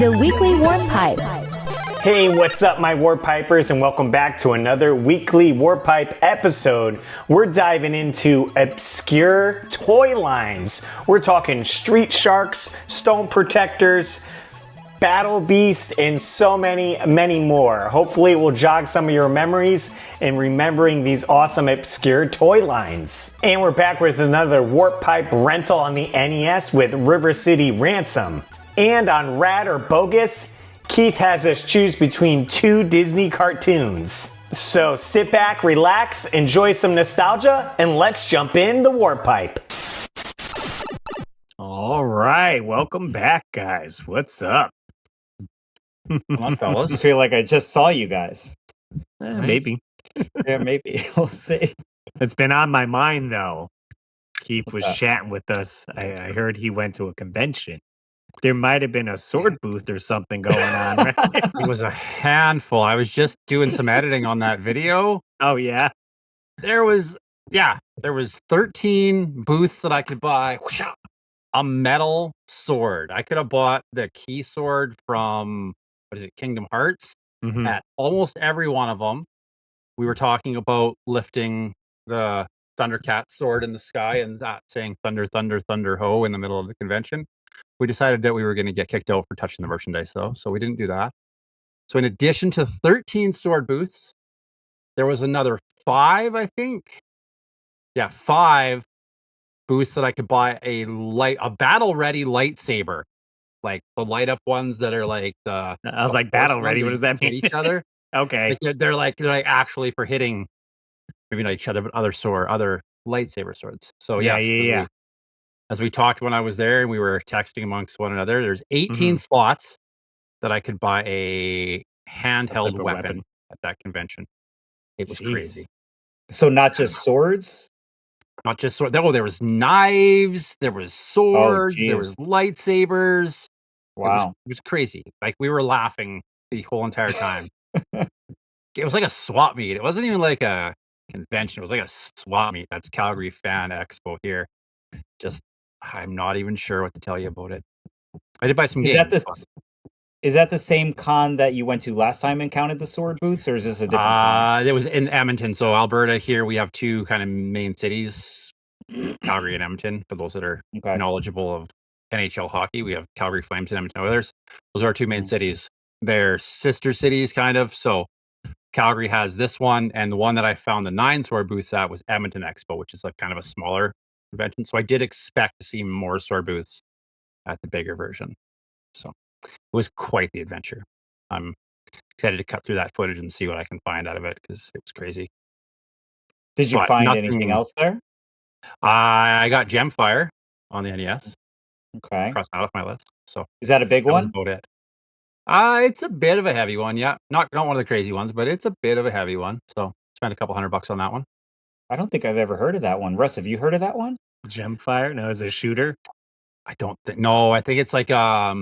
The Weekly Warp Pipe. Hey, what's up, my Warp Pipers, and welcome back to another weekly Warp Pipe episode. We're diving into obscure toy lines. We're talking Street Sharks, Stone Protectors, Battle Beast, and so many, many more. Hopefully it will jog some of your memories in remembering these awesome obscure toy lines. And we're back with another Warp Pipe rental on the NES with River City Ransom. And on Rad or Bogus, Keith has us choose between two Disney cartoons. So sit back, relax, enjoy some nostalgia, and let's jump in the Warp Pipe. All right, welcome back, guys. What's up? Come on, fellas. I feel like I just saw you guys. Right? Maybe. Yeah, maybe. We'll see. It's been on my mind, though. Keith was chatting with us. I heard he went to a convention. There might have been a sword booth or something going on, right? It was a handful. I was just doing some editing on that video. Oh, yeah? There was 13 booths that I could buy. A metal sword. I could have bought the key sword from, Kingdom Hearts? Mm-hmm. At almost every one of them. We were talking about lifting the Thundercat sword in the sky and that saying thunder, thunder, thunder, ho in the middle of the convention. We decided that we were going to get kicked out for touching the merchandise, though, so we didn't do that. So in addition to 13 sword booths, there was another 5, I think. Yeah, 5 booths that I could buy a battle-ready lightsaber. Like the light-up ones that are like the... I was like, battle-ready? What does that mean? Each other. Okay. Like they're like actually for hitting, maybe not each other, but other lightsaber swords. So yeah. As we talked when I was there and we were texting amongst one another, there's 18 slots that I could buy a handheld weapon at that convention. It was crazy. So not just swords? Not just swords. Oh, there was knives, there was swords, there was lightsabers. Wow. It was crazy. Like we were laughing the whole entire time. It was like a swap meet. It wasn't even like a convention. It was like a swap meet. That's Calgary Fan Expo here. I'm not even sure what to tell you about it. I did buy some games. Is that the same con that you went to last time and counted the sword booths, or is this a different con? It was in Edmonton. So Alberta here, we have 2 kind of main cities, Calgary and Edmonton. For those that are knowledgeable of NHL hockey, we have Calgary Flames and Edmonton Oilers. Those are our 2 main cities. They're sister cities, kind of. So Calgary has this one, and the one that I found the 9 sword booths at was Edmonton Expo, which is like kind of a smaller convention. So I did expect to see more sword booths at the bigger version. So it was quite the adventure. I'm excited to cut through that footage and see what I can find out of it because it was crazy. Did you find anything else there? I got Gemfire on the NES. Okay. Crossed that off my list. So is that a big one? About it. It's a bit of a heavy one. Yeah, not one of the crazy ones, but it's a bit of a heavy one. So spent a couple $100 on that one. I don't think I've ever heard of that one. Russ, have you heard of that one? Gemfire? No, is it a shooter? I don't think. No, I think it's like a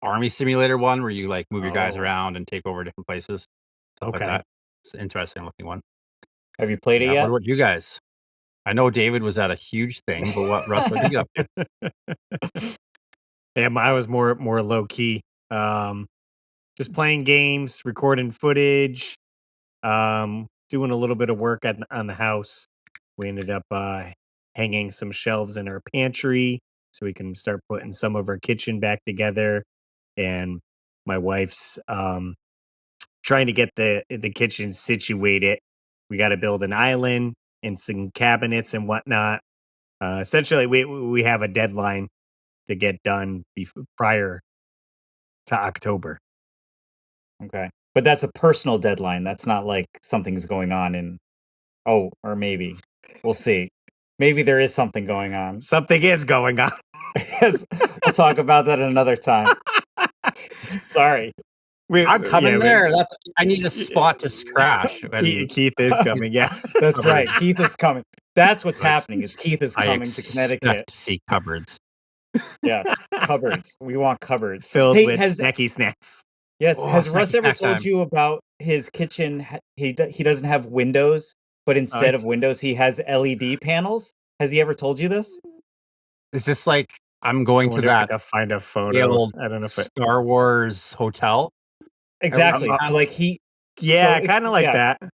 army simulator one where you like move your guys around and take over different places. Stuff like that. It's an interesting looking one. Have you played it yet? What about you guys? I know David was at a huge thing, but what Russ did you get up to? Yeah, I was more low key. Just playing games, recording footage, doing a little bit of work on the house. We ended up hanging some shelves in our pantry so we can start putting some of our kitchen back together. And my wife's trying to get the kitchen situated. We got to build an island and some cabinets and whatnot. Essentially, we have a deadline to get done prior to October. Okay. But that's a personal deadline. That's not like something's going on or maybe. We'll see. Maybe there is something going on. Something is going on. We'll talk about that another time. Sorry. I'm coming there. I need a spot to crash. Keith is coming. Yeah, that's right. Keith is coming. That's what's happening. Is Keith is coming to Connecticut to see cupboards. Yeah, cupboards. We want cupboards filled with snacky snacks. Yes. Has Russ ever told you about his kitchen? He doesn't have windows, but instead of windows, he has LED panels. Has he ever told you this? Is this like I'm going to wonder if I that can find a photo. old I don't know if it. Star Wars hotel. Exactly. I'm- So like he. Yeah, so kind of like yeah. that.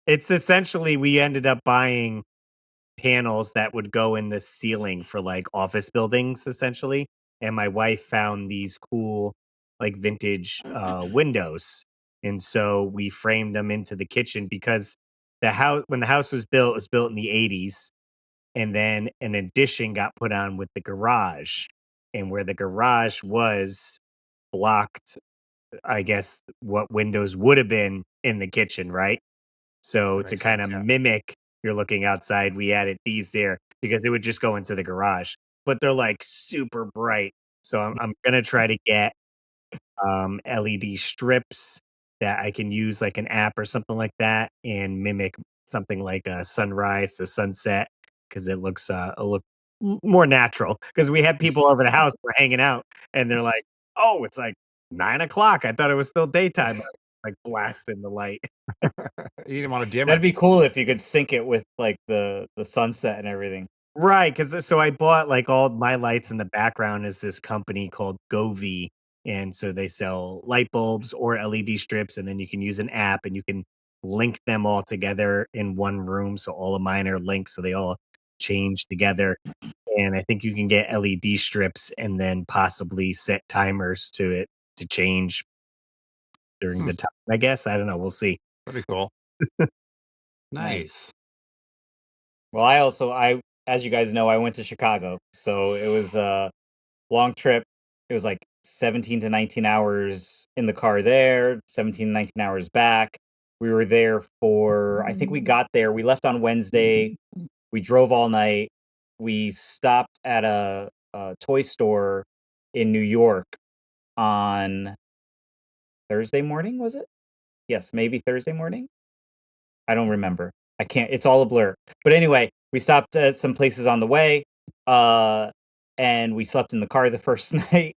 It's essentially we ended up buying panels that would go in the ceiling for like office buildings, essentially. And my wife found these cool, like vintage windows, and so we framed them into the kitchen because the house when the house was built, it was built in the 80s, and then an addition got put on with the garage, and where the garage was blocked, I guess what windows would have been in the kitchen, right? So That to makes kind sense, of yeah. mimic you're looking outside, we added these there because it would just go into the garage. But they're like super bright. So I'm gonna try to get LED strips that I can use like an app or something like that and mimic something like a sunrise, the sunset, because it look more natural. Because we had people over the house were hanging out and they're like, "Oh, it's like 9 o'clock. I thought it was still daytime." Like blasting the light. You didn't want to dim That'd it. be cool if you could sync it with like the sunset and everything. Right, because so I bought like all my lights in the background is this company called Govee, and so they sell light bulbs or LED strips, and then you can use an app and you can link them all together in one room. So all of mine are linked, so they all change together. And I think you can get LED strips and then possibly set timers to it to change during the time. I guess I don't know. We'll see. Pretty cool. Nice. Nice. Well, I as you guys know, I went to Chicago, so it was a long trip. It was like 17 to 19 hours in the car there, 17 to 19 hours back. We were there for, I think we got there, we left on Wednesday. We drove all night. We stopped at a toy store in New York on Thursday morning, was it? Yes, maybe Thursday morning. I don't remember. I can't. It's all a blur. But anyway, we stopped at some places on the way, uh, and we slept in the car the first night.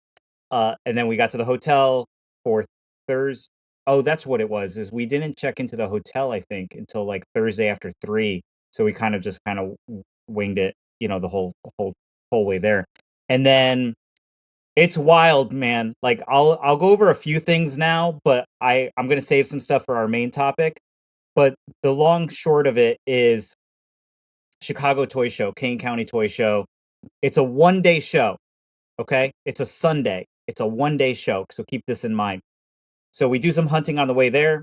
And then we got to the hotel for Thursday. Oh, that's what it was. Is we didn't check into the hotel, I think, until like Thursday after 3. So we kind of just kind of winged it, the whole way there. And then it's wild, man. Like I'll go over a few things now, but I'm gonna save some stuff for our main topic. But the long short of it is Chicago Toy Show, Kane County Toy Show. It's a 1-day show. Okay. It's a Sunday. It's a 1-day show. So keep this in mind. So we do some hunting on the way there.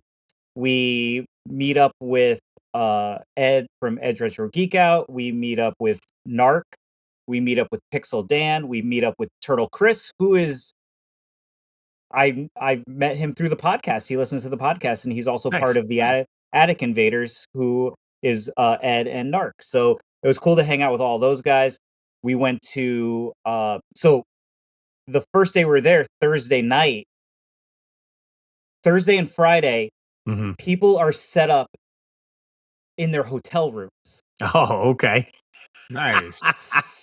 We meet up with Ed from Edge Retro Geek Out. We meet up with Narc. We meet up with Pixel Dan. We meet up with Turtle Chris, who is I've met him through the podcast. He listens to the podcast, and he's also part Nice. of the Attic Invaders, who is Ed and Narc. So it was cool to hang out with all those guys. We went to so the first day we were there, Thursday night, Thursday and Friday, Hmm. people are set up in their hotel rooms. Oh, okay. Nice.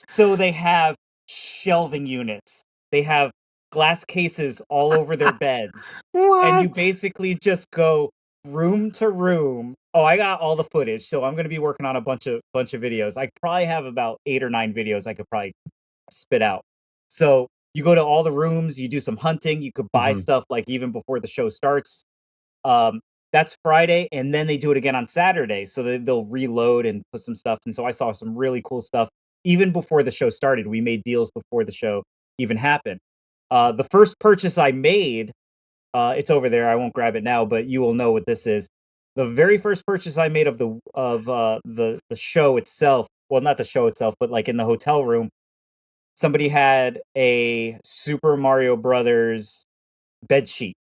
So they have shelving units. They have glass cases all over their beds. And you What? basically just go room to room. Oh, I got all the footage, so I'm going to be working on a bunch of videos. I probably have about 8 or 9 videos I could probably spit out. So you go to all the rooms, you do some hunting, you could buy Mhm. stuff like even before the show starts. That's Friday, and then they do it again on Saturday. So they'll reload and put some stuff. And so I saw some really cool stuff even before the show started. We made deals before the show even happened. The first purchase I made, it's over there. I won't grab it now, but you will know what this is. The very first purchase I made of the show itself. Well, not the show itself, but like in the hotel room, somebody had a Super Mario Brothers bed sheet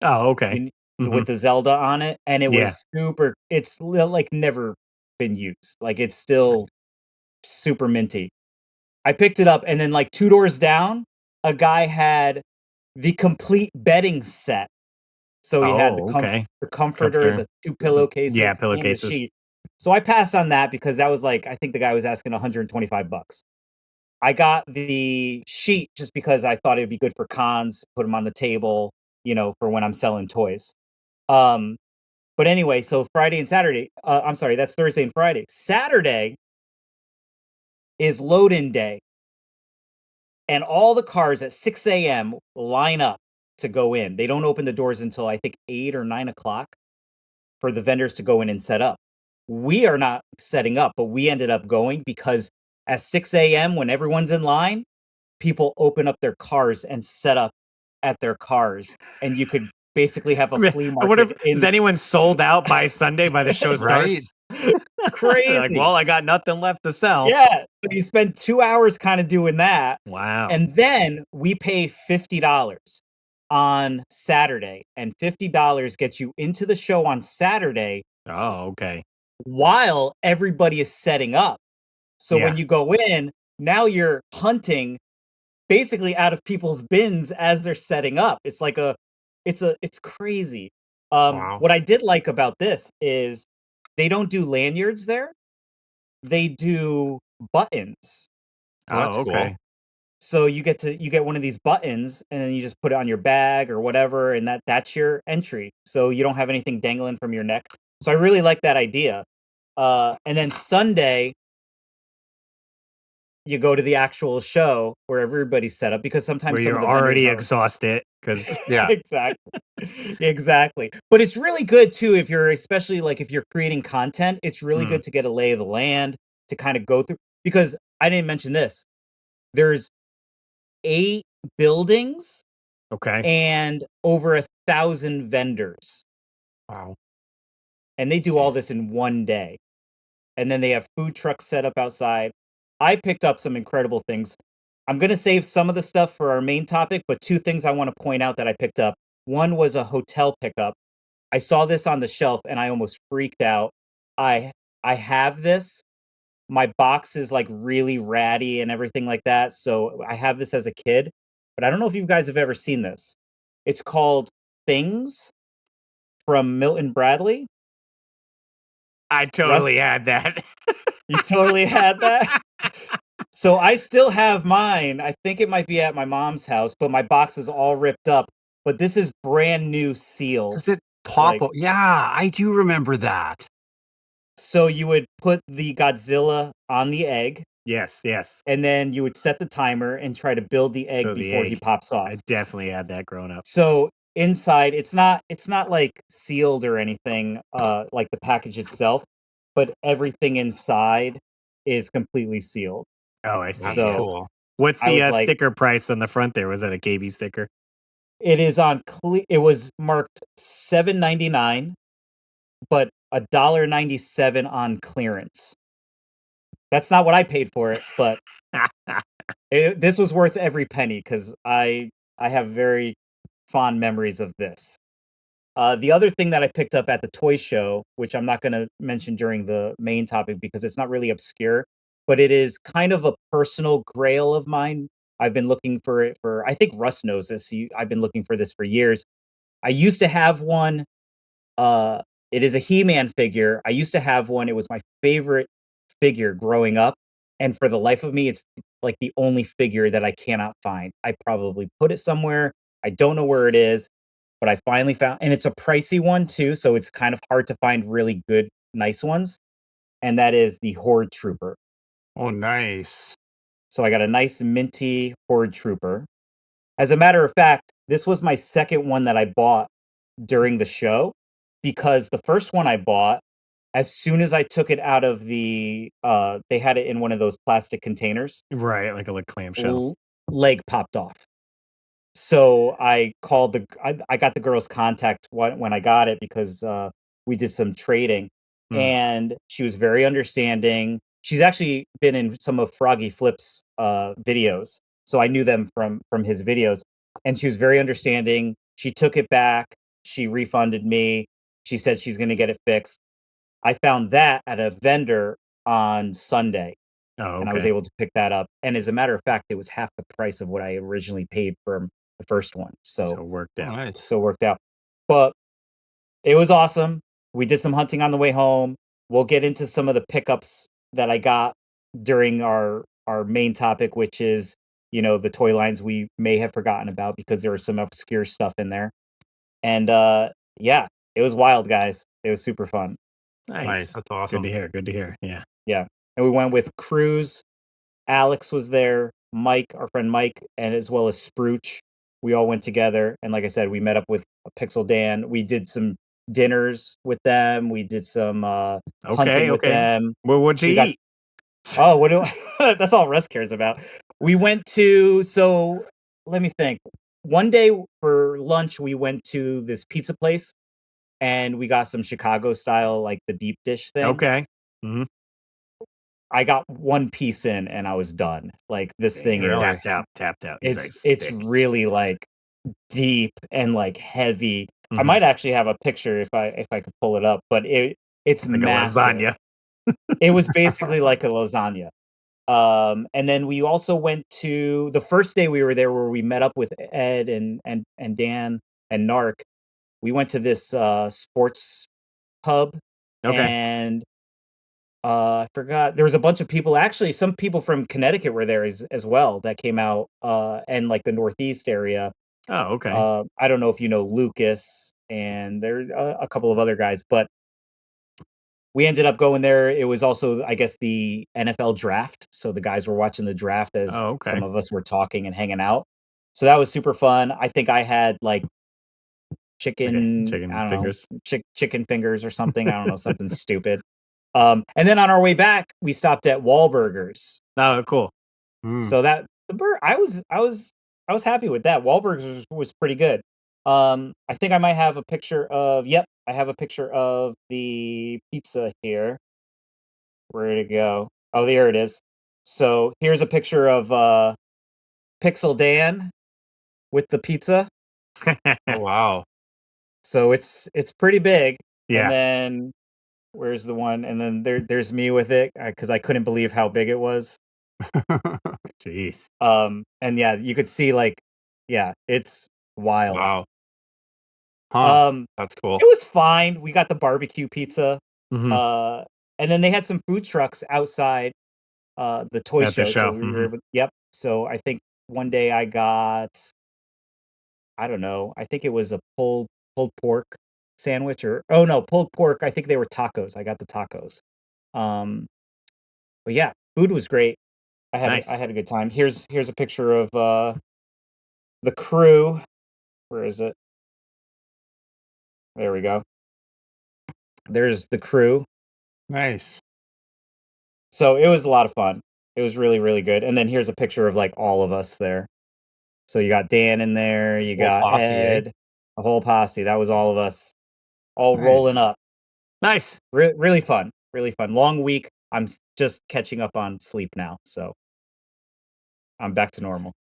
Oh, okay. with Mhm. the Zelda on it, and it Yeah. was super. It's like never been used. Like it's still super minty. I picked it up, and then like 2 doors down, a guy had the complete bedding set. So he had Oh, okay. the comforter, Comforter. the 2 Yeah, pillowcases, and the pillowcases. sheet. So I passed on that because that was like I think the guy was asking $125. I got the sheet just because I thought it'd be good for cons, put them on the table, for when I'm selling toys. Um, but anyway, so Friday and Saturday, I'm sorry, that's Thursday and Friday. Saturday is load-in day. And all the cars at 6 a.m. line up to go in. They don't open the doors until I think 8 or 9 o'clock for the vendors to go in and set up. We are not setting up, but we ended up going because at 6 a.m. when everyone's in line, people open up their cars and set up at their cars, and you could basically have a flea market. I wonder is anyone sold out by Sunday by the show Right? starts? Crazy. Like, well, I got nothing left to sell. Yeah. So you spend 2 hours kind of doing that. Wow. And then we pay $50 on Saturday, and $50 gets you into the show on Saturday. Oh, okay. While everybody is setting up. So when you go in, now you're hunting basically out of people's bins as they're setting up. It's like it's crazy. Wow. What I did like about this is they don't do lanyards there. They do buttons. Oh, that's okay. cool. So you get one of these buttons and then you just put it on your bag or whatever, and that's your entry. So you don't have anything dangling from your neck. So I really like that idea. And then Sunday, you go to the actual show where everybody's set up because sometimes Where some you're of the already vendors exhausted because Yeah. exactly. But it's really good too if you're especially like if you're creating content. It's really good to get a lay of the land to kind of go through because I didn't mention this. There's 8 buildings, okay, and over 1,000 vendors, Wow. and they do all this in one day. And then they have food trucks set up outside. I picked up some incredible things. I'm going to save some of the stuff for our main topic, but 2 things I want to point out that I picked up. One was a hotel pickup. I saw this on the shelf and I almost freaked out. I have this. My box is like really ratty and everything like that. So I have this as a kid, but I don't know if you guys have ever seen this. It's called Things from Milton Bradley. I totally had that. You totally had that? So I still have mine. I think it might be at my mom's house, but my box is all ripped up. But this is brand new seal. Does it pop? Like- Yeah, I do remember that. So you would put the Godzilla on the egg, yes, and then you would set the timer and try to build the egg So the before he egg. pops off. I definitely had that growing up. So inside, it's not like sealed or anything, like the package itself, but everything inside is completely sealed. Oh, I see. That's So- cool. What's I the was like- sticker price on the front there? Was that a KB sticker? It is on it was marked $7.99, but $1.97 on clearance. That's not what I paid for it, but this was worth every penny because I have very fond memories of this. The other thing that I picked up at the toy show, which I'm not going to mention during the main topic because it's not really obscure, but it is kind of a personal grail of mine. I've been looking for it I think Russ knows this. I've been looking for this for years. I used to have one. It is a He-Man figure. I used to have one. It was my favorite figure growing up. And for the life of me, it's like the only figure that I cannot find. I probably put it somewhere. I don't know where it is, but I finally found, and it's a pricey one too. So it's kind of hard to find really good, nice ones. And that is the Horde Trooper. Oh, nice. So I got a nice minty Horde Trooper. As a matter of fact, this was my second one that I bought during the show because the first one I bought, as soon as I took it out of the, they had it in one of those plastic containers. Right, like a clamshell. Leg popped off. So I called I got the girl's contact when I got it because we did some trading, and she was very understanding. She's actually been in some of Froggy Flip's videos, so I knew them from his videos, and she was very understanding. She took it back. She refunded me. She said she's going to get it fixed. I found that at a vendor on Sunday. Oh, okay. And I was able to pick that up. And as a matter of fact, it was half the price of what I originally paid for the first one. So it worked Oh, out. nice. it worked out. But it was awesome. We did some hunting on the way home. We'll get into some of the pickups that I got during our main topic, which is, the toy lines we may have forgotten about because there was some obscure stuff in there. And yeah, it was wild, guys. It was super fun. Nice. That's awesome. Good to hear. Good to hear. Yeah. Yeah. And we went with Cruz. Alex was there. Mike, our friend Mike, and as well as Sprooch. We all went together, and like I said, we met up with Pixel Dan. We did some dinners with them. We did some hunting with them. Well, what'd you We got eat? what do that's all Russ cares about. We went to let me think. One day for lunch, we went to this pizza place and we got some Chicago style, like the deep dish thing. Okay. Mm-hmm. I got one piece in and I was done. Like this thing is tapped out. it's really like deep and like heavy. I Mhm. might actually have a picture if I could pull it up, but it's like massive. a lasagna. It was basically like a lasagna. And then we also went to the first day we were there where we met up with Ed and Dan and Narc. We went to this sports pub Okay. and I forgot there was a bunch of people. Actually, some people from Connecticut were there as well that came out and like the Northeast area. Oh, okay. I don't know if you know Lucas and there a couple of other guys, but we ended up going there. It was also, I guess, the NFL draft. So the guys were watching the draft as some of us were talking and hanging out. So that was super fun. I think I had like chicken I don't fingers. know, chicken fingers or something. I don't know, something stupid. And then on our way back, we stopped at Wahlburgers. Oh, cool. So that I was happy with that. Wahlburgers was pretty good. I think I might have a picture of. Yep, I have a picture of the pizza here. Where'd it go? Oh, there it is. So here's a picture of Pixel Dan with the pizza. Oh wow. So it's pretty big. Yeah. And then where's the one? And then there's me with it because I couldn't believe how big it was. Jeez. And yeah, you could see like, yeah, it's wild. Wow. Huh. That's cool. It was fine. We got the barbecue pizza. Mhm. And then they had some food trucks outside the toy At the show. show. So we were able, yep. So I think one day I got, I don't know, I think it was a pulled pork sandwich or oh no, pulled pork. I think they were tacos. I got the tacos. Um, but yeah, food was great. I had a good time. Here's a picture of the crew. Where is it? There we go. There's the crew. Nice. So it was a lot of fun. It was really, really good. And then here's a picture of like all of us there. So you got Dan in there, you got posse, Ed, a whole posse. That was all of us all rolling up. Nice. Really fun. Really fun. Long week. I'm just catching up on sleep now. So I'm back to normal.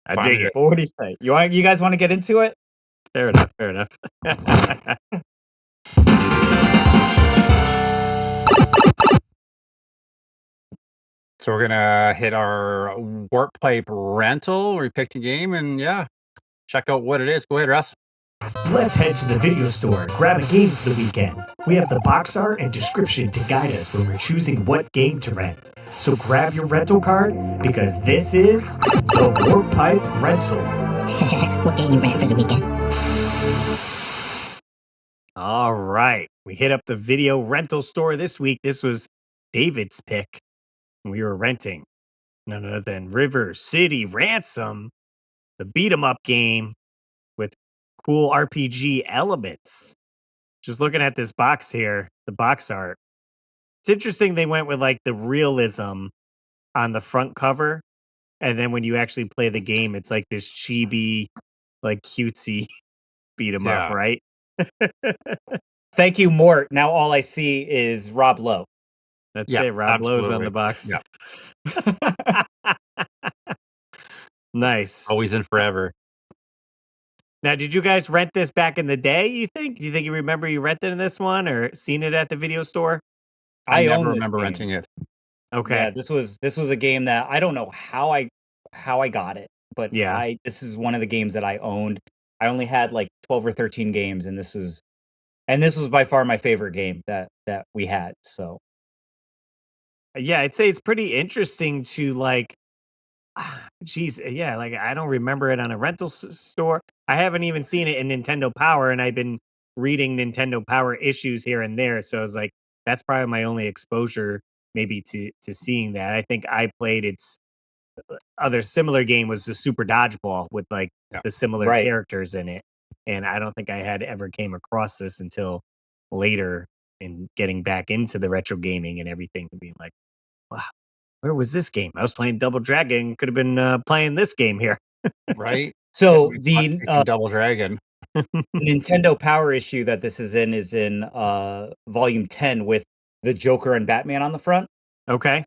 I dig it. But what do you say? You guys want to get into it? Fair enough. Fair enough. So we're gonna hit our warp pipe rental. We picked a game and yeah, check out what it is. Go ahead, Russ. Let's head to the video store, grab a game for the weekend. We have the box art and description to guide us when we're choosing what game to rent. So grab your rental card because this is the Warp Pipe Rental. What game you rent for the weekend? All right. We hit up the video rental store this week. This was David's pick. We were renting none other than River City Ransom, the beat 'em up game with cool RPG elements. Just looking at this box here, the box art. It's interesting they went with like the realism on the front cover. And then when you actually play the game, it's like this chibi, like cutesy beat 'em up, Yeah. right? Thank you, Mort. Now all I see is Rob Lowe. That's Yeah, it. Rob Lowe's on absolutely. the box. Yeah. Nice. Always and forever. Now, did you guys rent this back in the day, you think? Do you think you remember you rented this one or seen it at the video store? I never own this remember game. renting it. Okay. Yeah, this was a game that I don't know how I got it, but Yeah. this is one of the games that I owned. I only had like 12 or 13 games, and this was by far my favorite game that we had. So Yeah, I'd say it's pretty interesting to like, geez, yeah, like I don't remember it on a rental store. I haven't even seen it in Nintendo Power, and I've been reading Nintendo Power issues here and there. So I was like, that's probably my only exposure maybe to seeing that. I think I played its other similar game was the Super Dodgeball with like the similar Right. characters in it. And I don't think I had ever came across this until later in getting back into the retro gaming and everything to be like, wow, where was this game? I was playing Double Dragon, could have been playing this game here. Right? So Hot the chicken Double Dragon. Nintendo Power issue that this is in volume 10 with the Joker and Batman on the front. Okay.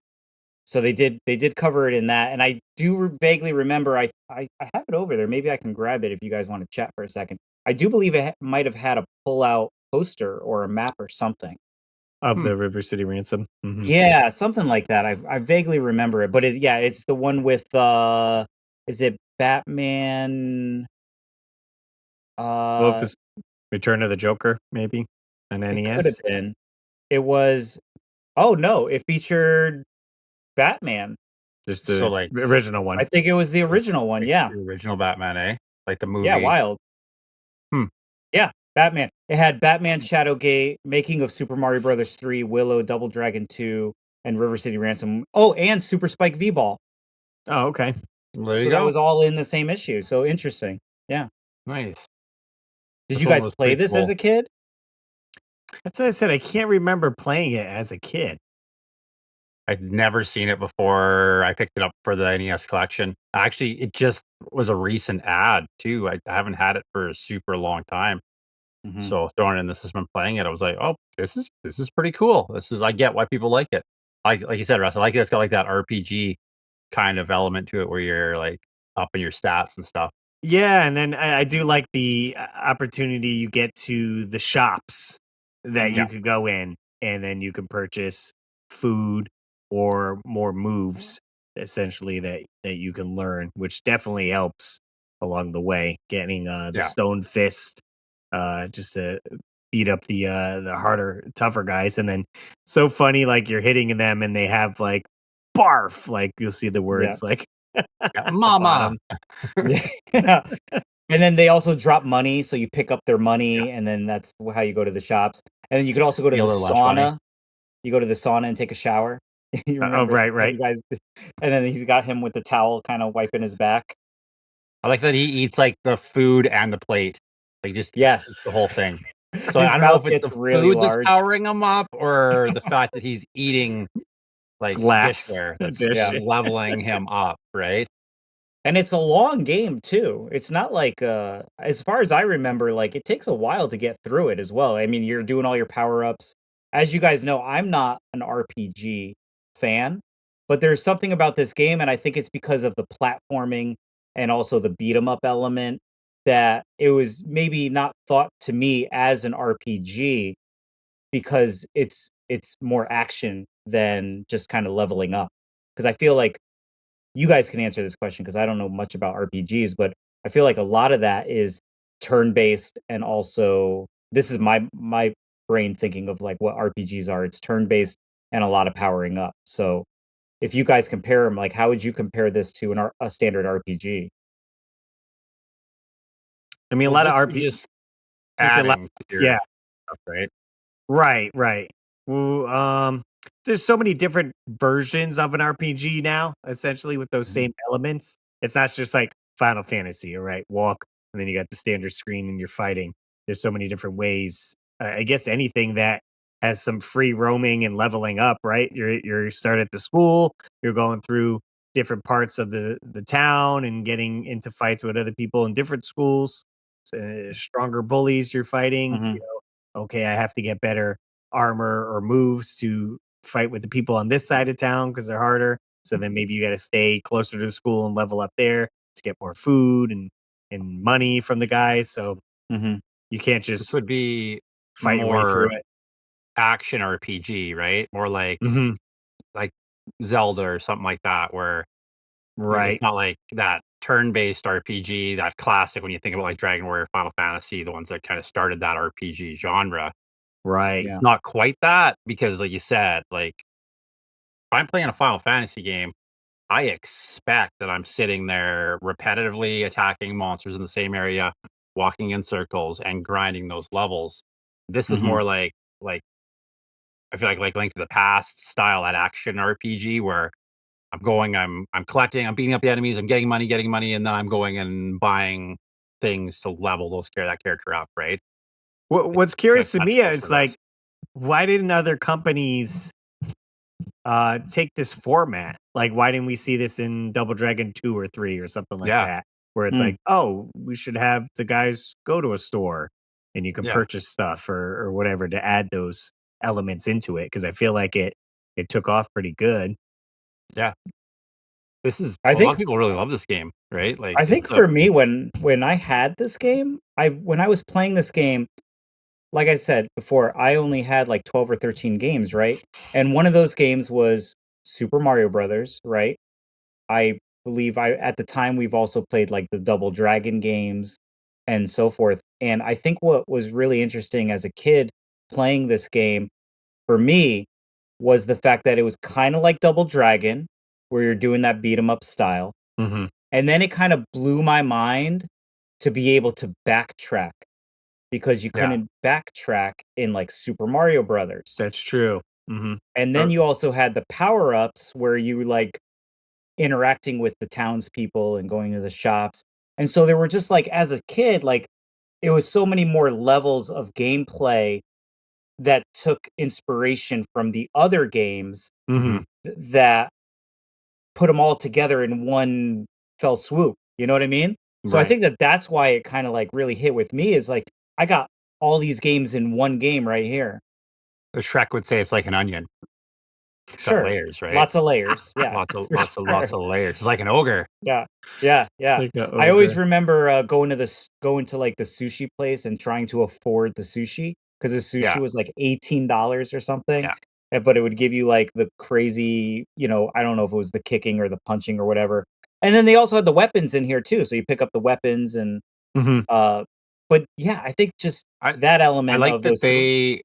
So they did cover it in that, and I do vaguely remember I have it over there. Maybe I can grab it if you guys want to chat for a second. I do believe it might have had a pull-out poster or a map or something Of the River City Ransom. Mhm. Yeah, something like that. I vaguely remember it, but it's the one with is it Batman? Well, if it's Return of the Joker, maybe an It could have NES. been. It was. Oh no! It featured Batman. Just So the like original one. I think it was the original one. like Yeah. the original Batman, eh? Like the movie. Yeah. Wild. Hmm. Yeah. Batman. It had Batman Shadowgate, Making of Super Mario Brothers 3, Willow, Double Dragon 2, and River City Ransom. Oh, and Super Spike V-Ball. Oh, okay. There So you that go. was all in the same issue. So interesting. Yeah. Nice. Did This you one guys was play pretty this as cool. a kid? That's what I said. I can't remember playing it as a kid. I'd never seen it before I picked it up for the NES collection. Actually, it just was a recent ad too. I haven't had it for a super long time. Mhm. So throwing in this has been playing it. I was like, oh, this is pretty cool. I get why people like it. Like you said, Russ, I like it. It's got like that RPG kind of element to it where you're like up in your stats and stuff. Yeah, and then I do like the opportunity you get to the shops that Yeah. you could go in, and then you can purchase food or more moves, essentially that you can learn, which definitely helps along the way. Getting the Yeah. stone fist, just to beat up the harder, tougher guys, and then so funny like you're hitting them, and they have like barf, like you'll see the words like Yeah. Mama. bottom. Yeah. And then they also drop money, so you pick up their money, and then that's how you go to the shops. And then you could also go to the Steal their lunch money. sauna. You go to the sauna and take a shower. You Oh, remember right, that right. you guys and then he's got him with the towel kind of wiping his back. I like that he eats like the food and the plate. Like just Yes. eats the whole thing. So His I don't know mouth if it's gets the really food that's large. powering him up or the fact that he's eating like Glass dishware that's dish. Yeah. leveling him up, right? And it's a long game too. It's not like as far as I remember, like it takes a while to get through it as well. I mean, you're doing all your power-ups. As you guys know, I'm not an RPG fan, but there's something about this game, and I think it's because of the platforming and also the beat 'em up element that it was maybe not thought to me as an RPG because it's more action than just kind of leveling up. Because I feel like you guys can answer this question because I don't know much about RPGs, but I feel like a lot of that is turn-based and also this is my brain thinking of like what RPGs are. It's turn-based and a lot of powering up. So if you guys compare them, like how would you compare this to a standard RPG? I mean, a Well, lot of this is RP. just I say a lot- adding to your Yeah, stuff, right? right, right. Well, there's so many different versions of an RPG now, essentially with those same elements. It's not just like Final Fantasy, all right, walk, and then you got the standard screen and you're fighting. There's so many different ways. I guess anything that has some free roaming and leveling up, right? You're start at the school, you're going through different parts of the town and getting into fights with other people in different schools. Stronger bullies you're fighting. Mhm. Okay, I have to get better armor or moves to fight with the people on this side of town because they're harder. So then maybe you got to stay closer to the school and level up there to get more food and money from the guys. So Mhm. you can't This just would be fight your way through more it. action RPG, right? More Mhm. like Zelda or something like that, where it's Right, not like that turn-based RPG, that classic when you think about like Dragon Warrior, Final Fantasy, the ones that kind of started that RPG genre. right. Yeah. It's not quite that because, like you said, like if I'm playing a Final Fantasy game, I expect that I'm sitting there repetitively attacking monsters in the same area, walking in circles, and grinding those levels. This is Mhm. more like I feel like Link to the Past style, that action RPG where I'm going, I'm collecting, I'm beating up the enemies, I'm getting money, and then I'm going and buying things to level that character up, right? What's curious to me That's is for like, those. why didn't other companies take this format? Like, why didn't we see this in Double Dragon 2 or 3 or something like Yeah. that? Where it's Mm. like, oh, we should have the guys go to a store and you can Yeah. purchase stuff or whatever to add those elements into it. Because I feel like it took off pretty good. Yeah. This is I a lot think of people really love this game, right? Like I think it's for me, when I had this game, when I was playing this game, like I said before, I only had like 12 or 13 games, right? And one of those games was Super Mario Brothers, right? I believe at the time we've also played like the Double Dragon games and so forth. And I think what was really interesting as a kid playing this game for me was the fact that it was kind of like Double Dragon, where you're doing that beat 'em up style. Mm-hmm. And then it kind of blew my mind to be able to backtrack because you Yeah. couldn't backtrack in like Super Mario Brothers. That's true. Mm-hmm. And then you also had the power-ups where you were like interacting with the townspeople and going to the shops. And so there were just like as a kid, like it was so many more levels of gameplay that took inspiration from the other games Mm-hmm. that put them all together in one fell swoop. You know what I mean? So I Right. think that that's why it kind of like really hit with me is like I got all these games in one game right here. Shrek would say it's like an onion. It's got Sure. layers, right? Lots of layers. Yeah. for Lots sure. of layers. It's like an ogre. Yeah. Yeah. It's Yeah. like a I always ogre. remember going to like the sushi place and trying to afford the sushi because the sushi Yeah. was like $18 or something. Yeah. But it would give you like the crazy, I don't know if it was the kicking or the punching or whatever. And then they also had the weapons in here too. So you pick up the weapons and Mm-hmm. but yeah, I think just I that I element like of that those three. they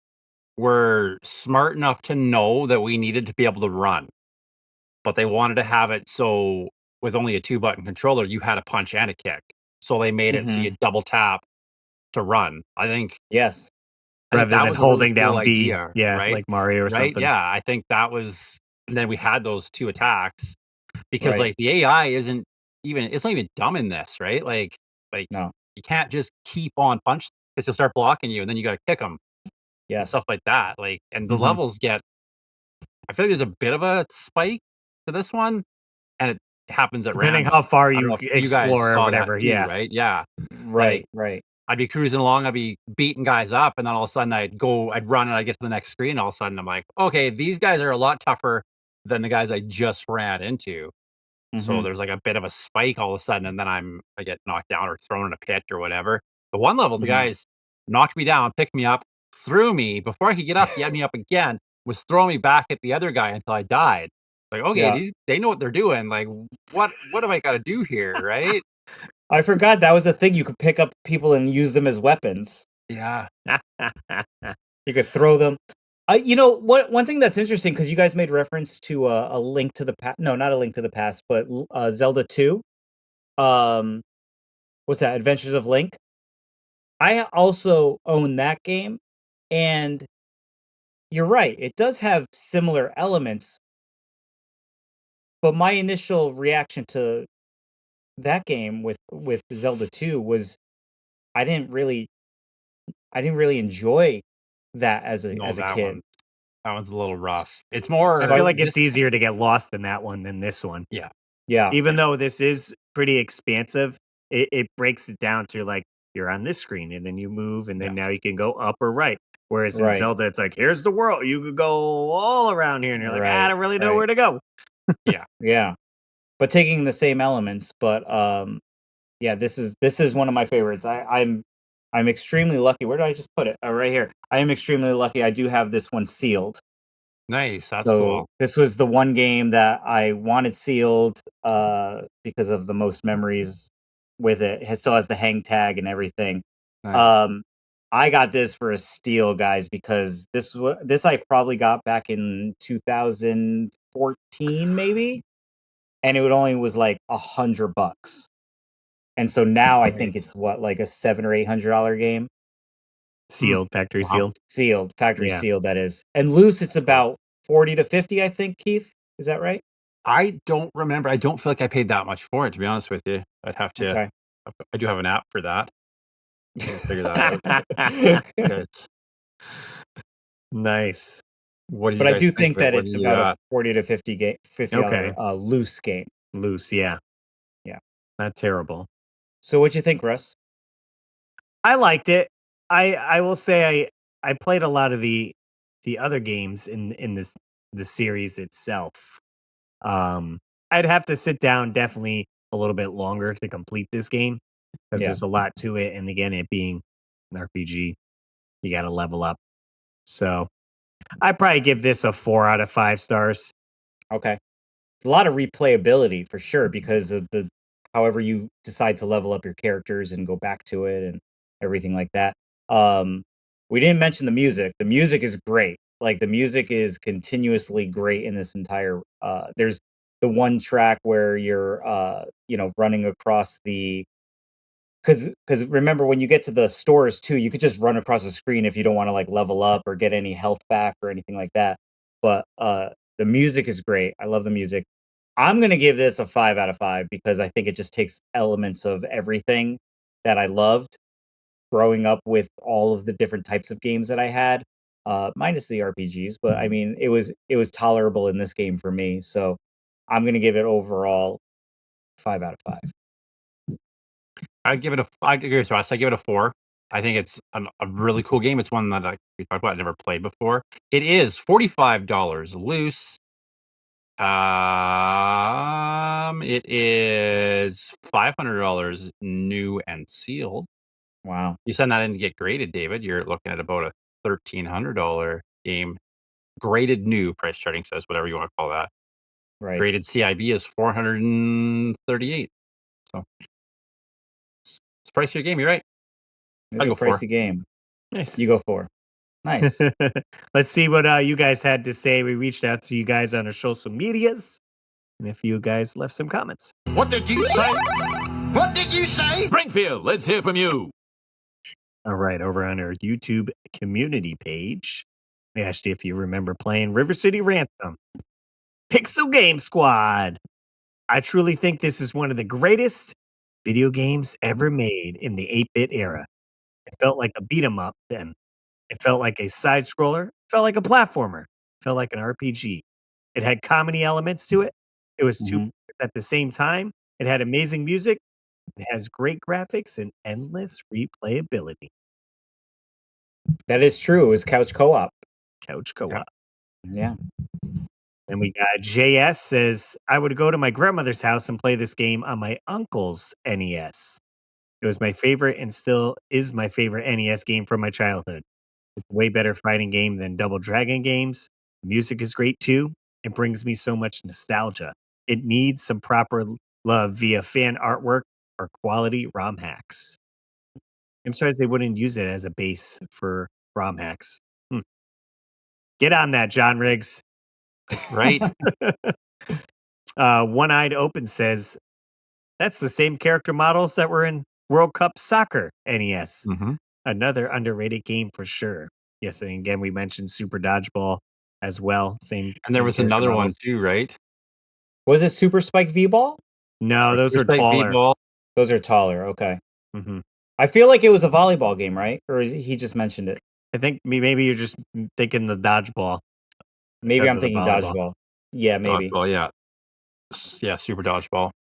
were smart enough to know that we needed to be able to run, but they wanted to have it so with only a 2-button controller, you had a punch and a kick. So they made it so you Mhm. double tap to run. Yes. I think Rather that than was a really holding cool down B, idea, yeah, right? like Mario or Right? something. Yeah, I think that was and then we had those 2 attacks because, Right. like, the AI isn't even it's not even dumb in this, right? Like, No. you can't just keep on punch because 'cause he'll start blocking you, and then you gotta kick him and stuff Yes. like that, like and the Mhm. levels get I feel like there's a bit of a spike to this one, and it happens at Depending random. how far I don't you know if you guys explore or saw that whatever, too, yeah. right? Yeah. Like, Right. Right. I'd be cruising along, I'd be beating guys up, and then all of a sudden I'd run and I'd get to the next screen, all of a sudden I'm like, "Okay, these guys are a lot tougher than the guys I just ran into." So Mhm. there's like a bit of a spike all of a sudden, and then I get knocked down or thrown in a pit or whatever. The one level, the Mhm. guys knocked me down, picked me up, threw me. Before I could get up, he had me up again, was throwing me back at the other guy until I died. Like, okay, Yeah. they know what they're doing. Like, what have I got to do here, right? I forgot that was a thing. You could pick up people and use them as weapons. Yeah, You could throw them. What one thing that's interesting because you guys made reference to a link to the past. No, not a link to the past, but Zelda 2. Um, what's that? Adventures of Link. I also own that game, and you're right. It does have similar elements, but my initial reaction to that game with Zelda 2 was I didn't really I didn't really enjoy that no, as a kid. that one's a little rough. S- It's I more So feel I like this. it's easier to get lost in that one than this one. Yeah, yeah, Even for though sure. this is pretty expansive, it breaks it down to like you're on this screen and then you move and Yeah, then now you can go up or right. Whereas in right, Zelda, it's like, here's the world. You could go all around here and you're like, I right, don't really know right. where to go. yeah. Yeah. But taking the same elements, but yeah, this is one of my favorites. I'm extremely lucky. Where did I just put it? Oh, right here. I am extremely lucky. I do have this one sealed. Nice. That's So cool. this was the one game that I wanted sealed because of the most memories with it. It still has the hang tag and everything. Nice. Um, I got this for a steal, guys, because this I probably got back in 2014, maybe, and it would only was like $100. And so now I think Nice. it's what like a $700 or $800 game. Hmm. Sealed, factory Wow. sealed. Sealed, factory Yeah. sealed, that is. And loose, it's That's cool. about 40 to 50, I think, Keith. Is that right? I don't remember. I don't feel like I paid that much for it, to be honest with you. I'd have to. Okay. I do have an app for that. Figure that out. Yes. Nice. What do you But I guys do think think of it? that What it's do you, about a 40 to 50 Okay. dollar loose game. Loose, yeah. Yeah. Not terrible. So what'd you think, Russ? I liked it. I will say I played a lot of the other games in the series itself. I'd have to sit down definitely a little bit longer to complete this game because Yeah. there's a lot to it, and again, it being an RPG, you got to level up. So I'd probably give this a 4 out of 5 stars. Okay. A lot of replayability for sure because of the however you decide to level up your characters and go back to it and everything like that. Um, we didn't mention the music. The music is great. Like the music is continuously great in this entire there's the one track where you're running across the because remember when you get to the stores too, you could just run across the screen if you don't want to like level up or get any health back or anything like that. But the music is great. I love the music. I'm gonna give this a 5 out of 5 because I think it just takes elements of everything that I loved growing up with all of the different types of games that I had, minus the RPGs. But I mean, it was tolerable in this game for me. So I'm gonna give it overall 5 out of 5. I'd give it a. I agree with Ross. I give it a 4. I think it's a really cool game. It's one that we talked about. I never played before. It is $45 loose. It is $500 new and sealed. Wow. You send that in to get graded, David. You're looking at about a $1,300 game. Graded new price charting says whatever you want to call that. Right. Graded CIB is 438. So it's the price of your game. You're right. It's I'd a go 4. pricey game. Nice. You go 4. Nice. Let's see what you guys had to say. We reached out to you guys on our social medias, and if you guys left some comments. What did you say? What did you say? Springfield, let's hear from you. All right, over on our YouTube community page, we asked you if you remember playing River City Ransom. Pixel Game Squad. I truly think this is one of the greatest video games ever made in the 8-bit era. It felt like a beat 'em up then. It felt like a side scroller. It felt like a platformer. It felt like an RPG. It had comedy elements to it. It was two Mhm. at the same time. It had amazing music. It has great graphics and endless replayability. That is true. It was couch co-op. Couch co-op. Yeah. And we got JS says, I would go to my grandmother's house and play this game on my uncle's NES. It was my favorite and still is my favorite NES game from my childhood. It's a way better fighting game than Double Dragon games. The music is great too. It brings me so much nostalgia. It needs some proper love via fan artwork or quality ROM hacks. I'm surprised they wouldn't use it as a base for ROM hacks. Get on that, John Riggs. Right? One Eyed Open says, that's the same character models that were in World Cup Soccer NES. Mm-hmm. Another underrated game for sure. Yes, and again, we mentioned Super Dodgeball as well. Same. And there same was character another one models. too, right? Was it Super Spike V-Ball? No, those are Super Spike taller. V-Ball. Those are taller. Okay. Mhm. I feel like it was a volleyball game, right? Or he just mentioned it? I think maybe you're just thinking the dodgeball. Maybe Because I'm of the thinking volleyball. dodgeball. Yeah, maybe. Dodgeball, yeah. Yeah, Super Dodgeball.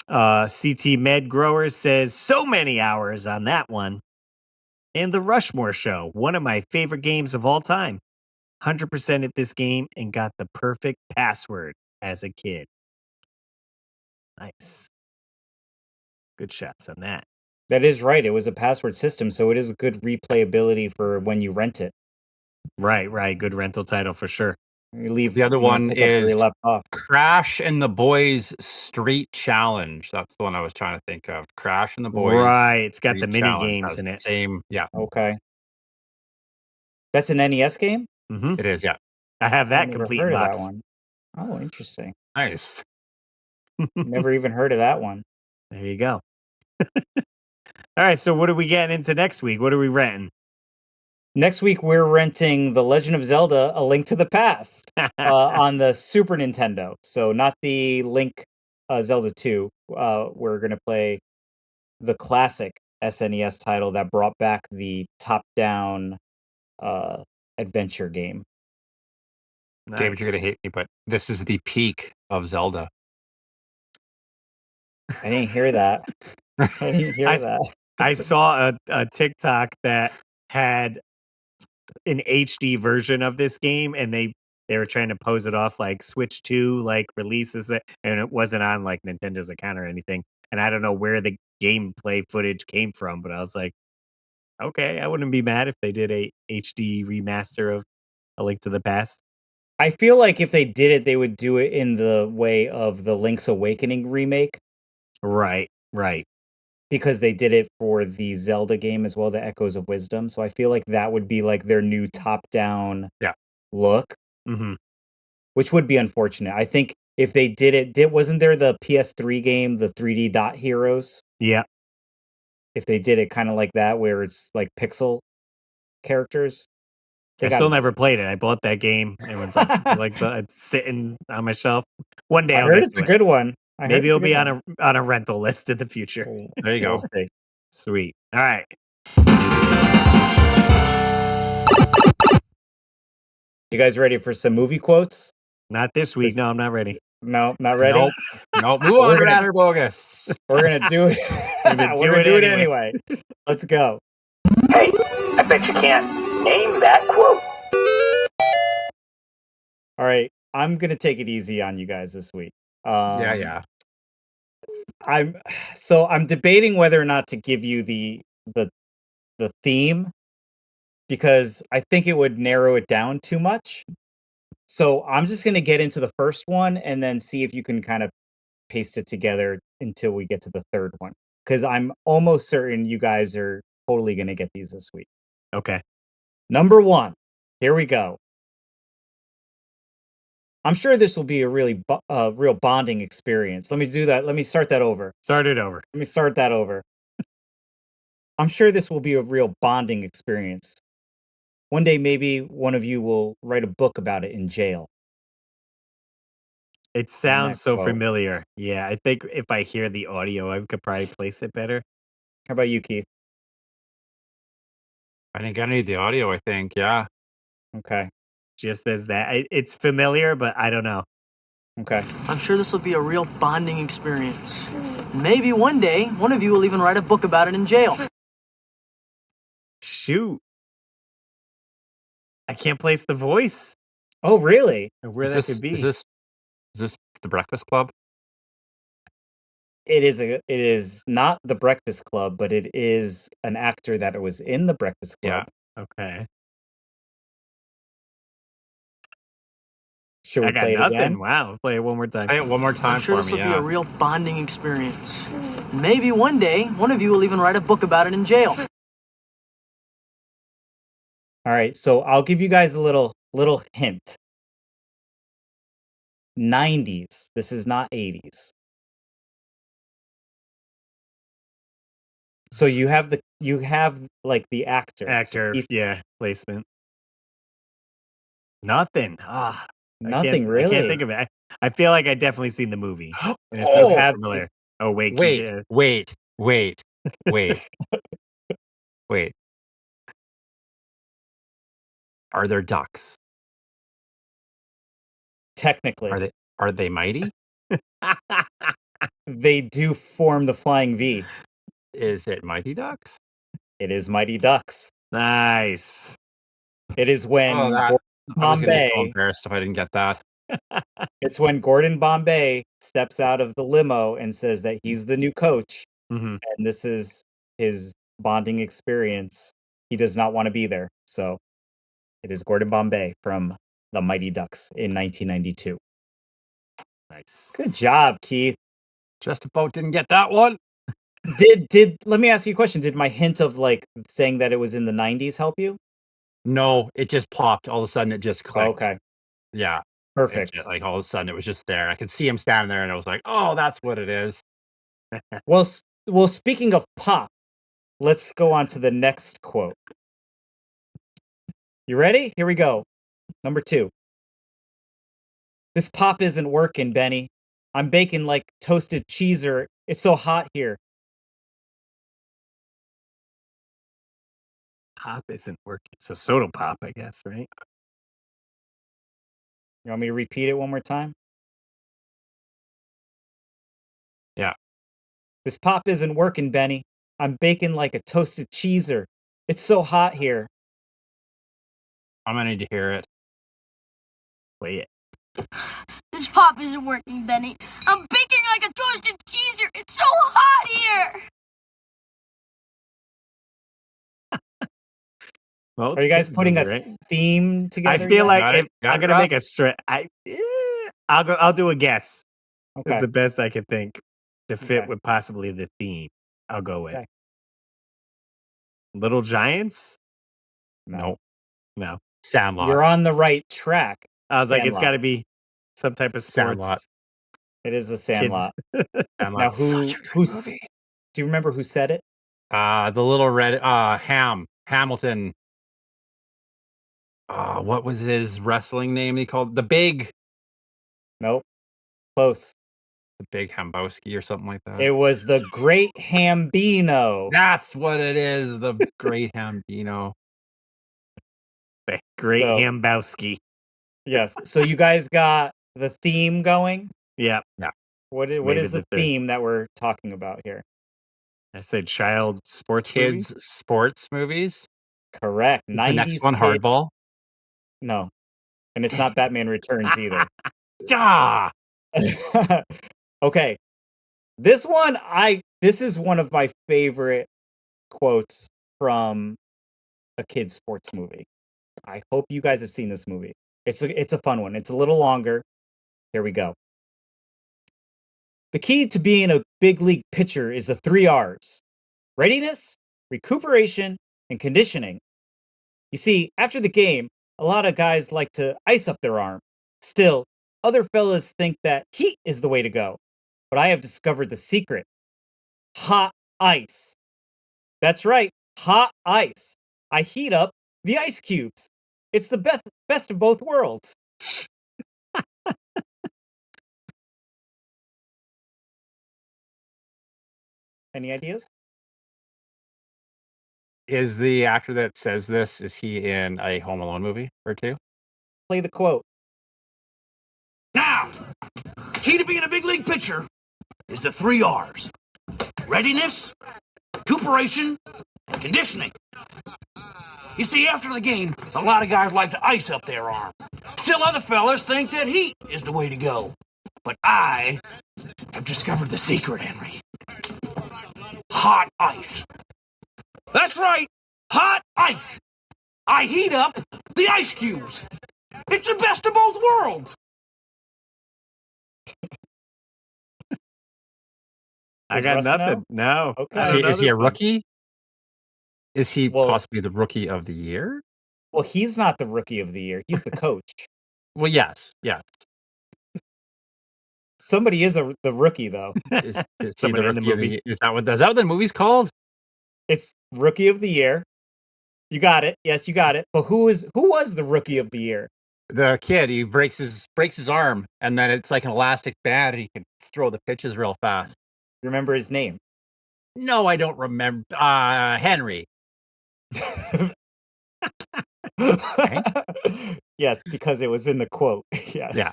CT Med Grower says so many hours on that one. And the Rushmore Show, one of my favorite games of all time. 100% at this game and got the perfect password as a kid. Nice. Good shots on that. That is right. It was a password system, so it is a good replayability for when you rent it. Right. Good rental title for sure. You leave The other one pick up where you is left off. Crash and the Boys Street Challenge. That's the one I was trying to think of. Crash and the Boys. Right. It's got the Street mini Challenge games has in the it. Same, yeah, Okay. That's an NES game? Mm-hmm. it is, yeah. I have that I've never complete heard of that box. one. Oh, interesting. Nice. Never even heard of that one. There you go. All right. So what are we getting into next week? What are we renting? Next week, we're renting The Legend of Zelda: A Link to the Past on the Super Nintendo. So not the Link Zelda 2. We're going to play the classic SNES title that brought back the top-down adventure game. David, you're gonna hate me, but this is the peak of Zelda. I didn't hear that. I didn't hear that. I saw a TikTok that had an HD version of this game, and they were trying to pose it off like Switch 2 like releases it, and it wasn't on like Nintendo's account or anything. And I don't know where the gameplay footage came from, but I was like, okay, I wouldn't be mad if they did a HD remaster of A Link to the Past. I feel like if they did it, they would do it in the way of the Link's Awakening remake. Right. Because they did it for the Zelda game as well, the Echoes of Wisdom. So I feel like that would be like their new top-down look, which would be unfortunate. I think if they did it, wasn't there the PS3 game, the 3D Dot Heroes? Yeah. If they did it kind of like that, where it's like pixel characters. I still never played it. I bought that game. It was like it's sitting on my shelf. One day I heard it's a good one. Maybe it'll be on a rental list in the future. There you go. Sweet. All right. You guys ready for some movie quotes? Not this week. No, I'm not ready. No, not ready. Nope. Move on, Radder Bogus. We're gonna do it. We're gonna do it anyway. Let's go. Hey, I bet you can't name that quote. All right, I'm gonna take it easy on you guys this week. Yeah. I'm debating whether or not to give you the theme, because I think it would narrow it down too much. So I'm just gonna get into the first one and then see if you can kind of paste it together until we get to the third one, because I'm almost certain you guys are totally gonna get these this week. Okay. Number one. Here we go. I'm sure this will be a really real bonding experience. Let me do that. Let me start that over. Start it over. Let me start that over. I'm sure this will be a real bonding experience. One day, maybe one of you will write a book about it in jail. It sounds so familiar. Yeah, I think if I hear the audio, I could probably place it better. How about you, Keith? I think I need the audio, I think. Yeah. Okay. Just as that. It's familiar, but I don't know. Okay. I'm sure this will be a real bonding experience. Maybe one day, one of you will even write a book about it in jail. Shoot. I can't place the voice. Oh, really? Or where that could be. Is this The Breakfast Club? It is not The Breakfast Club, but it is an actor that was in The Breakfast Club. Yeah. Okay. Should we play it again? Wow. Play it one more time. Play it one more time. I'm sure this will be a real bonding experience. Maybe one day, one of you will even write a book about it in jail. All right, so I'll give you guys a little hint. 90s. This is not 80s. So you have like the actor. Actor, placement. Nothing. Nothing really. I can't think of it. I feel like I definitely seen the movie. And it's so familiar. Oh wait. Wait. Are there ducks? Technically. Are they mighty? They do form the Flying V. Is it Mighty Ducks? It is Mighty Ducks. Nice. It is when I was gonna be so Bombay. embarrassed if I didn't get that. It's when Gordon Bombay steps out of the limo and says that he's the new coach, and this is his bonding experience. He does not want to be there, so it is Gordon Bombay from the Mighty Ducks in 1992. Nice. Good job, Keith. Just about didn't get that one. Did let me ask you a question. Did my hint of like saying that it was in the 90s help you? No, it just popped. All of a sudden, it just clicked. Okay. Yeah. Perfect. Like all of a sudden, it was just there. I could see him standing there, and I was like, "Oh, that's what it is." Well, speaking of pop, let's go on to the next quote. You ready? Here we go. Number 2. This pop isn't working, Benny. I'm baking like toasted cheeser. It's so hot here. Pop isn't working. So soda pop, I guess, right? You want me to repeat it one more time? Yeah. This pop isn't working, Benny. I'm baking like a toasted cheeser. It's so hot here. I'm gonna need to hear it. Play it. This pop isn't working, Benny. I'm baking like a toasted cheeser. It's so hot here. Well, Are you guys kids' putting movie, a right? theme together? I feel yet? like Got it. if Got I'm it, gonna Rob? make a stretch, I'll do a guess. It's Okay. the best I can think to fit Okay. with possibly the theme. I'll go with Okay. Little Giants. No. No, Sandlot. You're on the right track. I was like, it's Sandlot. got to be some type of sports. Sandlot. It is a Kids. Sandlot. Now, Sandlot's such a good who's? movie. Do you remember who said it? The little red Hamilton. What was his wrestling name? He called the Big Nope. Close. Hambowski or something like that. It was the Great Hambino. That's what it is. The Great Hambino. The Great So- Hambowski. Yes. So you guys got the theme going. Yeah, What It's is made it the the third. theme that we're talking about here? I said child sports Kids movie. sports movies. Correct. Is the next one kid- Hardball? No. And it's not Batman Returns either. Yeah. Okay. This is one of my favorite quotes from a kid's sports movie. I hope you guys have seen this movie. It's a fun one. It's a little longer. Here we go. The key to being a big league pitcher is the 3 R's: readiness, recuperation, and conditioning. You see, after the game, a lot of guys like to ice up their arm. Still, other fellas think that heat is the way to go. But I have discovered the secret. Hot ice. That's right, hot ice. I heat up the ice cubes. It's the best of both worlds. Any ideas? Is the actor that says this, is he in a Home Alone movie or two? Play the quote. Now, key to being a big league pitcher is the 3 R's: readiness, recuperation, and conditioning. You see, after the game, a lot of guys like to ice up their arm. Still, other fellas think that heat is the way to go. But I have discovered the secret, Henry. Hot ice. That's right, hot ice. I heat up the ice cubes. It's the best of both worlds. I Does got Russ nothing. know? No. Okay. I Is don't he, know is he a this one. rookie? Is he Well- possibly the rookie of the year? Well, he's not the rookie of the year. He's the coach. Well, yes. Somebody is the rookie, though. Is he the Somebody in the rookie of the movie. year? Is that what the movie's called? It's rookie of the year. You got it. Yes, you got it. But who was the rookie of the year? The kid, he breaks his arm, and then it's like an elastic band, and he can throw the pitches real fast. Remember his name? No, I don't remember. Henry. Yes, because it was in the quote. Yes. Yeah.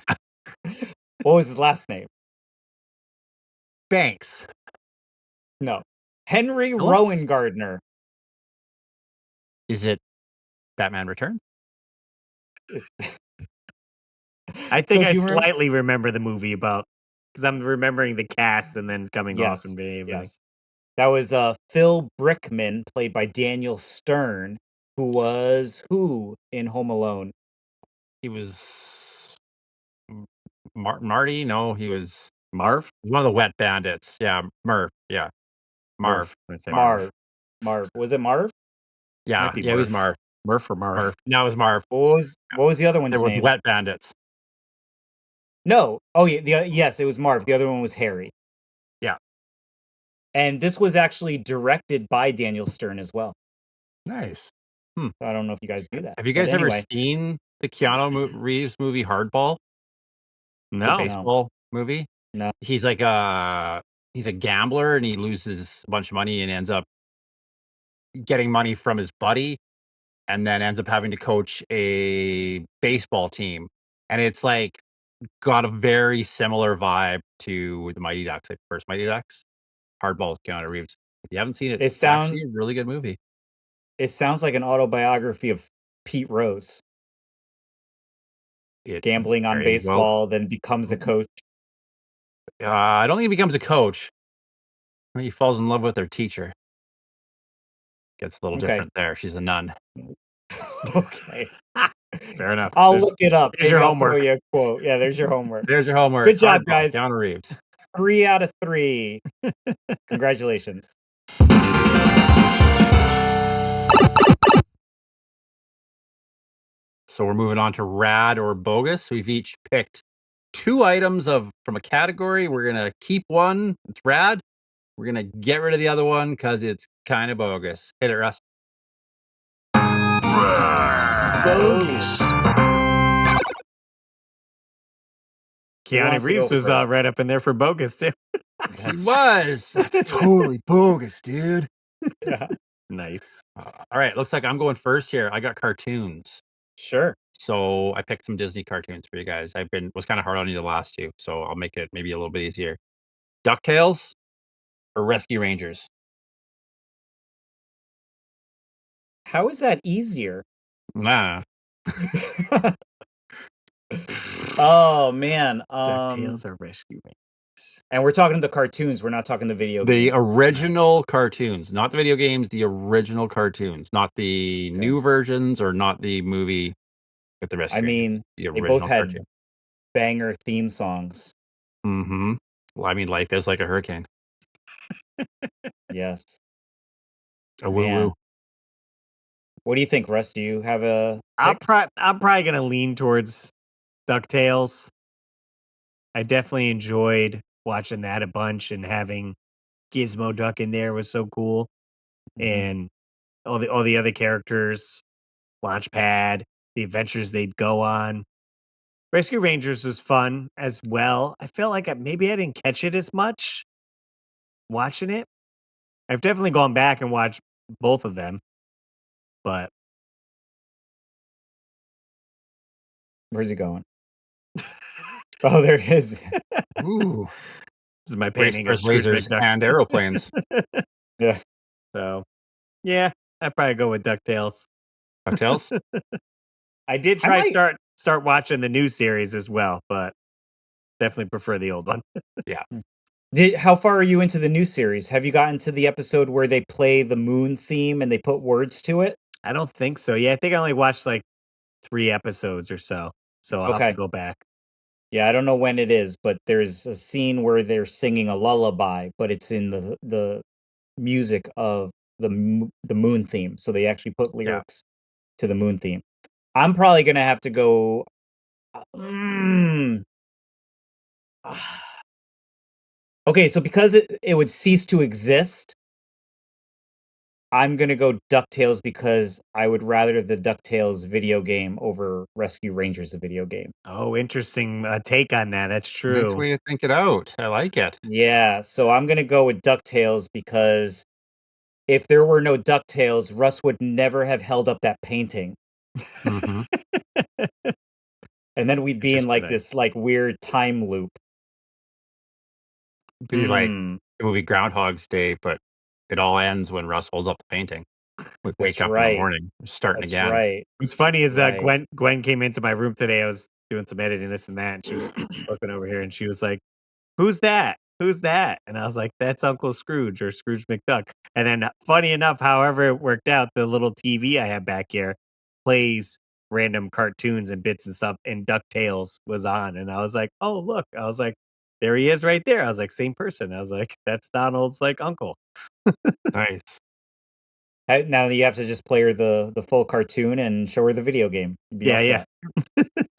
What was his last name? Banks. No. Henry Phillips? Rowan Gardner. Is it Batman Returns? I think So I do you remember- slightly remember the movie about because I'm remembering the cast and then coming off and being like, Yes. That was Phil Brickman, played by Daniel Stern, who was who in Home Alone? He was Marty. No, he was Marv. one of the Wet Bandits. Yeah, Murph. Yeah, Marv. I say Marv. Marv. Was it Marv? Yeah, Might be yeah, it was Murph. Marv. Murph or Marv. Marv. No, it was Marv. What was the other one's There was name? Wet Bandits. No. Oh yeah. Yes, it was Marv. The other one was Harry. Yeah. And this was actually directed by Daniel Stern as well. Nice. So I don't know if you guys do that. Have you But guys ever anyway, seen the Keanu Reeves movie Hardball? The No. baseball movie? No. He's like he's a gambler and he loses a bunch of money and ends up getting money from his buddy and then ends up having to coach a baseball team. And it's like got a very similar vibe to the Mighty Ducks, like the first Mighty Ducks. Hardball with Keanu Reeves. If you haven't seen it, it's actually a really good movie. It sounds like an autobiography of Pete Rose. Gambling on baseball, then becomes a coach. I don't think he becomes a coach. I think he falls in love with their teacher. Gets a little different there. She's a nun. Okay. Fair enough. I'll look it up. There's your Maybe I'll homework. throw you a quote. Yeah, there's your homework. There's your homework. Good job, Hardball, guys. Keanu Reeves. 3 out of 3. Congratulations. So we're moving on to rad or bogus. We've each picked 2 items from a category. We're gonna keep one. It's rad. We're gonna get rid of the other one because it's kind of bogus. Hit it, Russ. Bogus. Keanu Reeves was right up in there for bogus too. He was. That's totally bogus, dude. Yeah. Nice. All right. Looks like I'm going first here. I got cartoons. Sure. So I picked some Disney cartoons for you guys. Was kind of hard on you the last 2, so I'll make it maybe a little bit easier. DuckTales or Rescue Rangers? How is that easier? Nah. Oh man. DuckTales or Rescue Rangers. And we're talking the cartoons. We're not talking the video games. The original cartoons, not the video games, the original cartoons, not the new versions or not the movie with the Rescue Rangers. The they original both had cartoon. banger theme songs. Mm-hmm. Well, I mean, life is like a hurricane. Yes. A woo-woo. What do you think, Russ? Do you have a I'm probably gonna lean towards DuckTales. I definitely enjoyed watching that a bunch, and having Gizmo Duck in there was so cool. And all the other characters, Launchpad, the adventures they'd go on. Rescue Rangers was fun as well. I felt like maybe I didn't catch it as much watching it. I've definitely gone back and watched both of them, but Where's he going? Oh, there he is. Ooh. This is my painting of Racers, Scrooge lasers, McDuck. and aeroplanes. Yeah. So, yeah, I'd probably go with DuckTales. DuckTales? I did try start watching the new series as well, but definitely prefer the old one. Yeah. How far are you into the new series? Have you gotten to the episode where they play the moon theme and they put words to it? I don't think so. Yeah, I think I only watched like 3 episodes or so. So I'll have to go back. Yeah, I don't know when it is, but there's a scene where they're singing a lullaby, but it's in the music of the moon theme. So they actually put lyrics to the moon theme. I'm probably gonna have to go. Okay, so because it would cease to exist, I'm gonna go DuckTales because I would rather the DuckTales video game over Rescue Rangers, the video game. Oh, interesting take on that. That's true. Nice way to think it out. I like it. Yeah, so I'm gonna go with DuckTales because if there were no DuckTales, Russ would never have held up that painting. Mm-hmm. And then we'd be in like this like weird time loop. Be like the movie Groundhog's Day, but it all ends when Russ holds up the painting. We wake up in the morning, starting again. Right. What's funny is Gwen came into my room today. I was doing some editing, this and that, and she was looking over here, and she was like, "Who's that? Who's that?" And I was like, "That's Uncle Scrooge or Scrooge McDuck." And then, funny enough, however it worked out, the little TV I have back here plays random cartoons and bits and stuff, and DuckTales was on, and I was like, "Oh, look!" I was like, "There he is, right there." I was like, "Same person." I was like, "That's Donald's like uncle." Nice. Now you have to just play her the full cartoon and show her the video game. Yeah.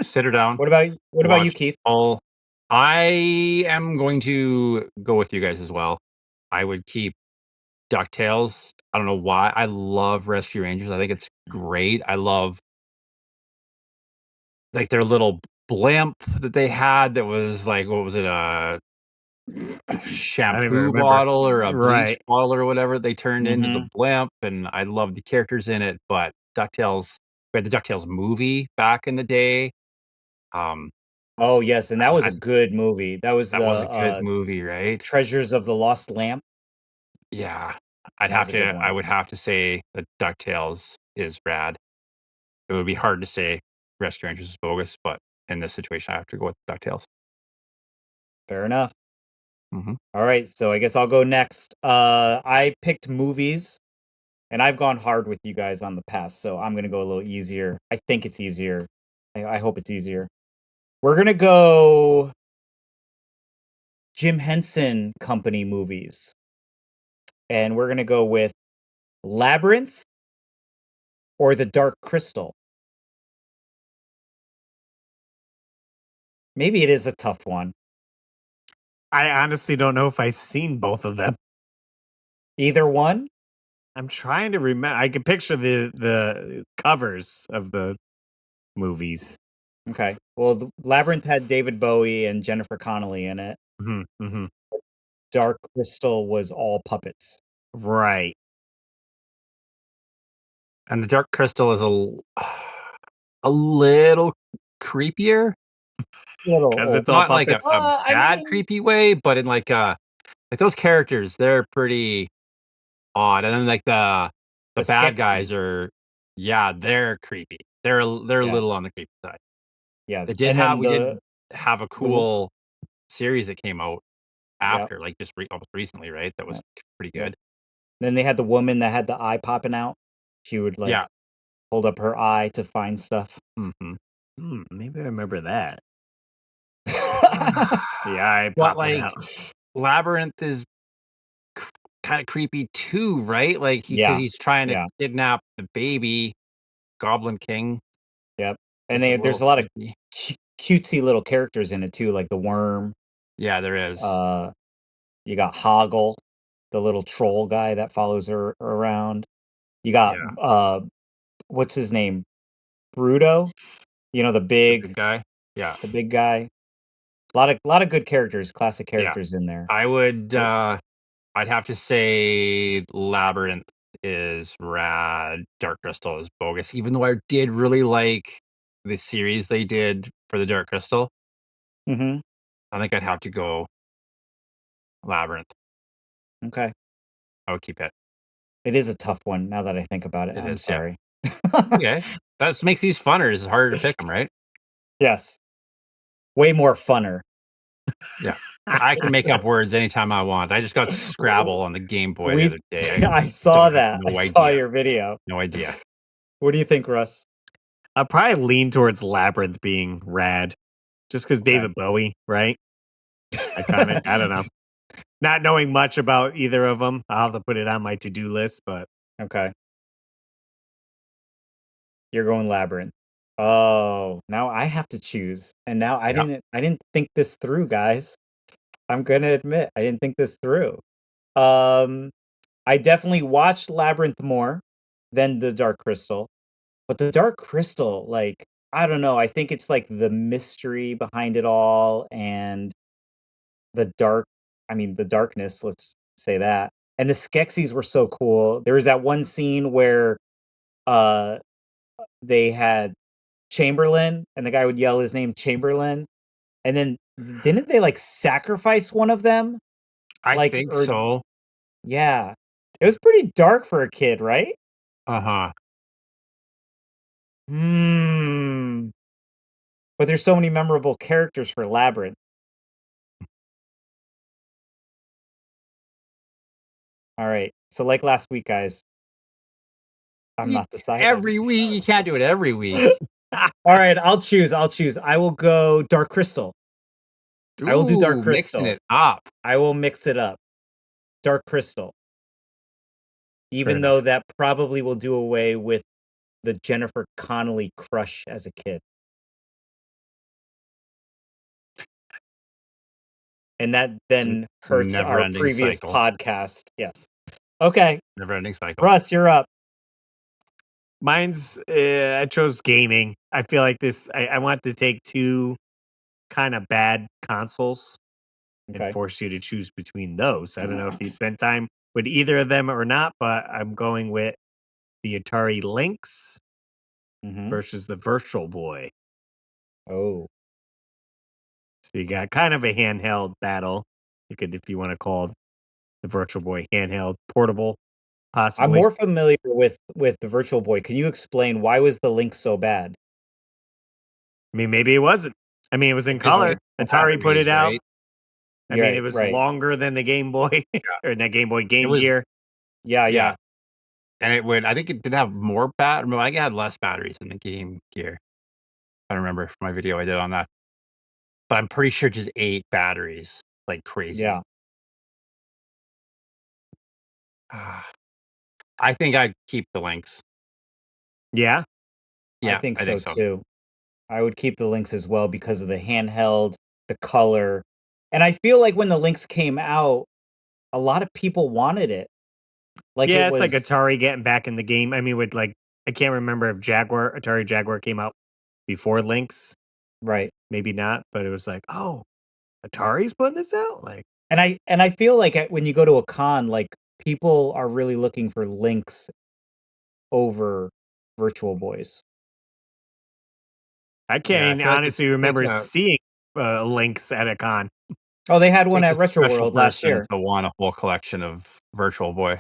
Sit her down. What about you, Keith? I am going to go with you guys as well. I would keep DuckTales. I don't know why. I love Rescue Rangers. I think it's great. I love like their little blimp that they had that was like, what was it? A shampoo remember. bottle or a bleach Right. bottle or whatever they turned into the Mhm. blimp. And I love the characters in it. But DuckTales, we had the DuckTales movie back in the day. Um, Oh, yes, and that was I, a good movie. That was that the, was a good movie, right? Treasures of the Lost Lamp. Yeah. That was a good I one. would have to say that DuckTales is rad. It would be hard to say Rescue Rangers is bogus, but in this situation, I have to go with DuckTales. Fair enough. Mhm. All right, so I guess I'll go next. I picked movies, and I've gone hard with you guys on the past, so I'm gonna go a little easier. I think it's easier. I hope it's easier. We're gonna go Jim Henson Company movies, and we're gonna go with Labyrinth or The Dark Crystal. Maybe it is a tough one. I honestly don't know if I've seen both of them. Either one? I'm trying to remember. I can picture the covers of the movies. Okay. Well, Labyrinth had David Bowie and Jennifer Connelly in it. Mhm, mhm. Dark Crystal was all puppets. Right. And the Dark Crystal is a little creepier. Because it's all Not like a puppets. bad creepy way, but in like those characters, they're pretty odd. And then like the The bad Skeksis. guys are, yeah, they're creepy. They're a Yeah. little on the creepy side. Yeah. They did And then we did have a the wo cool series that came out Yep. after, like just almost recently, right? That was pretty Yep. good. Then they had the woman that had the eye popping out. She would, like, Yeah. hold up her eye to find stuff. Mhm. Maybe I remember that. Yeah, I But popped it like out. Labyrinth is kind of creepy too, right? Like because Yeah. he's trying to Yeah. kidnap the baby Goblin King. Yep. And It's a there's little a lot of creepy. cutesy little characters in it too, like the worm. Yeah, there is. You got Hoggle, the little troll guy that follows her around. You got, Yeah. What's his name? Bruto? You know, The big guy. Yeah. the big guy. A lot of good characters, classic Yeah. characters in there. I would I'd have to say Labyrinth is rad. Dark Crystal is bogus. Even though I did really like the series they did for the Dark Crystal, Mhm. I think I'd have to go Labyrinth. Okay. I would keep it. It is a tough one now that I think about it. It I'm is, yeah. sorry. Okay. That makes these funner. It's harder to pick them, right? Yes. Way more funner. Yeah. I can make up words anytime I want. I just got Scrabble on the Game Boy the other day. I saw that. No I saw idea. your video. No idea. What do you think, Russ? I'll probably lean towards Labyrinth being rad. Just because Okay. David Bowie, right? I don't know. Not knowing much about either of them, I'll have to put it on my to-do list, but Okay. You're going Labyrinth. Oh, now I have to choose. And now I Yeah. didn't think this through, guys. I'm gonna admit I didn't think this through. Um, I definitely watched Labyrinth more than The Dark Crystal. But The Dark Crystal, like, I don't know, I think it's like the mystery behind it all and the dark the darkness, let's say that. And the Skeksis were so cool. There was that one scene where uh they had Chamberlain and the guy would yell his name Chamberlain. And then didn't they like sacrifice one of them? I Like think or so. yeah. It was pretty dark for a kid, right? Uh-huh. Hmm. But there's so many memorable characters for Labyrinth. All right. So like last week, guys, I'm not deciding. Every week. You can't do it every week. All right, I'll choose. I will go Dark Crystal. I will do Dark Ooh, mixing Crystal. it up. I will mix it up. Dark Crystal. Even enough. though that probably will do away with the Jennifer Connelly crush as a kid. And that then It's a hurts our never-ending previous cycle. podcast. Yes. Okay. Never-ending cycle. Russ, you're up. Mine's, I chose gaming. I feel like this, I want to take two kind of bad consoles and force you to choose between those. I don't know if you spent time with either of them or not, but I'm going with the Atari Lynx versus the Virtual Boy. Oh. So you got kind of a handheld battle. You could, if you want to call the Virtual Boy handheld, portable, possibly. I'm more familiar with the Virtual Boy. Can you explain why was the Lynx so bad? I mean, maybe it wasn't. I mean, it was in color. Atari put it out. Right? I mean, it was longer than the Game Boy or the Game Boy Game Gear. Yeah. And I think it did have more I think it had less batteries than the Game Gear. I remember from my video I did on that. But I'm pretty sure just 8 batteries, like crazy. Yeah. I think I'd keep the Lynx. Yeah? I think so too. I would keep the Lynx as well because of the handheld, the color. And I feel like when the Lynx came out, a lot of people wanted it. Like it's like Atari getting back in the game. I mean, with like, I can't remember if Atari Jaguar came out before Lynx. Right. Maybe not, but it was like, oh, Atari's putting this out? Like, and I feel like when you go to a con, like people are really looking for Lynx over Virtual Boys. I can't honestly remember seeing Lynx at a con. Oh, they had one at Retro World last year. To want a whole collection of Virtual Boy.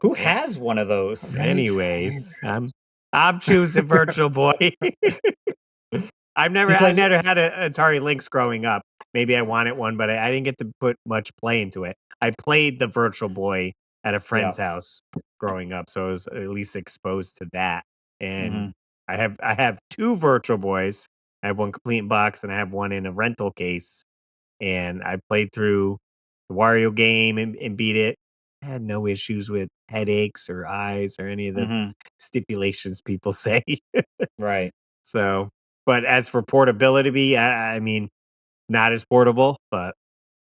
Who has one of those? Anyways, I'm choosing Virtual Boy. I've never had an Atari Lynx growing up. Maybe I wanted one, but I didn't get to put much play into it. I played the Virtual Boy at a friend's house growing up, so I was at least exposed to that. And I have 2 Virtual Boys. I have one complete in box, and I have one in a rental case. And I played through the Wario game and beat it. I had no issues with headaches or eyes or any of the stipulations people say. Right. So, but as for portability, I mean, not as portable, but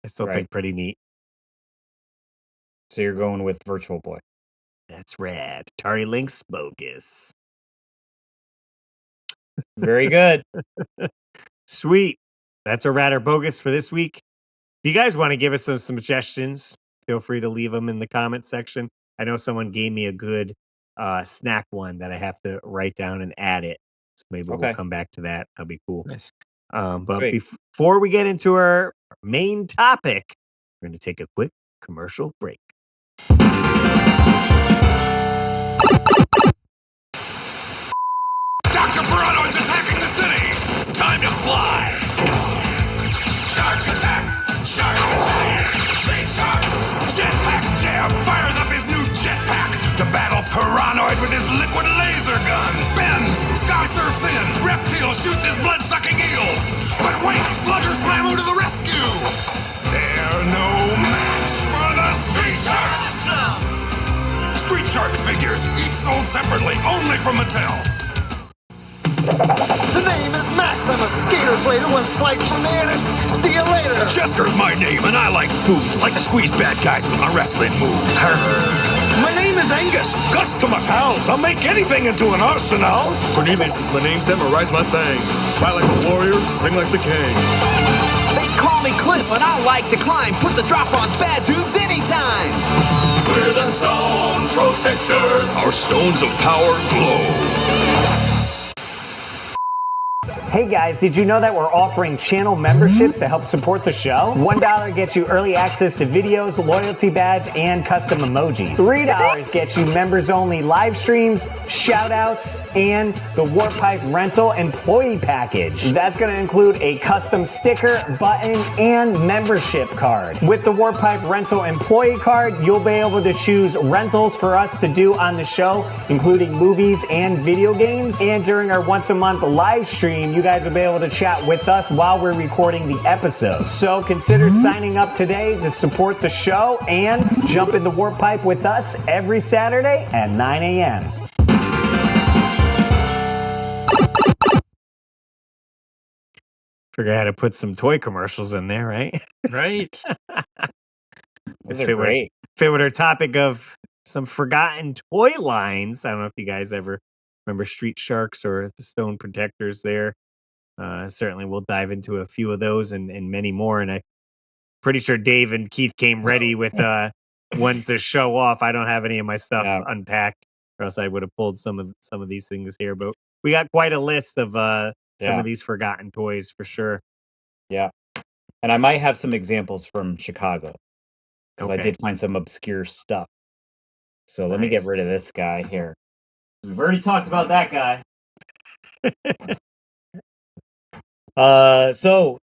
I still think pretty neat. So you're going with Virtual Boy. That's rad. Atari Lynx bogus. Very good. Sweet. That's a rad or bogus for this week. If you guys want to give us some suggestions, feel free to leave them in the comments section. I know someone gave me a good snack one that I have to write down and add it. So maybe we'll come back to that. That'll be cool. Nice. But before we get into our main topic, we're going to take a quick commercial break. Dr. Pirano's attacking the city! Time to fly! Shark attack! Shark attack! Street sharks! Jetpack Jam fires up his new jetpack to battle Piranoid with his liquid laser gun! Bends! Sky surfs in! Reptile shoots his blood-sucking eels! But wait! Sluggers Ramu to the rescue! They're no match for the Street Sharks! Street Sharks figures, each sold separately, only from Mattel. The name is Max. I'm a skater blader. One slice for me and it's see you later. Chester's my name and I like food. Like to squeeze bad guys with my wrestling moves. My name is Angus. Gus to my pals. I'll make anything into an arsenal. Cornelius is my name. Memorize my thing. Fight like a warrior. Sing like the king. They call me Cliff and I like to climb. Put the drop on bad dudes anytime. We're the Stone Protectors. Our stones of power glow. Hey guys, did you know that we're offering channel memberships to help support the show? $1 gets you early access to videos, loyalty badge, and custom emojis. $3 gets you members only live streams, shout outs, and the Warp Pipe rental employee package. That's going to include a custom sticker, button, and membership card. With the Warp Pipe rental employee card, you'll be able to choose rentals for us to do on the show, including movies and video games. And during our once a month live stream, you guys will be able to chat with us while we're recording the episode. So consider signing up today to support the show and jump in the Warp Pipe with us every Saturday at 9 a.m. Figure I had to put some toy commercials in there, right? Right. Those are great. Fit with our topic of some forgotten toy lines. I don't know if you guys ever remember Street Sharks or the Stone Protectors there. Certainly we'll dive into a few of those and many more. And I'm pretty sure Dave and Keith came ready with ones to show off. I don't have any of my stuff unpacked, or else I would have pulled some of these things here. But we got quite a list of some of these forgotten toys for sure. Yeah. And I might have some examples from Chicago. Because I did find some obscure stuff. So let me get rid of this guy here. We've already talked about that guy.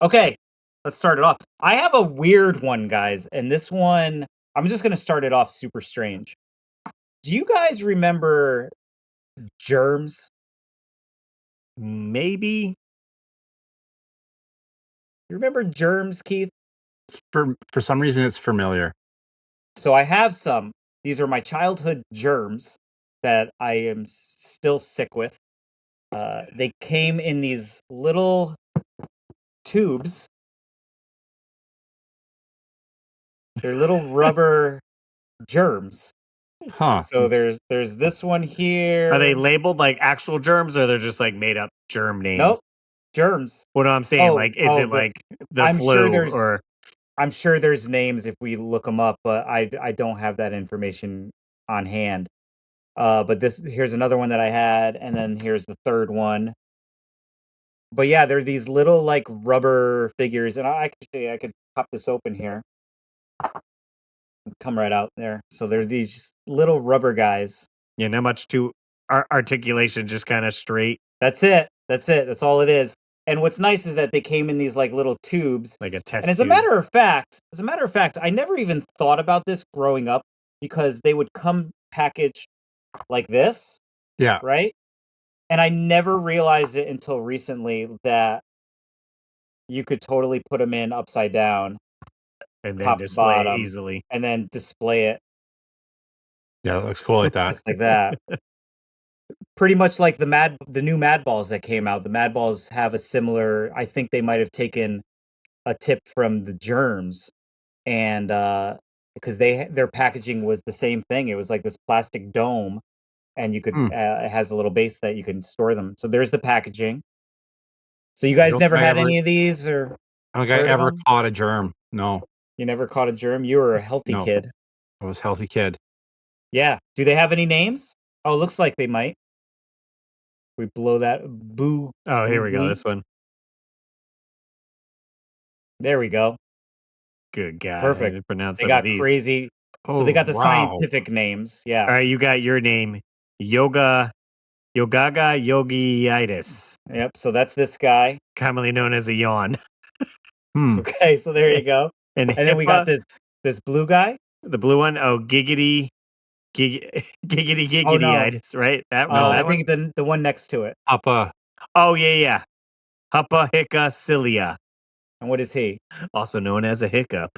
Okay, let's start it off. I have a weird one, guys, and this one, I'm just going to start it off super strange. Do you guys remember Germs? Maybe. You remember Germs, Keith? For some reason, it's familiar. So I have some. These are my childhood germs that I am still sick with. They came in these little tubes. They're little rubber germs. Huh. So there's this one here. Are they labeled like actual germs, or they're just like made up germ names? Nope. Germs. What I'm saying, is it like the flu or? I'm sure there's names if we look them up, but I don't have that information on hand. But here's another one that I had, and then here's the third one. But yeah, they're these little like rubber figures, and I could pop this open here. Come right out there. So they're these little rubber guys. Yeah, not much to articulation, just kind of straight. That's it. That's all it is. And what's nice is that they came in these like little tubes, like a test. And as a matter of fact, I never even thought about this growing up because they would come packaged like this. Yeah. Right. And I never realized it until recently that you could totally put them in upside down and then display it easily, and then display it. Yeah, it looks cool like that. Just like that. Pretty much like the new Mad Balls that came out. The Mad Balls have a similar. I think they might have taken a tip from the Germs, and because their packaging was the same thing. It was like this plastic dome, and you could it has a little base that you can store them. So there's the packaging. So you guys never had any of these, or I don't think I ever caught a germ. No, you never caught a germ. You were a healthy kid. I was a healthy kid. Yeah. Do they have any names? Oh, it looks like they might. We blow that boo. Oh, here we go. This one. There we go. Good God. Perfect. Pronounce they got crazy. So they got the scientific names. Yeah. All right, you got your name. Yogaga Yogiitis. Yep. So that's this guy, commonly known as a yawn. Okay, so there you go. And then we got this blue guy. The blue one. Oh, giggity. Giggity-itis, right? That was I think the one next to it. Huppa. Oh, yeah. Huppa hicca cilia. And what is he? Also known as a hiccup.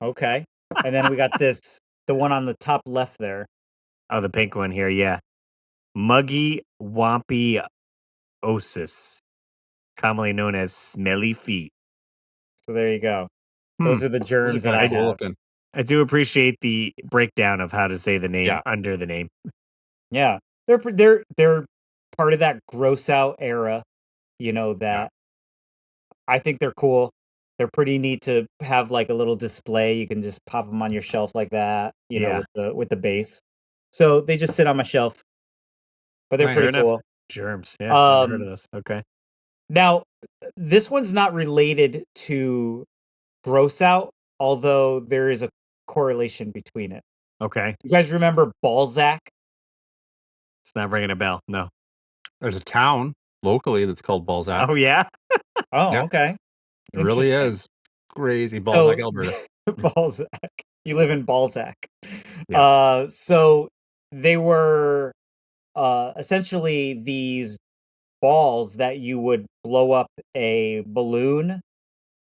Okay. And then we got the one on the top left there. Oh, the pink one here, yeah. Muggy Wampy Osis, commonly known as smelly feet. So there you go. Those are the germs that I have. I do appreciate the breakdown of how to say the name under the name. Yeah, they're part of that gross out era. You know that. I think they're cool. They're pretty neat to have like a little display. You can just pop them on your shelf like that. You know, with the base. So they just sit on my shelf. But they're pretty cool. Germs. Yeah, I've heard of this. Okay. Now, this one's not related to gross out, although there is a correlation between it. Okay. You guys remember Balzac? It's not ringing a bell. No. There's a town locally that's called Balzac. Oh, yeah? Okay. It really is. Crazy. Balzac, Alberta. Balzac. You live in Balzac. Yeah. So they were essentially these balls that you would blow up a balloon.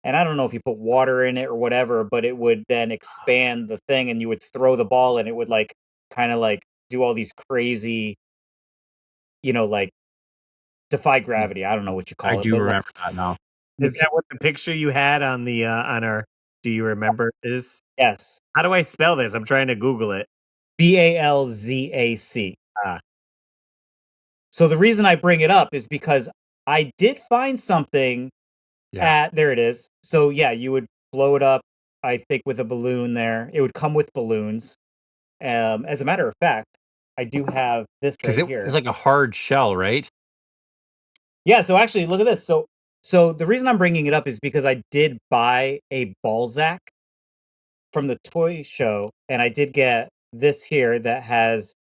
And I don't know if you put water in it or whatever, but it would then expand the thing and you would throw the ball and it would like kind of like do all these crazy, like defy gravity. I don't know what you call it. I do remember that now. Is that what the picture you had on the on our Do you remember this? Yes. How do I spell this? I'm trying to Google it. Balzac. Ah. So the reason I bring it up is because I did find something there it is. So yeah, you would blow it up, I think, with a balloon there. It would come with balloons. As a matter of fact, I do have this right here. It's like a hard shell, right? Yeah, so actually look at this. So the reason I'm bringing it up is because I did buy a Balzac from the toy show, and I did get this here that has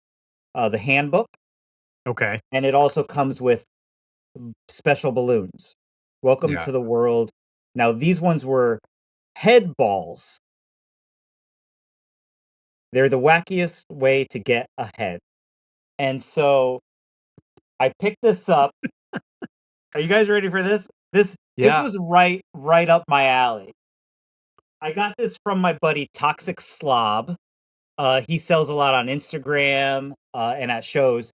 the handbook, Okay. and it also comes with special balloons. Welcome Yeah. to the world. Now these ones were head balls. They're the wackiest way to get ahead. And so I picked this up. Are you guys ready for this? This was right up my alley. I got this from my buddy Toxic Slob. He sells a lot on Instagram and at shows.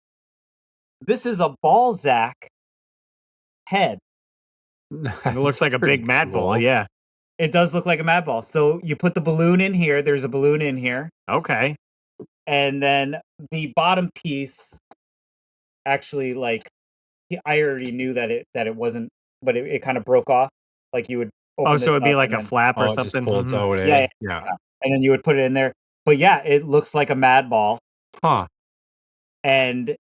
This is a Balzac head. It looks like a big mad ball. Yeah. It does look like a mad ball. So you put the balloon in here. There's a balloon in here. Okay. And then the bottom piece actually, like, I already knew that it wasn't, but it kind of broke off. Like you would open so it'd be like a then, flap or it just something. folds Mhm. out, yeah, yeah. and then you would put it in there. But yeah, it looks like a mad ball. Huh. And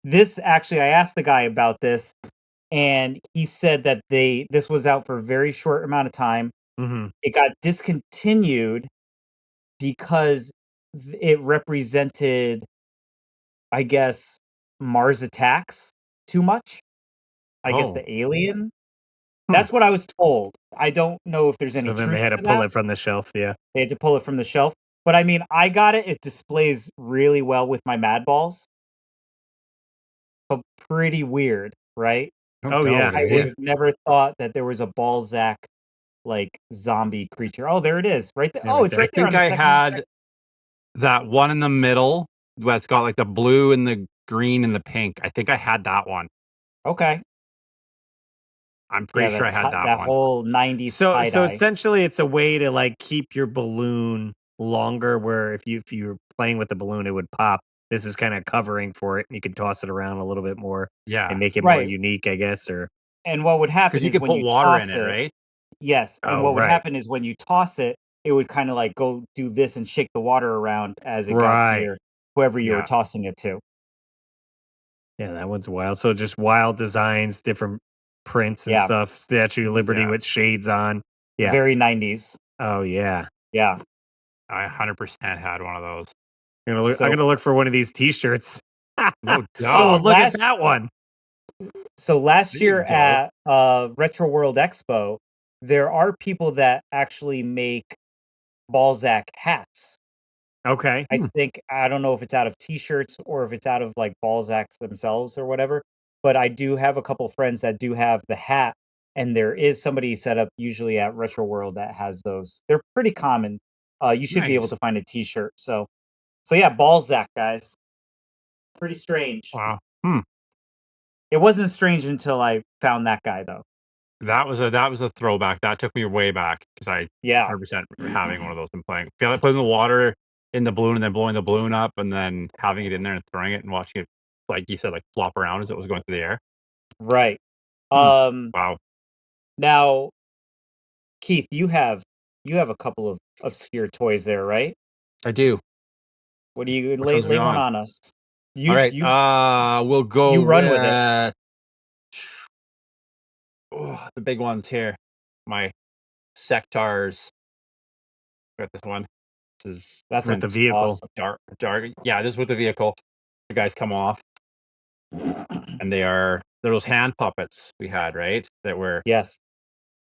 this actually, I asked the guy about this, and he said that this was out for a very short amount of time. Mhm. It got discontinued because it represented, I guess, Mars attacks too much. I guess Oh. the alien. That's what I was told. I don't know if there's any So then truth they had to to pull that. it from the shelf. Yeah. They had to pull it from the shelf. But I mean, I got it. It displays really well with my Mad Balls. But pretty weird, right? Oh, yeah. I would have never thought that there was a Balzac like zombie creature. Oh, there it is, right there. Yeah, Oh, right it's there. right there. I think I had that one in the middle that's got like the blue and the green and the pink. I think I had that one. Okay. I'm pretty sure I had that one. Whole 90s So tie-dye. essentially it's a way to like keep your balloon longer where if you're playing with the balloon it would pop. This is kind of covering for it and you can toss it around a little bit more Yeah. and make it more Right. unique, I guess, or And what would happen Because you is could when put you water toss in it, right? Yes, and Oh, what would right. happen is when you toss it, it would kind of like go do this and shake the water around as it got to Right. whoever you were Yeah. tossing it to. Yeah, that one's wild. So just wild designs, different prints and Yeah. stuff. Statue of Liberty Yeah. with shades on. Yeah. Very 90s. Oh yeah. Yeah. I 100% had one of those. I'm gonna look for one of these T-shirts. No So doubt. Look at that one. So last There you year go. at Retro World Expo, there are people that actually make Balzac hats. Okay. I think I don't know if it's out of T-shirts or if it's out of like Balzacs themselves or whatever. But I do have a couple friends that do have the hat, and there is somebody set up usually at Retro World that has those. They're pretty common. You should be able Nice. to find a T-shirt. So yeah, Balzac guys, pretty strange. Wow. It wasn't strange until I found that guy though. That was a throwback. That took me way back because I Yeah, 100% having one of those and playing. Feel like putting the water in the balloon and then blowing the balloon up and then having it in there and throwing it and watching it, like you said, like flop around as it was going through the air. right. Wow. Now, Keith, you have a couple of obscure toys there, right? I do. What do you Which lay ones we one on? on us? All right. We'll go you run with it. The big ones here. My sectars. Got this one. That's with the vehicle. awesome. Dark. Yeah, this is with the vehicle. The guys come off. And they're those hand puppets we had, right? That were Yes.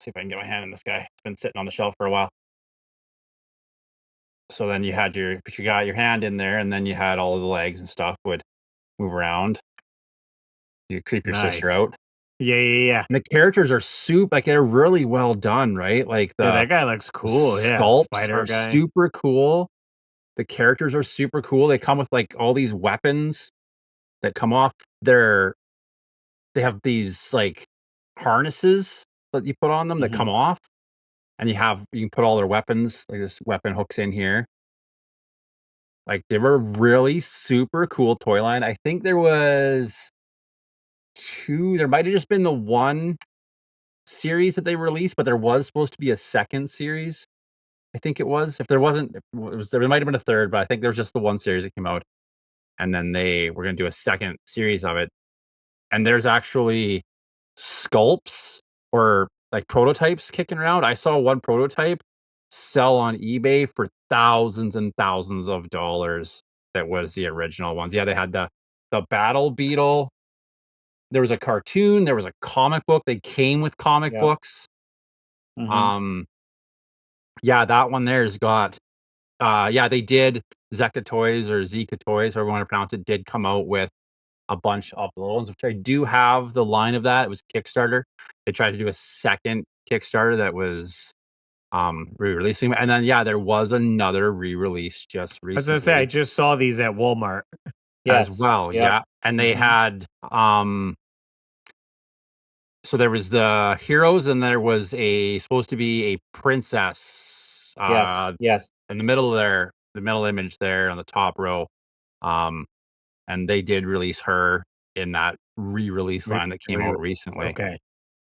see if I can get my hand in this guy. It's been sitting on the shelf for a while. So then you got your hand in there, and then you had all of the legs and stuff would move around. You creep your sister Nice. out. Yeah. And the characters are they're really well done, right? Like Yeah, that guy looks cool. Yeah. sculpts Spider are guy. super cool. The characters are super cool. They come with like all these weapons that come off. They have these like harnesses that you put on them that come off. and you can put all their weapons, like this weapon hooks in here. Like, they were really super cool toy line. I think there was 2, there might have just been the 1 series that they released, but there was supposed to be a second series. I think it was. If there wasn't, there might have been a third, but I think there was just the 1 series that came out. And then they were gonna do a second series of it. And there's actually sculpts or, like, prototypes kicking around. I saw 1 prototype sell on eBay for thousands and thousands of dollars. That was the original ones. Yeah, they had the Battle Beetle. There was a cartoon, there was a comic book. They came with comic books. Mhm. Yeah, that one there's got yeah, they did Zeka Toys or Zeka Toys, however you wanna pronounce it, did come out with a bunch of the little ones, which I do have the line of that. It was Kickstarter. They tried to do a second Kickstarter that was re-releasing, and then, yeah, there was another re-release just I was gonna say, I recently just saw these at Walmart. as Yes. well, Yep. yeah, and they Mhm. had, so there was the heroes, and there was supposed to be a princess, Yes. Yes. in the middle there, the middle image there on the top row, um, and they did release her in that re-release Re line that came out re-release, recently. okay.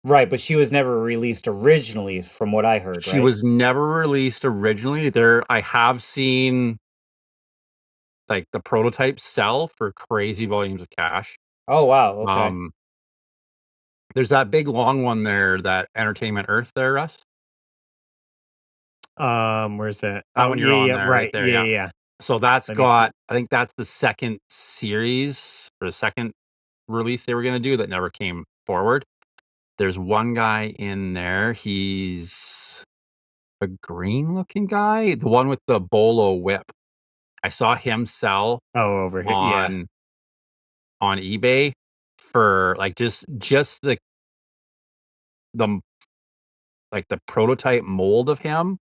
Right, but she was never released originally from what I heard, She right? was never released originally. I have seen, like, the prototypes sell for crazy volumes of cash. Oh, wow, okay. Um, there's that big long one there, that Entertainment Earth there, Russ. Where's that? That Oh, one you're yeah, on yeah, there, right right. there, Yeah, yeah. yeah. So that's Let me see. I think that's the second series or the second release they were gonna do that never came forward. There's one guy in there, he's a green looking guy, the one with the bolo whip. I saw him sell Oh, over here, yeah. on eBay for, like, just the like, the prototype mold of him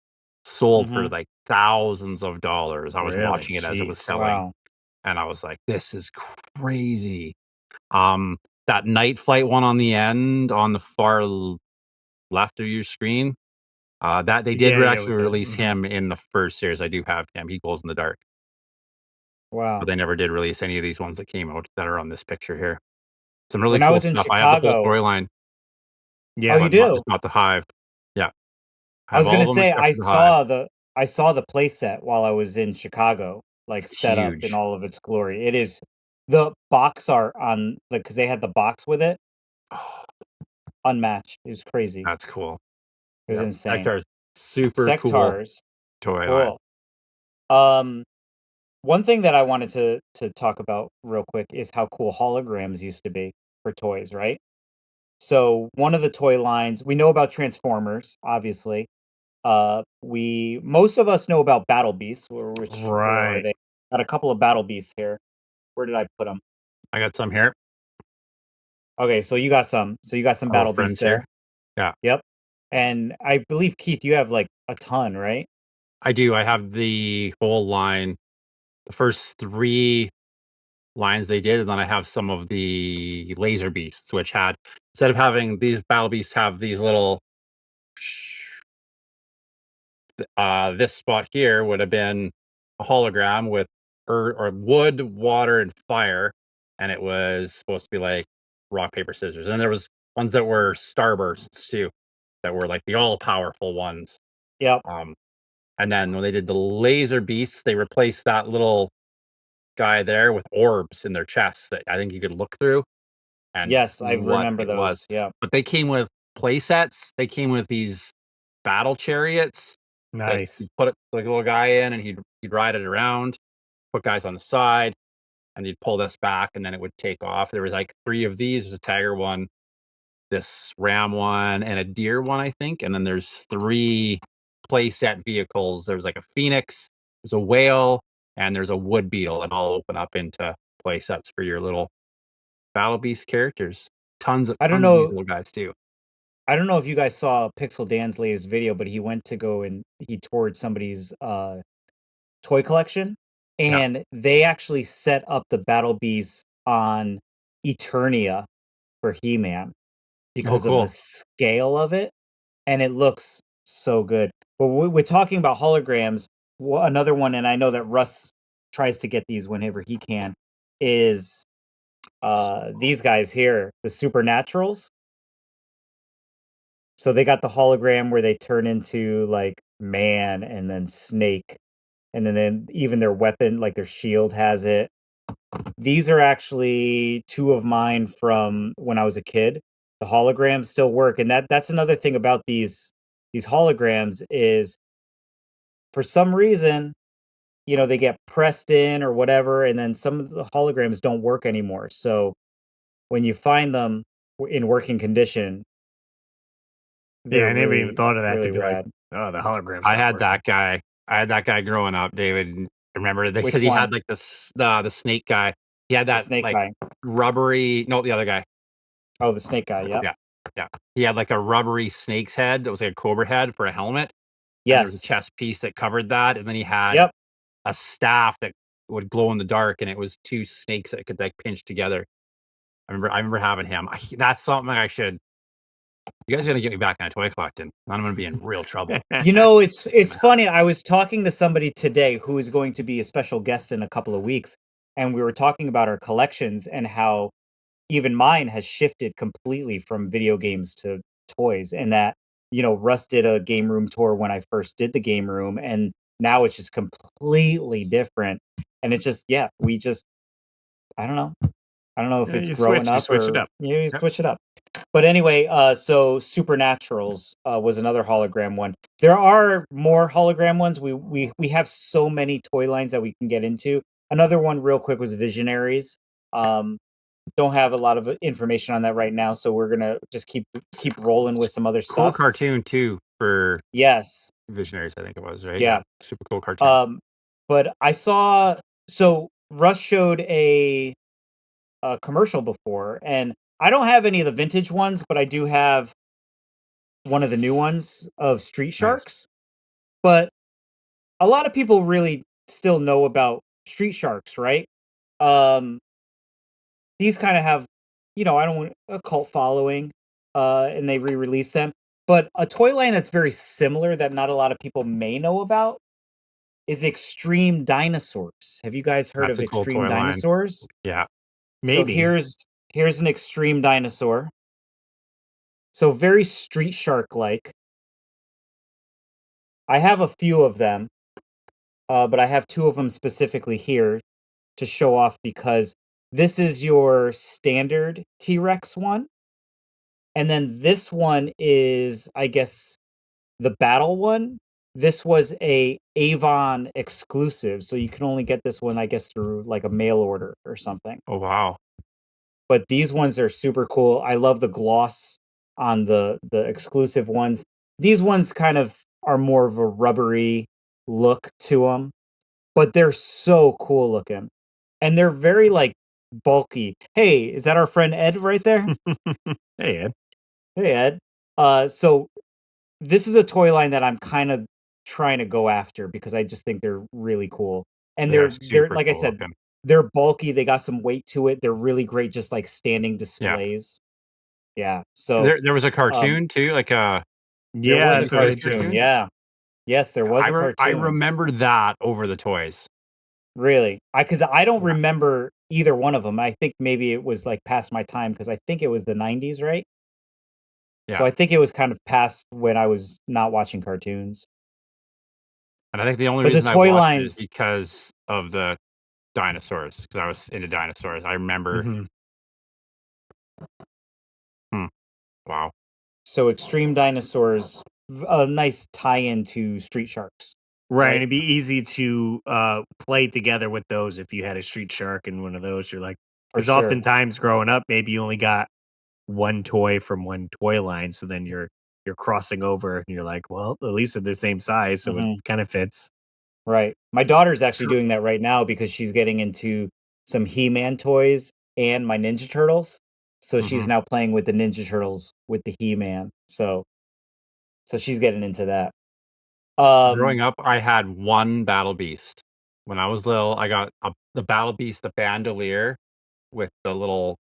sold for, Mhm. like, thousands of dollars. I was Really? watching it as it was Jeez. selling, Wow. and I was like, "This is crazy." Um, that Night Flight one on the end, on the far left of your screen, that they did Yeah, yeah, actually with the release him in the first series. I do have him. He glows in the dark. But Wow. they never did release any of these ones that came out that are on this picture here. Some really When I cool was in stuff. I have the whole Chicago storyline, Oh, Yeah. you but not do? just not the Hive. Yeah. I I have was all gonna of them say except for the Hive. I saw the playset while I was in Chicago, like, It's set up in huge. all of its glory. It is the box art on because they had the box with it, unmatched. It was crazy. That's cool. It was Yep. insane. Sectar's super cool Sectars, toy line. cool. Um, one thing that I wanted to talk about real quick is how cool holograms used to be for toys, right? So, one of the toy lines we know about Transformers, obviously. We most of us know about Battle Beasts, where are Right. they? Got a couple of Battle Beasts here. Where did I put them? I got some here. Okay, so you got some. So you got some Our little Battle Beasts friends here. there. Yeah, Yep. And I believe Keith, you have like a ton, right? I do. I have the whole line. The first 3 lines they did, and then I have some of the laser beasts, which had, instead of having these battle beasts have these little this spot here would have been a hologram with earth or wood, water, and fire, and it was supposed to be like rock, paper, scissors. And there was ones that were starbursts too, that were like the all powerful ones. Yep. Um, and then when they did the laser beasts, they replaced that little guy there with orbs in their chests that I think you could look through and Yes, I see what remember it those. was. Yeah. But they came with play sets. They came with these battle chariots that you Nice. put like a little guy in, and he'd ride it around, put guys on the side, and he'd pull this back, and then it would take off. There was like 3 of these. There's a tiger one, this ram one, and a deer one, I think. And then there's 3 playset vehicles. There's like a phoenix, there's a whale, and there's a wood beetle, and all open up into play sets for your little battle beast characters. I don't Tons of these know little guys too. I don't know if you guys saw Pixel Dan's latest video, but he went to go and he toured somebody's toy collection, Yeah. and they actually set up the Battle Beasts on Eternia for He-Man Oh, because of the cool. scale of it, and it looks so good. But we're talking about holograms. Another one, and I know that Russ tries to get these whenever he can, is these guys here, the Supernaturals. So they got the hologram where they turn into like man and then snake, and then even their weapon, like their shield, has it. These are actually two of mine from when I was a kid. The holograms still work, and that's another thing about these holograms is, for some reason, they get pressed in or whatever, and then some of the holograms don't work anymore. So when you find them in working condition, Yeah, they're I never even really, thought of that really to be like, rad. oh, the holograms. I had that guy. I had that guy growing up, David. Remember that? Which Because he one? had like the snake guy. He had The that snake like guy. rubbery. No, the other guy. Oh, the snake guy. Yep. Yeah. He had like a rubbery snake's head that was like a cobra head for a helmet. And there was a Yes. chest piece that covered that, and then he had Yep. a staff that would glow in the dark, and it was two snakes that could like pinch together. I remember having him. That's something I should. You guys are gonna get me back into toy collecting. I'm gonna be in real trouble. It's funny. I was talking to somebody today who is going to be a special guest in a couple of weeks, and we were talking about our collections and how even mine has shifted completely from video games to toys, and that Russ did a game room tour when I first did the game room, and now it's just completely different. And it's just I don't know. I don't know if it's growing up switch or it up. you switch it up. But anyway, so Supernaturals was another hologram one. There are more hologram ones. We have so many toy lines that we can get into. Another one real quick was Visionaries. Don't have a lot of information on that right now, so we're gonna just keep rolling with some other Cool stuff. cartoon too for Yes. Visionaries, I think it was, right? Yeah. Super cool cartoon. But I saw, so Russ showed a commercial before, and I don't have any of the vintage ones, but I do have one of the new ones of Street Sharks. But a lot of people really still know about Street Sharks, right? These kind of have, I don't want a cult following, and they re-release them. But a toy line that's very similar that not a lot of people may know about is Extreme Dinosaurs. Have you guys heard That's of a cool Extreme toy line. Dinosaurs? Yeah. Maybe. So here's an Extreme Dinosaur. So very Street Shark like. I have a few of them, but I have two of them specifically here to show off because this is your standard T-Rex one. And then this one is, I guess, the battle one. This was a Avon exclusive, so you can only get this one, I guess, through like a mail order or something. Oh wow. But these ones are super cool. I love the gloss on the exclusive ones. These ones kind of are more of a rubbery look to them, but they're so cool looking. And they're very like bulky. Hey, is that our friend Ed right there? Hey, Ed. Hey, Ed. So this is a toy line that I'm kind of trying to go after because I just think they're really cool. And they're super like I cool said, looking. they're bulky. They got some weight to it. They're really great, just like standing displays. Yeah. So There was a cartoon too, like a there was a that's what it cartoon. is. Yeah. Yes, there was a cartoon. I remember that over the toys. Really? Because I don't remember either one of them. I think maybe it was like past my time because I think it was the 90s, right? Yeah. So I think it was kind of past when I was not watching cartoons. And I think the only But the reason I toy watched it is lines- because of the dinosaurs, because I was into dinosaurs. I remember. Mhm. Wow. So Extreme Dinosaurs, a nice tie-in to Street Sharks. Right, Right. and it'd be easy to play together with those if you had a Street Shark and one of those. You're like, For because sure. oftentimes growing up, maybe you only got one toy from one toy line, so then you're crossing over, and you're like, well, at least they're the same size, so Mhm. it kind of fits. Right. My daughter's actually doing that right now because she's getting into some He-Man toys and my Ninja Turtles. So she's Mhm. now playing with the Ninja Turtles with the He-Man. So she's getting into that. Growing up, I had one Battle Beast. When I was little, I got the Battle Beast, the bandolier with the little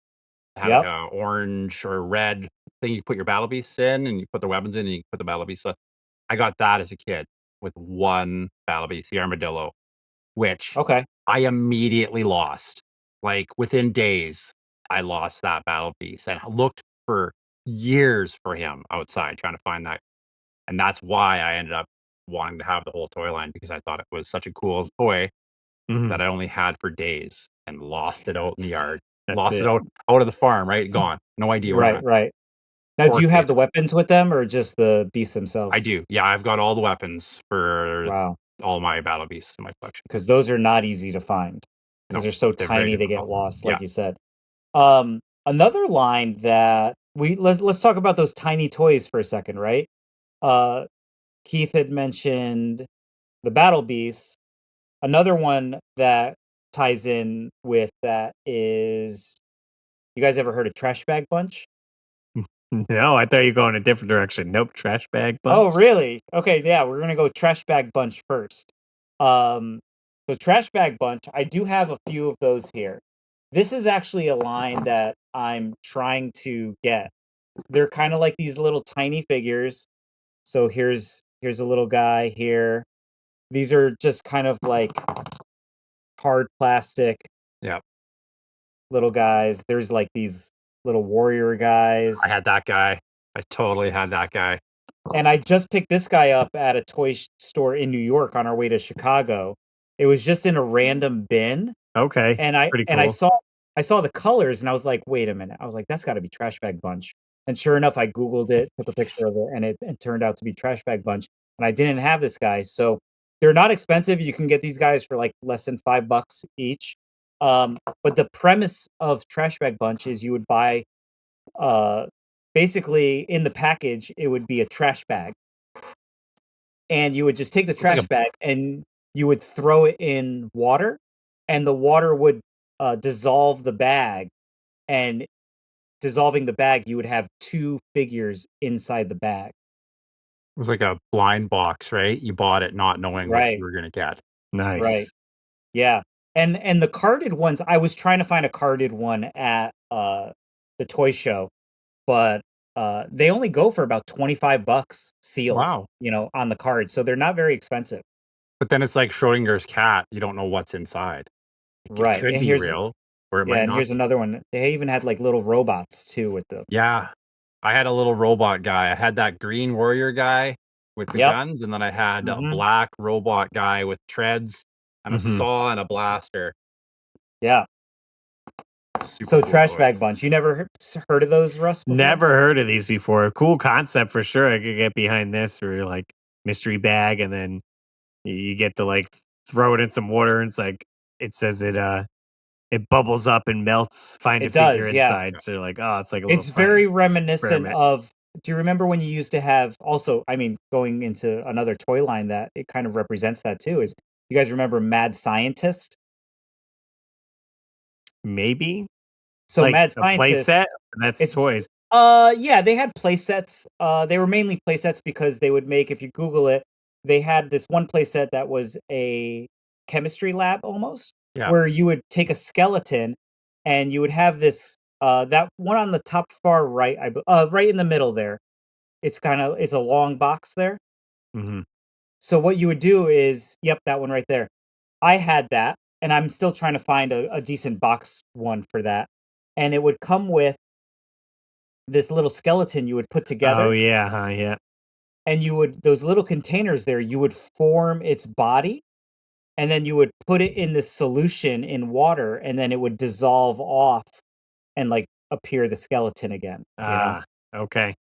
had Yep. like a orange or red thing you put your Battle Beasts in, and you put the weapons in, and you put the Battle Beasts. I got that as a kid with one battle beast, the armadillo, which Okay. I immediately lost. Like within days, I lost that battle beast and I looked for years for him outside trying to find that. And that's why I ended up wanting to have the whole toy line because I thought it was such a cool toy that I only had for days and lost it out in the yard. Lost it out of the farm, right? Gone. No idea where it went. Right. Now, do Poor you have kid. the weapons with them or just the beasts themselves? I do. Yeah, I've got all the weapons for Wow. all my battle beasts in my collection. Because those are not easy to find because No, they're so they're very tiny they get difficult. lost, Yeah. like you said. Another line that let's talk about those tiny toys for a second, right? Keith had mentioned the battle beasts. Another one that ties in with that is, you guys ever heard of Trash Bag Bunch? No, I thought you were going a different direction. Nope, trash bag bunch. Oh, really? Okay, yeah, we're gonna go Trash Bag Bunch first. So Trash Bag Bunch, I do have a few of those here. This is actually a line that I'm trying to get. They're kind of like these little tiny figures. So here's a little guy here. These are just kind of like hard plastic Yeah. little guys. There's like these little warrior guys. I had that guy. I totally had that guy. And I just picked this guy up at a toy store in New York on our way to Chicago. It was just in a random bin. Okay. And I pretty cool. I saw the colors and I was like, wait a minute. I was like, that's gotta be Trash Bag Bunch. And sure enough, I Googled it, took a picture of it, and it turned out to be Trash Bag Bunch. And I didn't have this guy. So they're not expensive. You can get these guys for like less than $5 each. But the premise of Trash Bag Bunch is you would buy basically in the package, it would be a trash bag. And you would just take the trash bag and you would throw it in water, and the water would dissolve the bag. And dissolving the bag, you would have two figures inside the bag. It was like a blind box, right? You bought it not knowing what Right. you were gonna get. Nice. Right. Yeah. And the carded ones, I was trying to find a carded one at the toy show, but they only go for about $25 sealed, Wow. on the card. So they're not very expensive. But then it's like Schrodinger's cat. You don't know what's inside. It Right. could And be real, or it might and not. here's another one. They even had like little robots too with them. Yeah. I had a little robot guy. I had that green warrior guy with the Yep. guns, and then I had a Mhm. black robot guy with treads and a saw and a blaster. Yeah. Super So cool Trash toys. Bag Bunch. You never heard of those, Russ? before? Never heard of these before. Cool concept for sure. I could get behind this, or like mystery bag, and then you get to like throw it in some water, and it's like it says it bubbles up and melts. Find a It figure does, yeah. inside. So you're like, oh, it's like a little. It's very science reminiscent experiment. of. Do you remember when you used to have also? I mean, going into another toy line that it kind of represents that too. Is you guys remember Mad Scientist? Maybe So like Mad a play Scientist. set. That's It's toys. Yeah, they had play sets. They were mainly play sets because they would make, if you Google it, they had this one play set that was a chemistry lab almost, Yeah. where you would take a skeleton and you would have this that one on the top far right, right in the middle there. It's a long box there. Mm-hmm. So what you would do is, yep, that one right there. I had that, and I'm still trying to find a decent box one for that. And it would come with this little skeleton you would put together. Oh yeah, yeah. And you would, those little containers there, you would form its body, and then you would put it in this solution in water, and then it would dissolve off and like appear the skeleton again. Okay.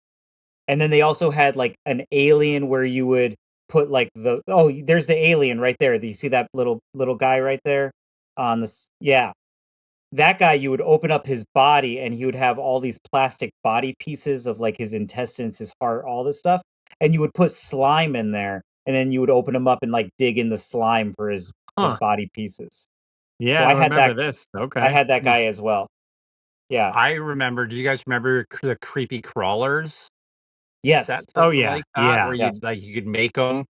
And then they also had like an alien where you would put like there's the alien right there. Do you see that little guy right there on this? Yeah. That guy, you would open up his body and he would have all these plastic body pieces of like his intestines, his heart, all this stuff. And you would put slime in there, and then you would open him up and like dig in the slime for his body pieces. Yeah, So I I had remember that. this. Okay. I had that guy as well. Yeah. I remember. Do you guys remember the creepy crawlers? Yes. Sets Oh, that were yeah. like that, Yeah. where Yes. you could make them,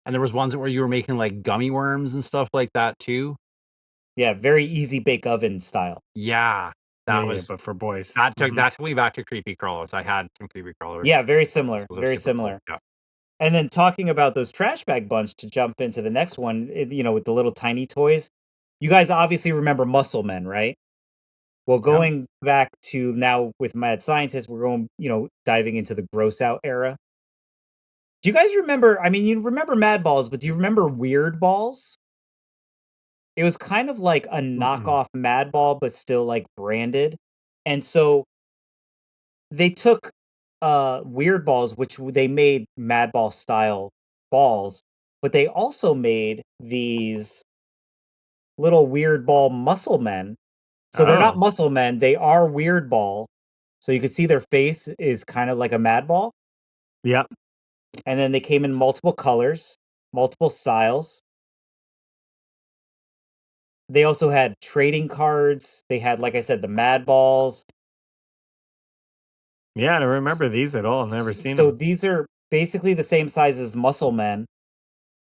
and there was ones where you were making like gummy worms and stuff like that too. Yeah. Very easy bake oven style. Yeah, that Yeah, was but for boys. that took Mhm. that took me back to creepy crawlers. I had some creepy crawlers. Yeah. Very similar. Those are Very super cool. similar. Yeah. And then talking about those trash bag bunch to jump into the next one, with the little tiny toys. You guys obviously remember Muscle Men, right? Well, going back to now with Mad Scientist, we're going, diving into the gross out era. Do you guys remember? I mean, you remember Mad Balls, but do you remember Weird Balls? It was kind of like a knockoff Mad Ball, but still like branded. And so they took Weird Balls, which they made Mad Ball style balls, but they also made these little Weird Ball Muscle Men. So they're not Muscle Men, they are Weird Ball. So you can see their face is kind of like a Mad Ball. Yep. And then they came in multiple colors, multiple styles. They also had trading cards. They had, like I said, the Mad Balls. Yeah, I don't remember these at all. Never seen So them. these are basically the same size as Muscle Men,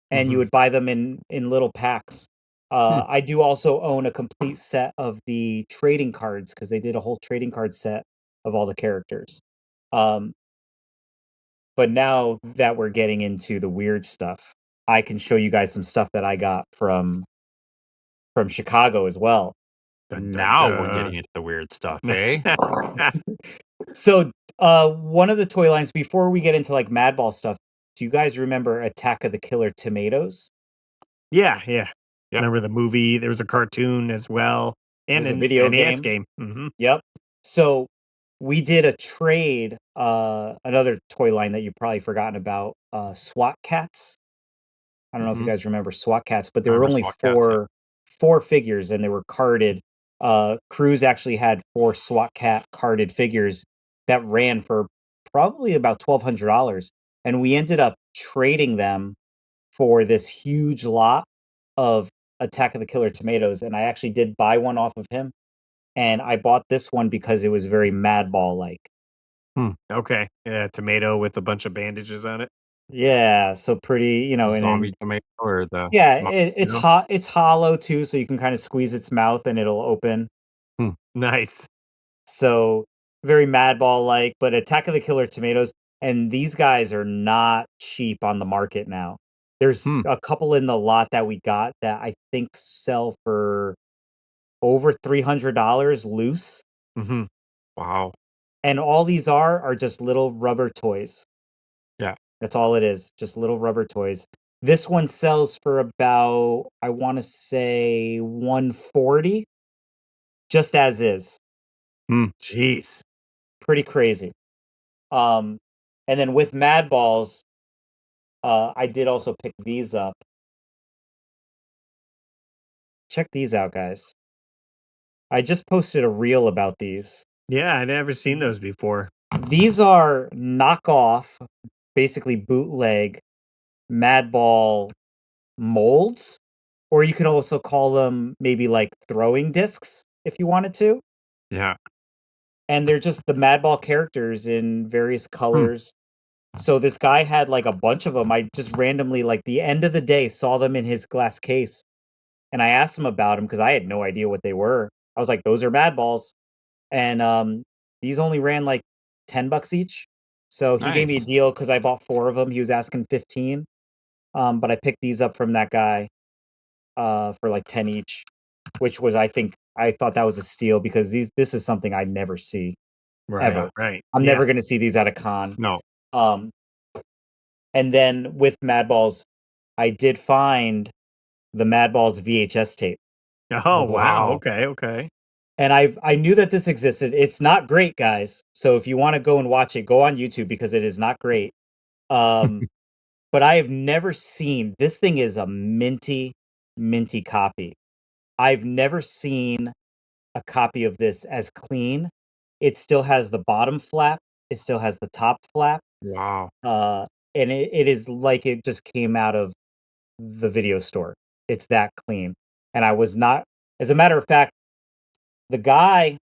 and you would buy them in little packs. I do also own a complete set of the trading cards because they did a whole trading card set of all the characters. But now that we're getting into the weird stuff, I can show you guys some stuff that I got from Chicago as well. Now we're getting into the weird stuff, eh? So, one of the toy lines before we get into like Mad Ball stuff, do you guys remember Attack of the Killer Tomatoes? Yeah. Yep. Remember the movie? There was a cartoon as well, and There's a an video NES game. game. Yep. So we did a trade, another toy line that you've probably forgotten about, SWAT Cats. I don't know if you guys remember SWAT Cats, but there I were remember only SWAT Cats, yeah. four figures and they were carded. Cruz actually had 4 SWAT Cat carded figures that ran for probably about $1,200. And we ended up trading them for this huge lot of Attack of the Killer Tomatoes. And I actually did buy one off of him. And I bought this one because it was very Mad Ball like. Okay. Yeah, tomato with a bunch of bandages on it. Yeah, so pretty, Zombie tomato or the it's hot. It's hollow too, so you can kind of squeeze its mouth and it'll open. Nice. So very Madball like, but Attack of the Killer Tomatoes, and these guys are not cheap on the market now. There's a couple in the lot that we got that I think sell for over $300 loose. Wow. And all these are just little rubber toys. Yeah. That's all it is, just little rubber toys. This one sells for about, I want to say 140 just as is. Jeez. Pretty crazy. And then with Mad Balls, I did also pick these up. Check these out, guys. I just posted a reel about these. Yeah, I'd never seen those before. These are knockoff, basically bootleg Mad Ball molds, or you could also call them maybe like throwing discs if you wanted to. Yeah. And they're just the Mad Ball characters in various colors. So this guy had like a bunch of them. I just randomly, like the end of the day, saw them in his glass case. And I asked him about them because I had no idea what they were. I was like, those are Mad Balls. And these only ran like $10 each. So he gave me a deal because I bought 4 of them. He was asking 15. But I picked these up from that guy for like 10 each, which was, I thought that was a steal because this is something I never see ever. Right. I'm never going to see these at a con. No. And then with Mad Balls, I did find the Mad Balls VHS tape. Oh, wow. Okay. And I knew that this existed. It's not great, guys. So if you want to go and watch it, go on YouTube because it is not great. But I have never seen, this thing is a minty copy. I've never seen a copy of this as clean. It still has the bottom flap. It still has the top flap. Wow. And it is like it just came out of the video store. It's that clean. And I was not, as a matter of fact, the guy,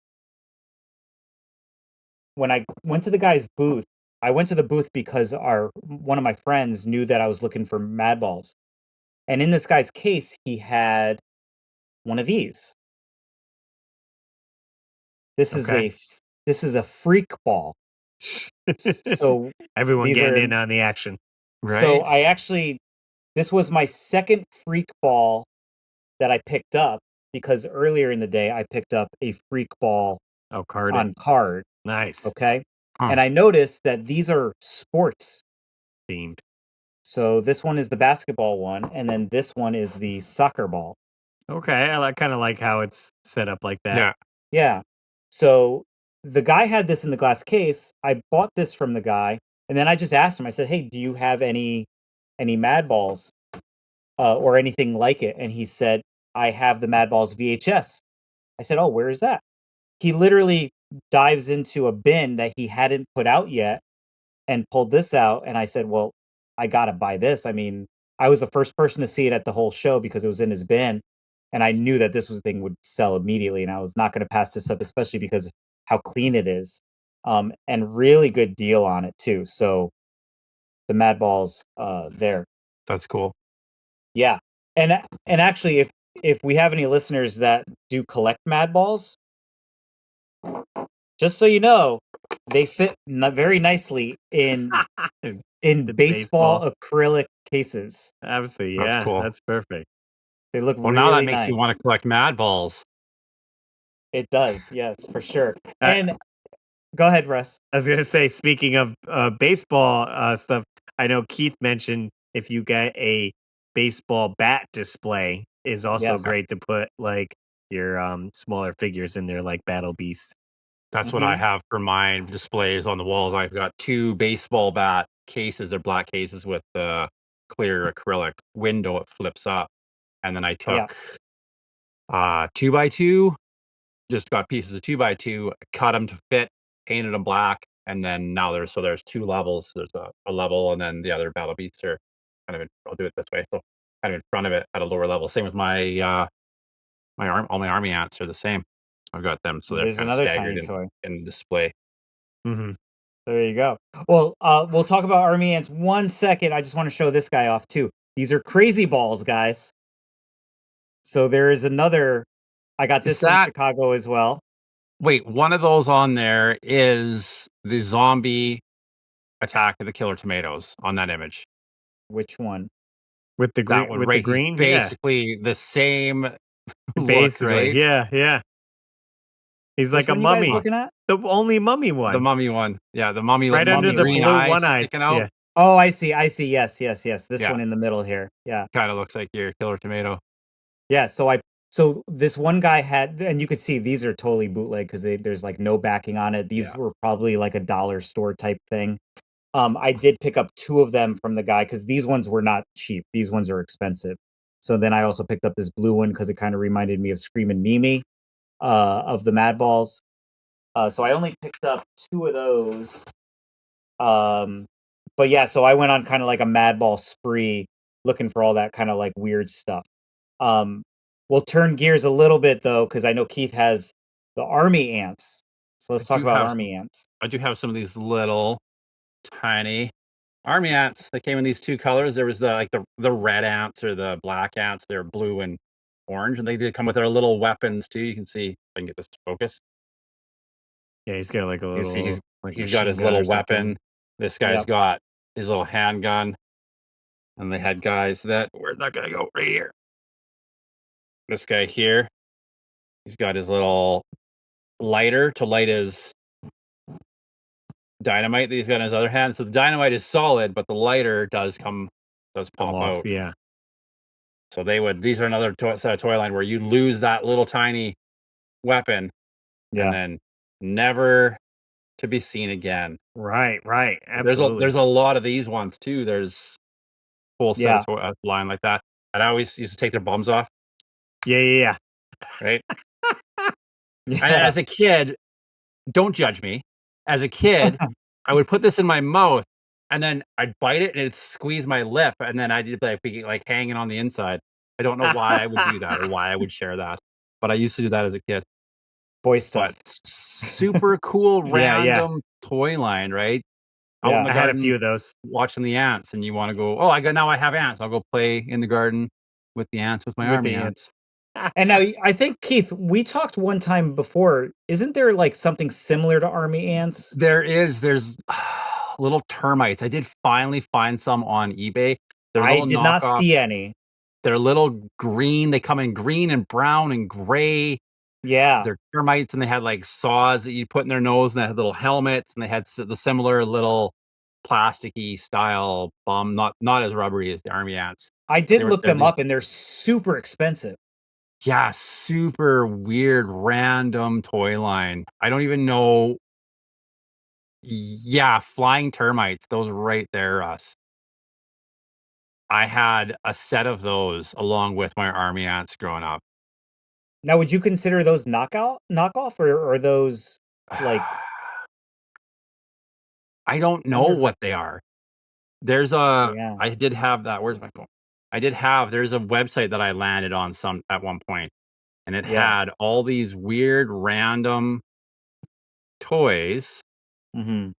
when I went to the guy's booth, I went to the booth because one of my friends knew that I was looking for Mad Balls. And in this guy's case, he had one of these. This is a freak ball. So everyone these getting are, in on the action. So Right. this was my second freak ball that I picked up because earlier in the day I picked up a freak ball Oh, card it. on card. Nice. Okay. Huh. And I noticed that these are sports. Themed. So this one is the basketball one, and then this one is the soccer ball. Okay, I kind of like how it's set up like that. Yeah. Yeah. So the guy had this in the glass case. I bought this from the guy, and then I just asked him. I said, "Hey, do you have any Mad Balls or anything like it?" And he said, "I have the Mad Balls VHS." I said, "Oh, where is that?" He literally dives into a bin that he hadn't put out yet and pulled this out. And I said, "Well, I gotta buy this." I mean, I was the first person to see it at the whole show because it was in his bin, and I knew that this was thing would sell immediately, and I was not going to pass this up, especially because how clean it is, and really good deal on it too. So the Mad Balls, there, That's cool. yeah, and actually, if we have any listeners that do collect Mad Balls, just so you know, they fit very nicely in The baseball acrylic cases. Obviously, That's yeah, cool. that's perfect. They look Well, now that really makes nice. you want to collect Mad Balls. It does, yes, for sure. And go ahead, Russ. I was gonna say, speaking of baseball stuff, I know Keith mentioned if you get a baseball bat display is also Yes. great to put like your smaller figures in there, like Battle Beast. That's what I Mhm. have for my displays on the walls. I've got 2 baseball bat cases. They're black cases with the clear acrylic window. It flips up, and then I Yeah. took 2x2. Just got pieces of 2x2, cut them to fit, painted them black, and then now there's 2 levels. There's a level, and then the other battle beasts are kind of I'll do it this way, so kind of in front of it at a lower level. Same with my all my army ants are the same. I've got them so they're There's kind of another staggered tiny toy. in display. Mm-hmm. There you go. Well, we'll talk about army ants 1 second. I just want to show this guy off too. These are crazy balls, guys. So there is another. I got Is this from that Chicago as well. Wait, one of those on there is the zombie Attack of the Killer Tomatoes on that image. Which one? With the That green, one, right? He's yeah, basically the same look, basically, right? yeah. He's Which like a one you guys mummy, looking at? the only mummy The one, mummy one. Yeah, the mummy right under the green blue eyes one eye. sticking out. Yeah, Oh, I see. Yes. This Yeah. one in the middle here. Yeah. Kind of looks like your killer tomato. Yeah, so this one guy had, and you could see these are totally bootleg because there's like no backing on it. These Yeah. were probably like a dollar store type thing. I did pick up 2 of them from the guy because these ones were not cheap. These ones are expensive. So then I also picked up this blue one because it kind of reminded me of Screamin' Mimi of the Mad Balls. So I only picked up 2 of those. But yeah, so I went on kind of like a Mad Ball spree looking for all that kind of like weird stuff. We'll turn gears a little bit though, because I know Keith has the army ants. So let's talk about army ants. I do have some of these little tiny army ants that came in these 2 colors. There was the red ants or the black ants. They're blue and orange, and they did come with their little weapons too. You can see if I can get this to focus. yeah. He's got like a You see little. he's got his little weapon. This guy's Yep. got his little handgun. And they had guys that where's that gonna go? Right here. This guy here, he's got his little lighter to light his dynamite that he's got in his other hand. So the dynamite is solid, but the lighter does pop off, out. yeah. So these are another set of toy line where you lose that little tiny weapon and then never to be seen again. Right. Absolutely. There's a lot of these ones too. There's whole set of line like that. And I always used to take their bums off. Yeah. Right. And as a kid, don't judge me. As a kid, I would put this in my mouth and then I'd bite it and it'd squeeze my lip and then I'd be like hanging on the inside. I don't know why I would do that or why I would share that, but I used to do that as a kid. Boy stuff. But super cool random toy line, right? Out in the I had a garden few of those. watching the ants, and you want to go, oh, now I have ants. I'll go play in the garden with the ants with my army ants. And now I think Keith, we talked one time before. Isn't there like something similar to army ants? There's little termites. I did finally find some on eBay. They're I little did not knockoffs. see any. They're little green. They come in green and brown and gray. Yeah. They're termites, and they had like saws that you put in their nose, and they had little helmets, and they had the similar little plasticky style bomb, not as rubbery as the army ants. I did look They're them these, up, and they're super expensive. yeah, super weird, random toy line. I don't even know. Yeah, flying termites. Those right there, Russ. I had a set of those along with my army ants growing up. Now, would you consider those knockoff, or are those like? I don't know what they are. There's a. Yeah. I did have that. Where's my phone? There's a website that I landed on some at one point, and it Yeah. had all these weird random toys. Mm-hmm.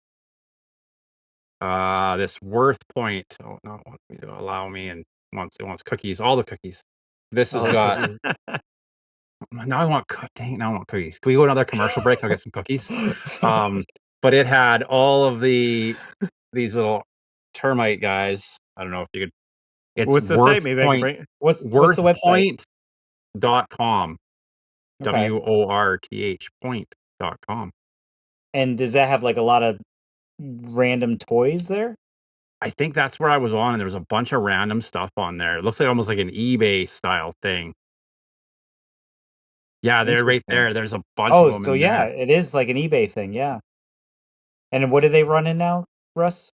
This worth point. Oh no, it wants me to allow me, and it wants cookies. All the cookies. This has got. Now I want dang it, now I want cookies. Can we go another commercial break? I'll get some cookies. But it had all of these little termite guys. I don't know if you could. It's What's the site? Maybe I can bring. What's the website? Worthpoint.com. Okay. WORTH point.com. And does that have like a lot of random toys there? I think that's where I was on, and there was a bunch of random stuff on there. It looks like almost like an eBay style thing. Yeah, they're right there. There's a bunch of them. So in yeah, there. it is like an eBay thing. Yeah. And what are they running now, Russ?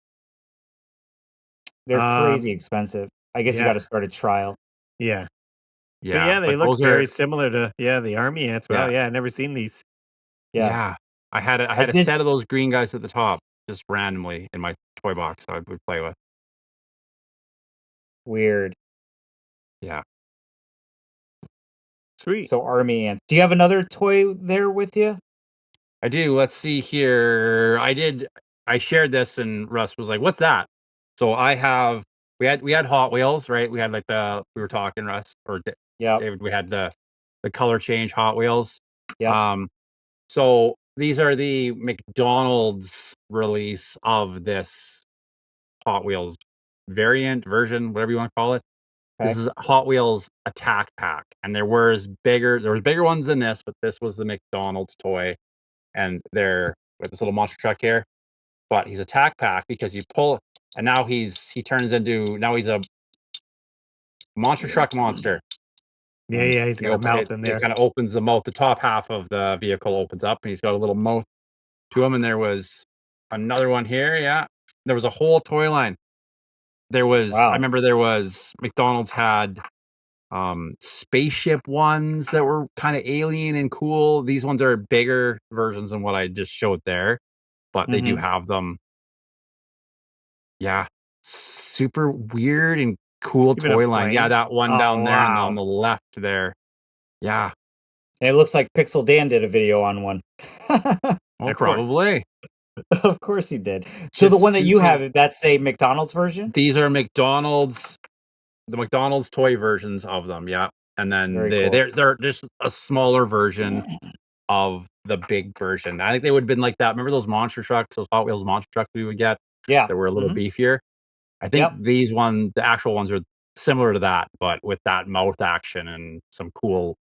They're crazy expensive. I guess you got to start a trial. Yeah. Yeah. But yeah, they look those very are, similar to the army ants. Well, Yeah. yeah, I've never seen these. Yeah. I had a set of those green guys at the top, just randomly in my toy box I would play with. Weird. Yeah. Sweet. So army ants. Do you have another toy there with you? I do. Let's see here. I shared this, and Russ was like, "What's that?" So we had Hot Wheels, right? We had like we were talking, Russ or David. We had the color change Hot Wheels. Yeah. So these are the McDonald's release of this Hot Wheels version, whatever you want to call it. This is Hot Wheels Attack Pack, and there was bigger ones than this, but this was the McDonald's toy, and they're with this little monster truck here. But he's Attack Pack because you pull, and now he turns into he's a monster truck monster. Yeah, he's got a mouth in there. It kind of opens the mouth. The top half of the vehicle opens up, and he's got a little mouth to him. And there was another one here. Yeah, there was a whole toy line. There was. I remember there was McDonald's had spaceship ones that were kind of alien and cool. These ones are bigger versions than what I just showed there, but they do have them. Yeah, super weird and cool toy line. Yeah, that one down there and on the left there. Yeah. And it looks like Pixel Dan did a video on one. Oh, probably. Of course he did. So the one that you have, that's a McDonald's version? These are the McDonald's toy versions of them, yeah. And then they're just a smaller version of the big version. I think they would have been like that. Remember those monster trucks, those Hot Wheels monster trucks we would get? Yeah. That were a little beefier. I think the actual ones are similar to that, but with that mouth action and some cool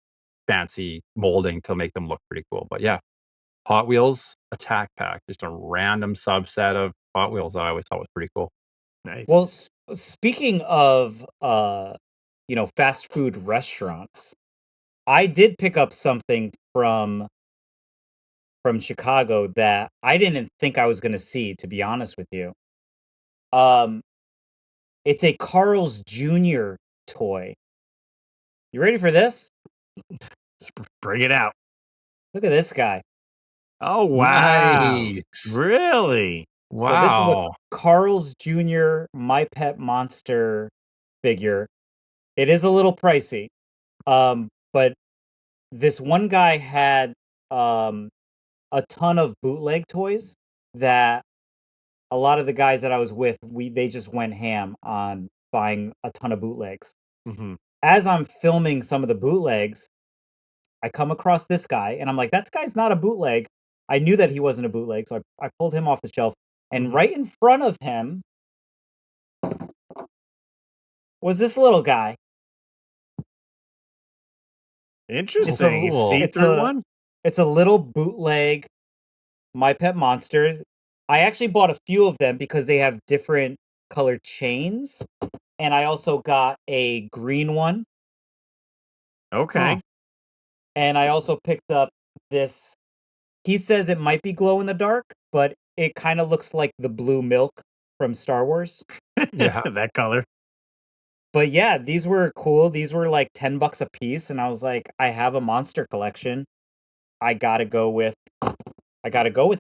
fancy molding to make them look pretty cool. But yeah, Hot Wheels Attack Pack, just a random subset of Hot Wheels that I always thought was pretty cool. Nice. Well, speaking of fast food restaurants, I did pick up something from Chicago that I didn't think I was going to see, to be honest with you. It's a Carl's Jr. toy. You ready for this? Let's bring it out. Look at this guy. Oh, wow. Nice. Really? Wow. So this is a Carl's Jr. My Pet Monster figure. It is a little pricey. But this one guy had a ton of bootleg toys that a lot of the guys that I was with, they just went ham on buying a ton of bootlegs. Mm-hmm. As I'm filming some of the bootlegs, I come across this guy, and I'm like, that guy's not a bootleg. I knew that he wasn't a bootleg, so I pulled him off the shelf. And right in front of him was this little guy. Interesting. See-through one? It's a little bootleg My Pet Monster. I actually bought a few of them because they have different colored chains. And I also got a green one. Okay. Huh. And I also picked up this. He says it might be glow in the dark, but it kind of looks like the blue milk from Star Wars. Yeah, that color. But yeah, these were cool. These were like $10 a piece, and I was like, I have a monster collection. I gotta go with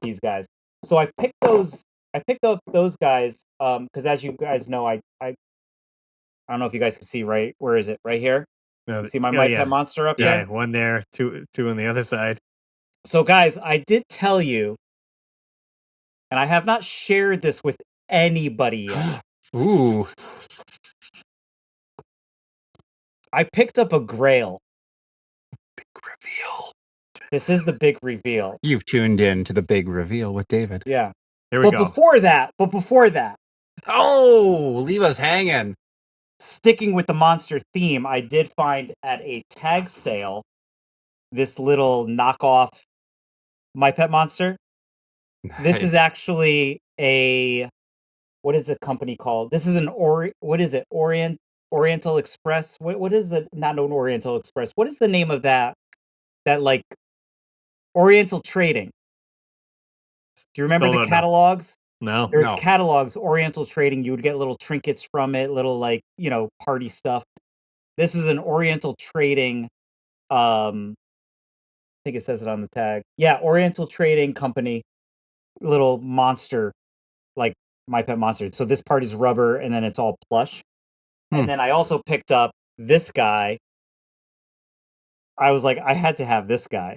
these guys. So I picked up those guys because as you guys know, I don't know if you guys can see, right? Where is it? Right here. No, You see my Pet Monster up yeah, here? one there, two on the other side. So guys, I did tell you, and I have not shared this with anybody yet. Ooh. I picked up a Grail. Big reveal. This is the big reveal. You've tuned in to the big reveal with David. Yeah. Here we go. Before that, Oh, leave us hanging. sticking with the monster theme, I did find at a tag sale this little knockoff My Pet Monster. This is actually what is the company called? This is an Oriental Express. What is the not an Oriental Express? What is the name of that like Oriental Trading? Do you remember Still the don't know. catalogs? No. There's catalogs, Oriental Trading. You would get little trinkets from it, little like, party stuff. This is an Oriental Trading. I think it says it on the tag. Yeah, Oriental Trading Company, little monster, like My Pet Monster. So this part is rubber, and then it's all plush. And then I also picked up this guy. I was like, I had to have this guy.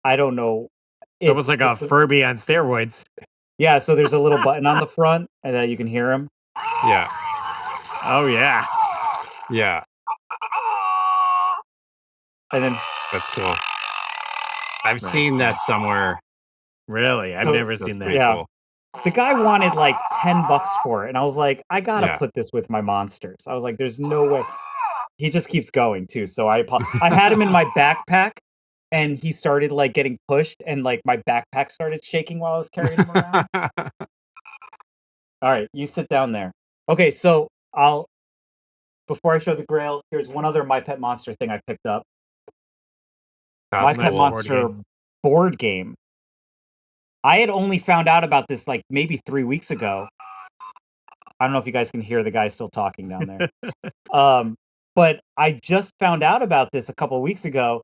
I don't know. It's almost like a Furby on steroids. Yeah, so there's a little button on the front, and then you can hear him. Yeah. Oh yeah. Yeah. And then that's cool. I've seen that somewhere. Really? I've never seen that. Yeah. Cool. The guy wanted like $10 for it, and I was like, I gotta Yeah. put this with my monsters. I was like, there's no way. He just keeps going too, so I had him in my backpack, and he started like getting pushed, and like my backpack started shaking while I was carrying him around. All right, you sit down there. Okay, so before I show the Grail, here's one other My Pet Monster thing I picked up. My Pet Monster board game. I had only found out about this like maybe 3 weeks ago. I don't know if you guys can hear the guy still talking down there. But I just found out about this a couple of weeks ago,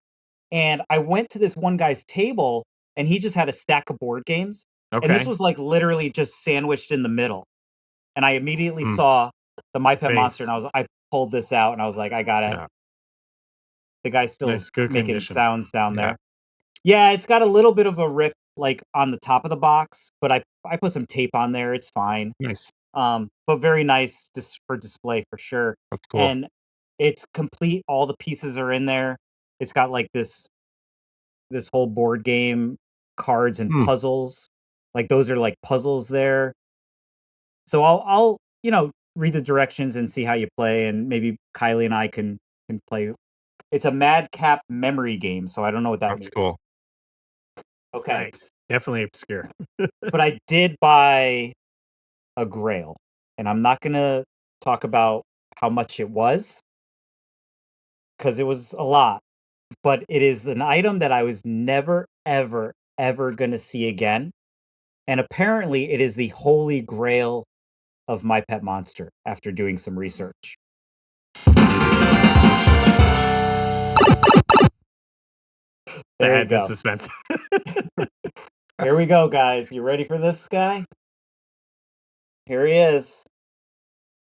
and I went to this one guy's table, and he just had a stack of board games. Okay. And this was like literally just sandwiched in the middle. And I immediately saw the My Pet Monster, and I pulled this out, and I was like, I gotta. Yeah. The guy's still good making condition. sounds down there. Yeah, it's got a little bit of a rip like on the top of the box, but I put some tape on there. It's fine. Nice. But very nice just for display for sure. That's cool. And it's complete. All the pieces are in there. It's got like this whole board game, cards and puzzles. Like those are like puzzles there. So I'll read the directions and see how you play, and maybe Kylie and I can play. It's a Madcap memory game, so I don't know what that means. That's cool. Okay. Nice. Definitely obscure. But I did buy a Grail, and I'm not gonna talk about how much it was because it was a lot, but it is an item that I was never, ever, ever gonna see again. And apparently it is the holy grail of My Pet Monster after doing some research. There you The go. suspense. Here we go, guys. You ready for this guy? Here he is.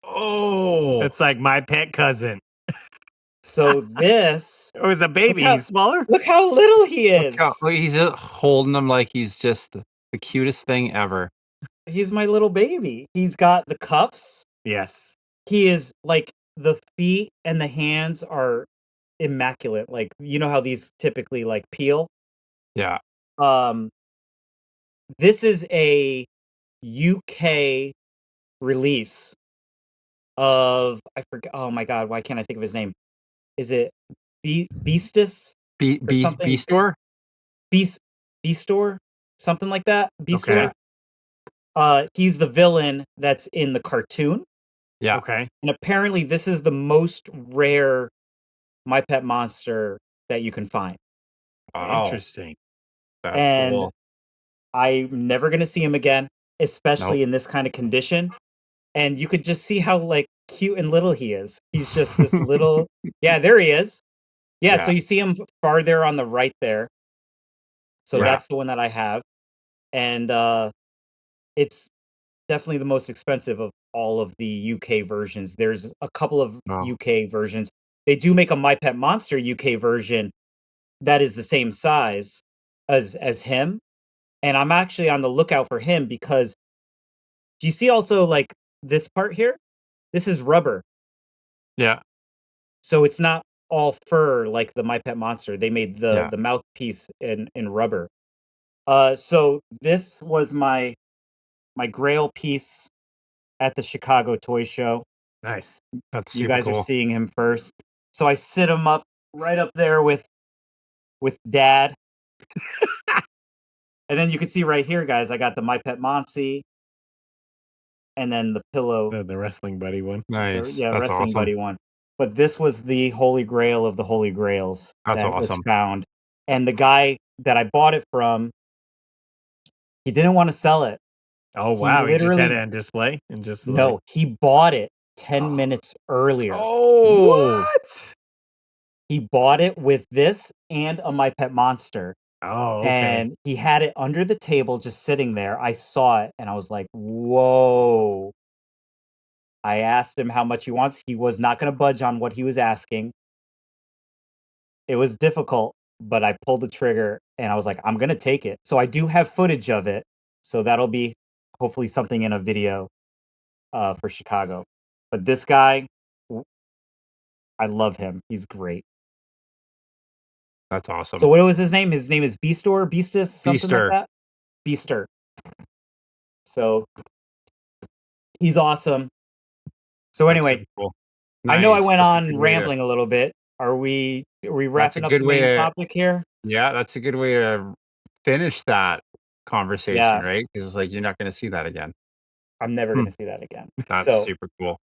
Oh, It's like my pet cousin. So this Oh, he's a baby. He's smaller. look how little he is. look, he's just holding him like he's just the cutest thing ever. He's my little baby. He's got the cuffs. Yes. He is like the feet and the hands are immaculate. Like you know how these typically like peel. Yeah. This is a UK release of I forget. Oh my god, why can't I think of his name? Is it Beastus or something? B-Store? Beastor, something like that. Beastor. Okay. He's the villain that's in the cartoon. Yeah. Okay. And apparently, this is the most rare My Pet Monster that you can find. Wow. Interesting. That's And cool. I'm never gonna see him again, especially in this kind of condition. And you could just see how like cute and little he is. He's just this little. Yeah, there he is. Yeah, so you see him farther on the right there. So that's the one that I have, and it's definitely the most expensive of all of the UK versions. There's a couple of UK versions. They do make a My Pet Monster UK version that is the same size as him, and I'm actually on the lookout for him because do you see also like this part here? This is rubber. Yeah. So it's not all fur like the My Pet Monster. They made the mouthpiece in rubber. So this was my Grail piece at the Chicago Toy Show. Nice. That's You super guys cool. are seeing him first. So I sit him up right up there with Dad. And then you can see right here, guys, I got the My Pet Monty. And then the pillow. The wrestling buddy one. Nice. Yeah, That's wrestling awesome. buddy one. But this was the holy grail of the holy grails That's that was awesome. found. And the guy that I bought it from, he didn't want to sell it. Oh wow! He just had it on display and just no, he bought it 10 minutes earlier. Oh, what? He bought it with this and a My Pet Monster. Oh, okay. And he had it under the table just sitting there. I saw it and I was like, whoa. I asked him how much he wants. He was not going to budge on what he was asking. It was difficult, but I pulled the trigger and I was like, I'm going to take it. So I do have footage of it. So that'll be hopefully something in a video for Chicago. But this guy, I love him. He's great. That's awesome. So what was his name? His name is Beastus, something like that? Beaster. So he's awesome. So anyway, cool. I know I Nice. went That's a on good way to- rambling a little bit. Are we wrapping up good the way main to- topic here? Yeah, that's a good way to finish that conversation, Yeah. right? Because it's like you're not going to see that again. I'm never going to see that again. That's super cool.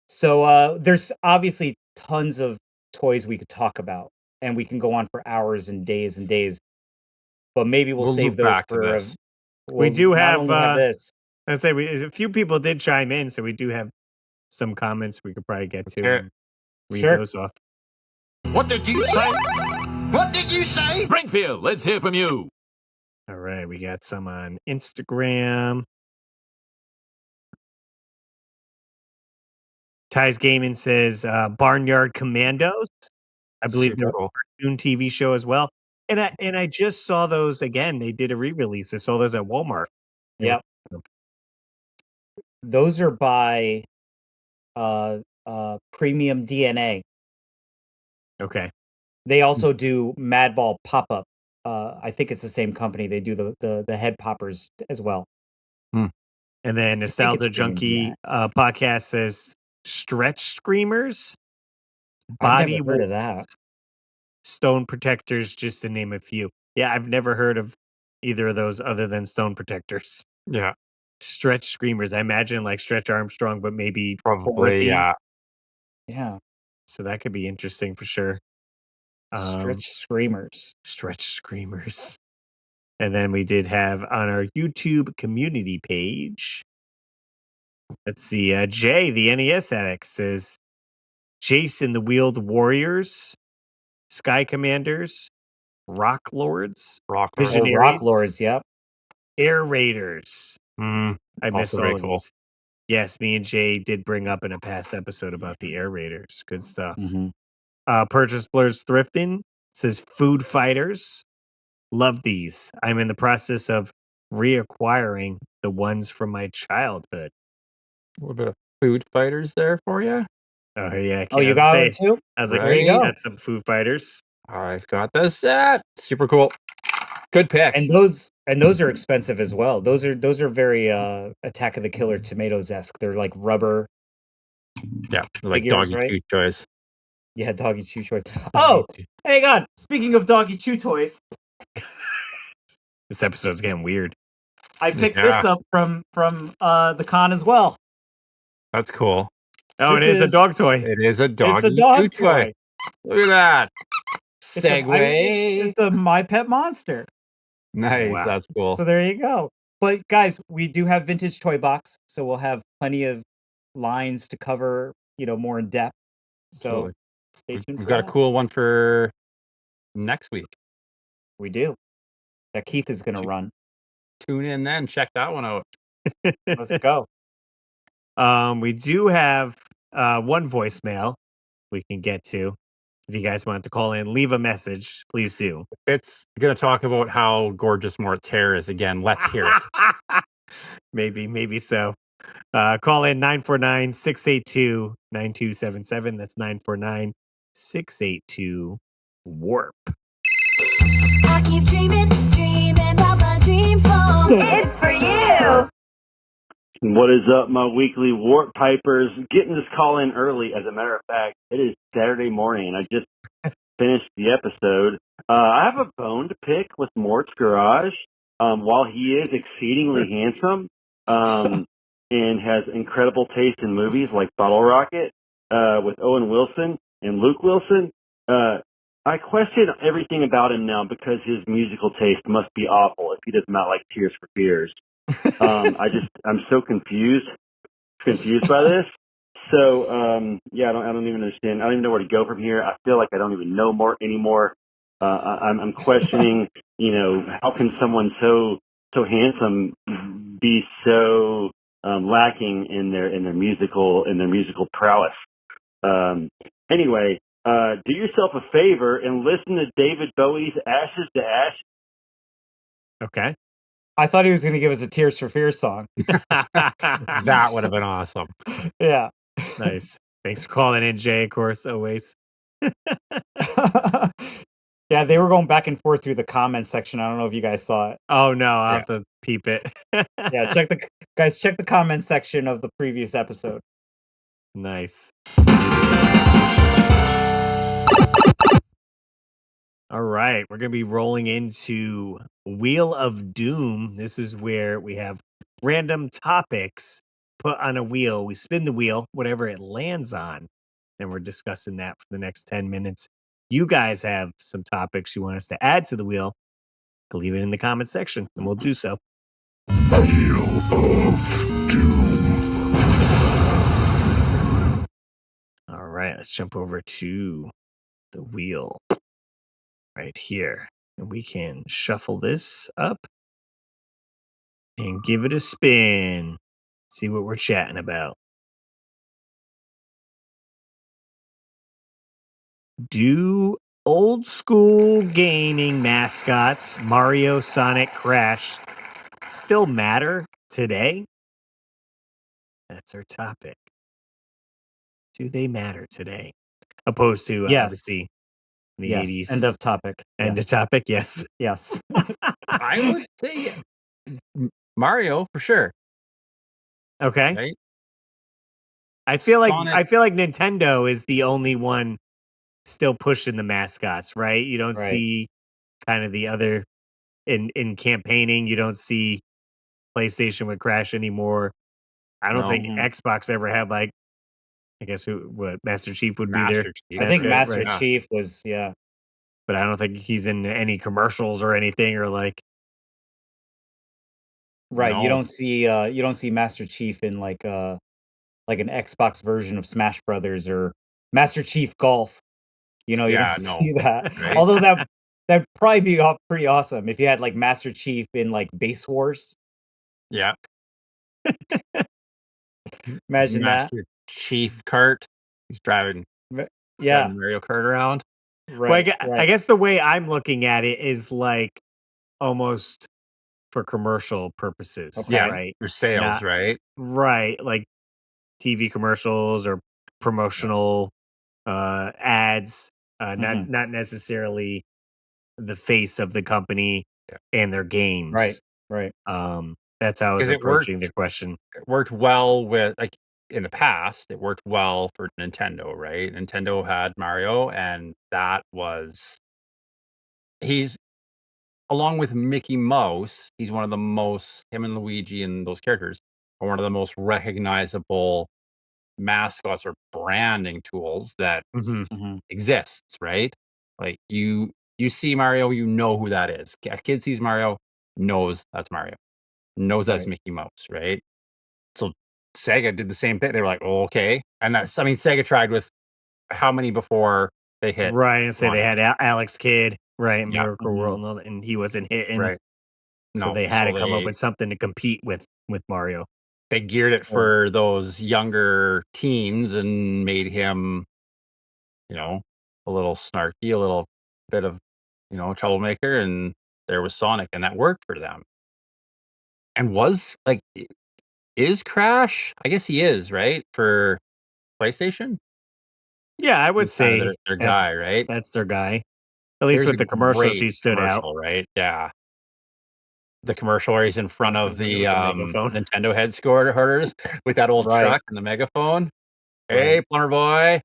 So there's obviously tons of toys we could talk about, and we can go on for hours and days and days. But maybe we'll save loop those back to for. this. We do not have, only have this. I say a few people did chime in, so we do have some comments we could probably get to. hear it. And read Sure. those off. What did you say? What did you say? Springfield, let's hear from you. All right, we got some on Instagram. Ty's Gaming says Barnyard Commandos. I believe Super they're cool. a cartoon TV show as well. And I just saw those again. They did a re-release. I saw those at Walmart. Yep. Those are by Premium DNA. Okay. They also do Madball Pop-Up. I think it's the same company. They do the head poppers as well. And then Nostalgia it's Premium Junkie podcast says Stretch Screamers, I've Body never heard of that. Wolves, Stone Protectors, just to name a few. Yeah, I've never heard of either of those other than Stone Protectors. Yeah, Stretch Screamers. I imagine like Stretch Armstrong, but maybe probably. Yeah. Yeah. So that could be interesting for sure. Stretch Screamers. Stretch Screamers. And then we did have on our YouTube community page. Let's see. Jay, the NES addict, says Jason the Wheeled Warriors, Sky Commanders, Rock Lords, Rock Oh, Visionaries, Rock Lords, yep. Air Raiders. I missed Also all very of cool. these. Yes, me and Jay did bring up in a past episode about the Air Raiders. Good stuff. Purchase Blurs Thrifting says Food Fighters. Love these. I'm in the process of reacquiring the ones from my childhood. A little bit of Food Fighters there for you. Oh yeah. Oh, you got it too? I was like, There you hey, go. got some Food Fighters. I've got the set. Super cool. Good pick. And those are expensive as well. Those are very Attack of the Killer Tomatoes-esque. They're like rubber. Yeah, like figures, doggy right? chew toys. Yeah, doggy chew toys. Oh, hang on. Speaking of doggy chew toys, This episode's getting weird. I picked this up from the con as well. That's cool. Oh, it is a dog toy. It is a doggy It's a dog chew toy. Look at that. Segway. It's a My Pet Monster. Nice. Wow. That's cool. So there you go. But guys, we do have vintage toy box, so we'll have plenty of lines to cover, more in depth. So Absolutely. stay tuned. We've for got that. a cool one for next week. We do. That Keith is going to run. Tune in then. Check that one out. Let's go. We do have one voicemail we can get to. If you guys want to call in, leave a message, please do. It's going to talk about how gorgeous Mort's hair is again. Let's hear it. Maybe so. Call in 949-682-9277. That's 949-682-WARP. I keep dreaming about my dream phone. It's for you. What is up, my weekly Warp Pipers? Getting this call in early, as a matter of fact. It is Saturday morning, and I just finished the episode. I have a bone to pick with Mort's Garage. While he is exceedingly handsome and has incredible taste in movies like Bottle Rocket with Owen Wilson and Luke Wilson, I question everything about him now because his musical taste must be awful if he does not like Tears for Fears. I'm so confused by this. So, I don't even understand. I don't even know where to go from here. I feel like I don't even know more anymore. I'm questioning, how can someone so handsome be so lacking in their musical prowess? Anyway, do yourself a favor and listen to David Bowie's "Ashes to Ashes." Okay. I thought he was going to give us a Tears for Fears song. That would have been awesome. Yeah. Nice. Thanks for calling in, Jay, of course, always. Yeah, they were going back and forth through the comments section. I don't know if you guys saw it. Oh, no, I'll have to peep it. Yeah, check the comment section of the previous episode. Nice. All right, we're going to be rolling into Wheel of Doom. This is where we have random topics put on a wheel. We spin the wheel, whatever it lands on, and we're discussing that for the next 10 minutes. You guys have some topics you want us to add to the wheel, leave it in the comment section, and we'll do so. Wheel of Doom. All right, let's jump over to the wheel right here. And we can shuffle this up and give it a spin. See what we're chatting about. Do old school gaming mascots, Mario, Sonic, Crash, still matter today? That's our topic. Do they matter today? Opposed to, Yes. obviously, in the Yes. 80s. End of topic. End of topic, yes. Yes. I would say Mario for sure. Okay. Right? I feel like Sonic. Nintendo is the only one still pushing the mascots, right? You don't Right. see kind of the other in campaigning. You don't see PlayStation with Crash anymore. I don't No. think Xbox ever had like, I guess what Master Chief would be there. Master Chief. I think right, Master right. Chief was, yeah. But I don't think he's in any commercials or anything or like. Right. No. You don't see Master Chief in like an Xbox version of Smash Brothers or Master Chief Golf. You don't see that. Right? Although that'd probably be pretty awesome if you had like Master Chief in like Base Wars. Yeah. Imagine that. Master Chief Kart. He's driving Yeah. Mario Kart around. Well, Right. I guess the way I'm looking at it is like almost for commercial purposes. Okay. Yeah, Right. for sales, Not- right? Right. Like TV commercials or promotional ads. Not necessarily the face of the company. and their games. Right. That's how I was 'Cause it worked. approaching the question. It worked well with in the past. It worked well for Nintendo, right? Nintendo had Mario, and that was he's along with Mickey Mouse. He's one of the most him and Luigi and those characters are one of the most recognizable mascots or branding tools that exists, right? Like you see Mario, you know who that is. A kid sees Mario, knows that's Mario, knows that's Mickey Mouse, right? So Sega did the same thing. They were like, "Oh, okay," and Sega tried with how many before they hit Right, and say they Sonic? had Alex Kidd, right, Yeah. Miracle World, and all that, and he wasn't hitting. Right. So No, they had so to come up with something to compete with Mario. they geared it for those younger teens and made him, a little snarky, a little bit of, troublemaker, and there was Sonic, and that worked for them. And is Crash? I guess he is, right? For PlayStation? Yeah, I would He's kinda say their that's guy, right? that's their guy. At least There's with a the commercials, great he stood out. commercial, right? Yeah. The commercial where he's in front of the, with the megaphone. Nintendo headquarters with that old truck and the megaphone. "Hey, plumber boy."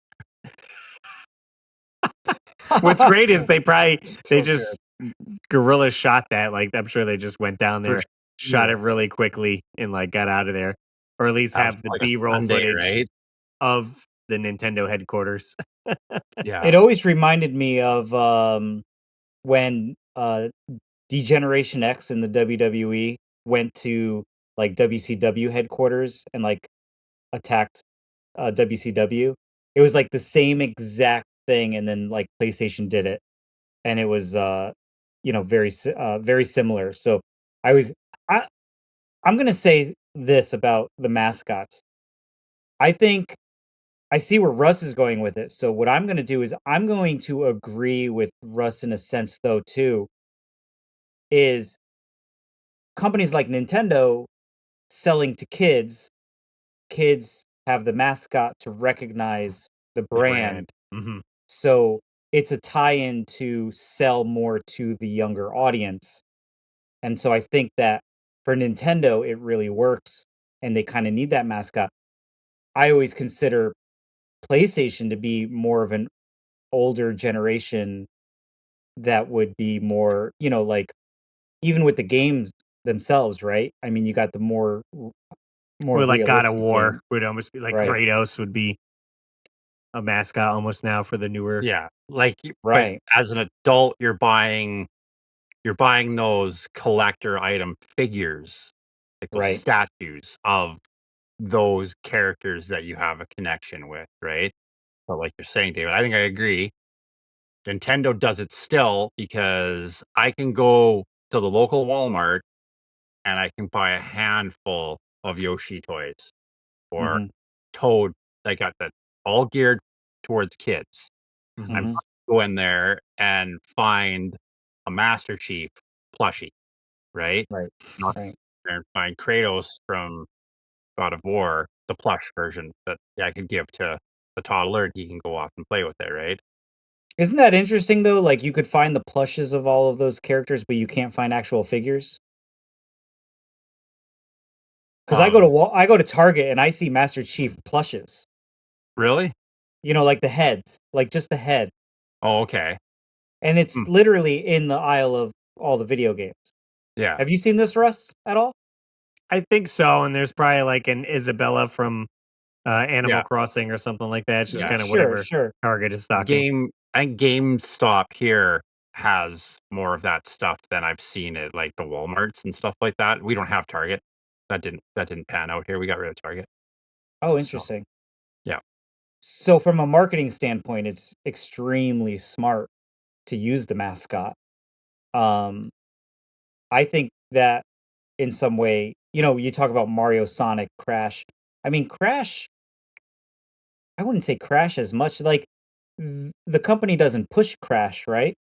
What's great is they just guerrilla shot that. Like, I'm sure they just went down there, shot it really quickly, and like got out of there, or at least That was have the like a B-roll Sunday, footage right? of the Nintendo headquarters. Yeah. It always reminded me of when Degeneration X in the WWE went to like WCW headquarters and like attacked WCW. It was like the same exact thing, and then like PlayStation did it, and it was very similar. So I was I I'm gonna say this about the mascots. I think I see where Russ is going with it. So what I'm gonna do is I'm going to agree with Russ in a sense though too, is companies like Nintendo selling to kids have the mascot to recognize the The brand. brand. So it's a tie-in to sell more to the younger audience. And so I think that for Nintendo, it really works and they kind of need that mascot. I always consider PlayStation to be more of an older generation that would be more, like even with the games themselves, right? I mean, you got the more Or like God of realistic War games. would almost be like Right. Kratos would be a mascot almost now for the newer. Yeah. But Right. as an adult, you're buying those collector item figures, like those Right. statues of those characters that you have a connection with, right? But like you're saying, David, I think I agree. Nintendo does it still because I can go to the local Walmart and I can buy a handful of Yoshi toys or Mhm. Toad. I got that all geared towards kids. I'm Mhm. go in there and find a Master Chief plushie, right? Right. Not Right. and find Kratos from God of War, the plush version that I could give to the toddler, and he can go off and play with it, right? Isn't that interesting though? Like you could find the plushes of all of those characters, but you can't find actual figures. Because I go to Target and I see Master Chief plushes. Really? Like the heads, like just the head, Oh, okay. and it's literally in the aisle of all the video games. Yeah. Have you seen this, Russ, at all? I think so, and there's probably like an Isabella from Animal Yeah. Crossing or something like that. It's just Yeah. kind of Sure, whatever sure. Target is stocking. I think GameStop here has more of that stuff than I've seen at like the Walmarts and stuff like that. We don't have Target. That didn't pan out here. We got rid of Target. Oh, So, interesting. yeah. So from a marketing standpoint, it's extremely smart to use the mascot. Um, I think that in some way, you talk about Mario, Sonic, Crash. I mean, Crash, I wouldn't say Crash as much. Like the company doesn't push Crash, right?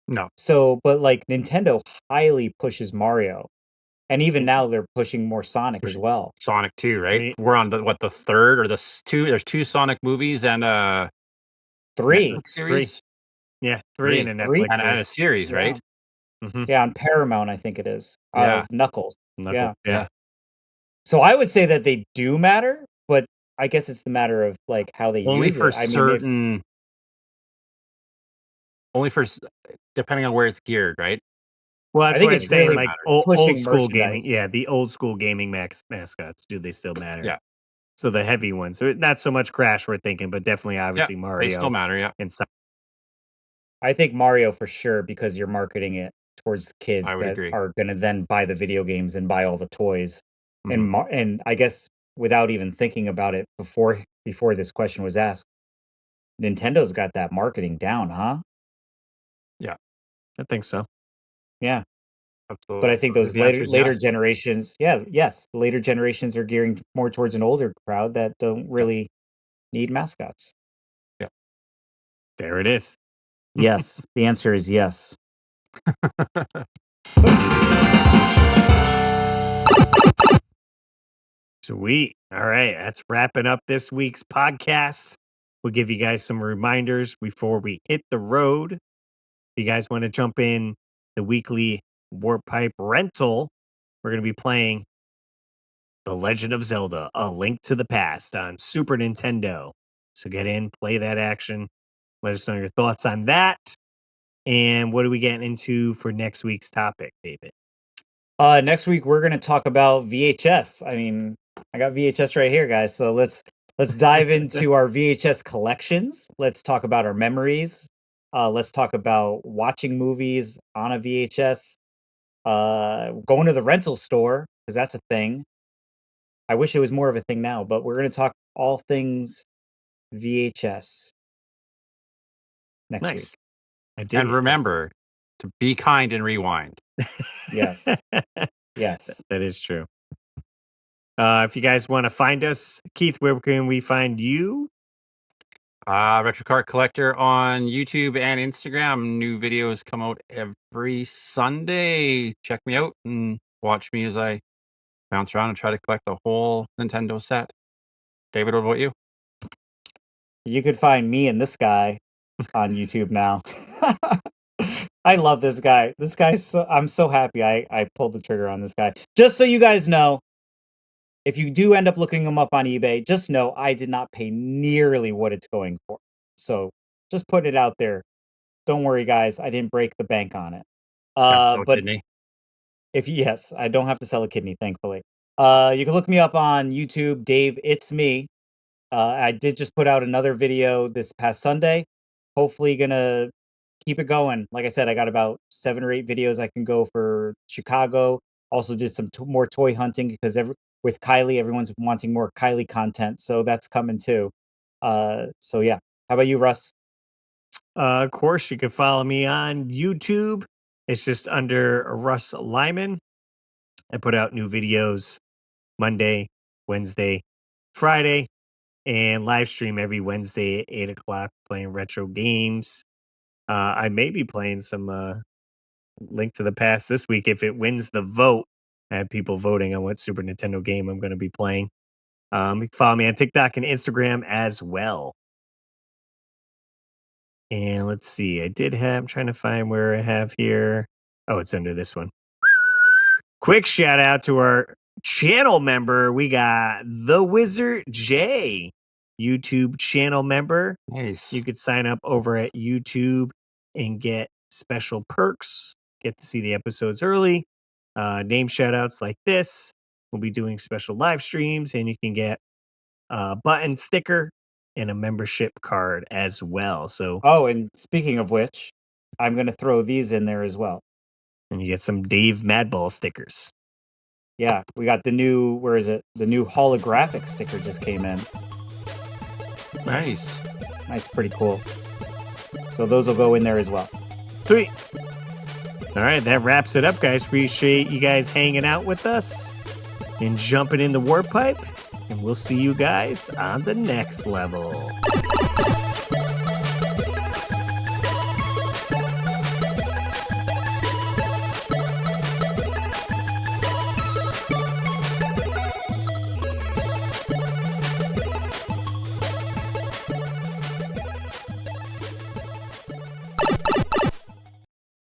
No. So, but like Nintendo highly pushes Mario. And even now they're pushing more Sonic as well. Sonic 2, right? Right. We're on the third or two. There's two Sonic movies and a 3. Netflix series. Yeah, 3 in a Three? Netflix And a series. series, Yeah. right? Yeah, on Paramount, I think it is. Of Knuckles. Yeah. So I would say that they do matter, but I guess it's the matter of like how they Only use for it. I mean, certain. Only for depending on where it's geared, right? Well, I that's think why I'm it's saying really like pushing old school gaming. merchandise. Yeah, the old school gaming mascots. Do they still matter? Yeah. So the heavy ones. So not so much Crash we're thinking, but definitely obviously They Mario. still matter. Yeah. And Sonic. I think Mario for sure because you're marketing it towards kids I would that agree. are going to then buy the video games and buy all the toys. Mhm. And I guess without even thinking about it before this question was asked, Nintendo's got that marketing down, huh? Yeah. I think so. Yeah. Absolutely. But I think So those the answer is later yes. generations, the later generations are gearing more towards an older crowd that don't really need mascots. Yeah. There it is. Yes, the answer is yes. Sweet. All right. That's wrapping up this week's podcast. We'll give you guys some reminders before we hit the road. If you guys want to jump in the weekly Warp Pipe rental, we're going to be playing The Legend of Zelda, A Link to the Past on Super Nintendo. So get in, play that action. Let us know your thoughts on that. And what are we getting into for next week's topic, David? Next week we're going to talk about VHS. I mean, I got VHS right here, guys. So let's dive into our VHS collections. Let's talk about our memories. Let's talk about watching movies on a VHS. Going to the rental store because that's a thing. I wish it was more of a thing now, but we're going to talk all things VHS next week. Nice. And remember to be kind and rewind. Yes. Yes. That is true. If you guys want to find us, Keith, where can we find you? Retro Cart Collector on YouTube and Instagram. New videos come out every Sunday. Check me out and watch me as I bounce around and try to collect the whole Nintendo set. David, what about you? You could find me and this guy on YouTube now. I love this guy. This guy's I'm so happy I pulled the trigger on this guy. Just so you guys know, if you do end up looking him up on eBay, just know I did not pay nearly what it's going for. So just putting it out there. Don't worry, guys. I didn't break the bank on it. But kidney. yes, I don't have to sell a kidney, thankfully. You can look me up on YouTube, Dave It's Me. I did just put out another video this past Sunday. Hopefully gonna keep it going. Like I said, I got about 7 or 8 videos I can go for Chicago. Also did some more toy hunting because with Kylie, everyone's wanting more Kylie content, so that's coming too. So yeah. How about you, Russ? Of course, you can follow me on YouTube. It's just under Russ Lyman. I put out new videos Monday, Wednesday, Friday, and live stream every Wednesday at 8 o'clock playing retro games. I may be playing some Link to the Past this week if it wins the vote. I have people voting on what Super Nintendo game I'm going to be playing. You can follow me on TikTok and Instagram as well. And let's see. I'm trying to find where I have here. Oh, it's under this one. Quick shout out to our channel member. We got The Wizard J, YouTube channel member. Nice. You could sign up over at YouTube and get special perks. Get to see the episodes early. Name shout outs like this. We'll be doing special live streams, and you can get a button sticker and a membership card as well. So, and speaking of which, I'm going to throw these in there as well. And you get some Dave Madball stickers. Yeah, we got the new, where is it? The new holographic sticker just came in. Nice. Nice, pretty cool. So those will go in there as well. Sweet. All right, that wraps it up, guys. Appreciate you guys hanging out with us and jumping in the warp pipe. And we'll see you guys on the next level.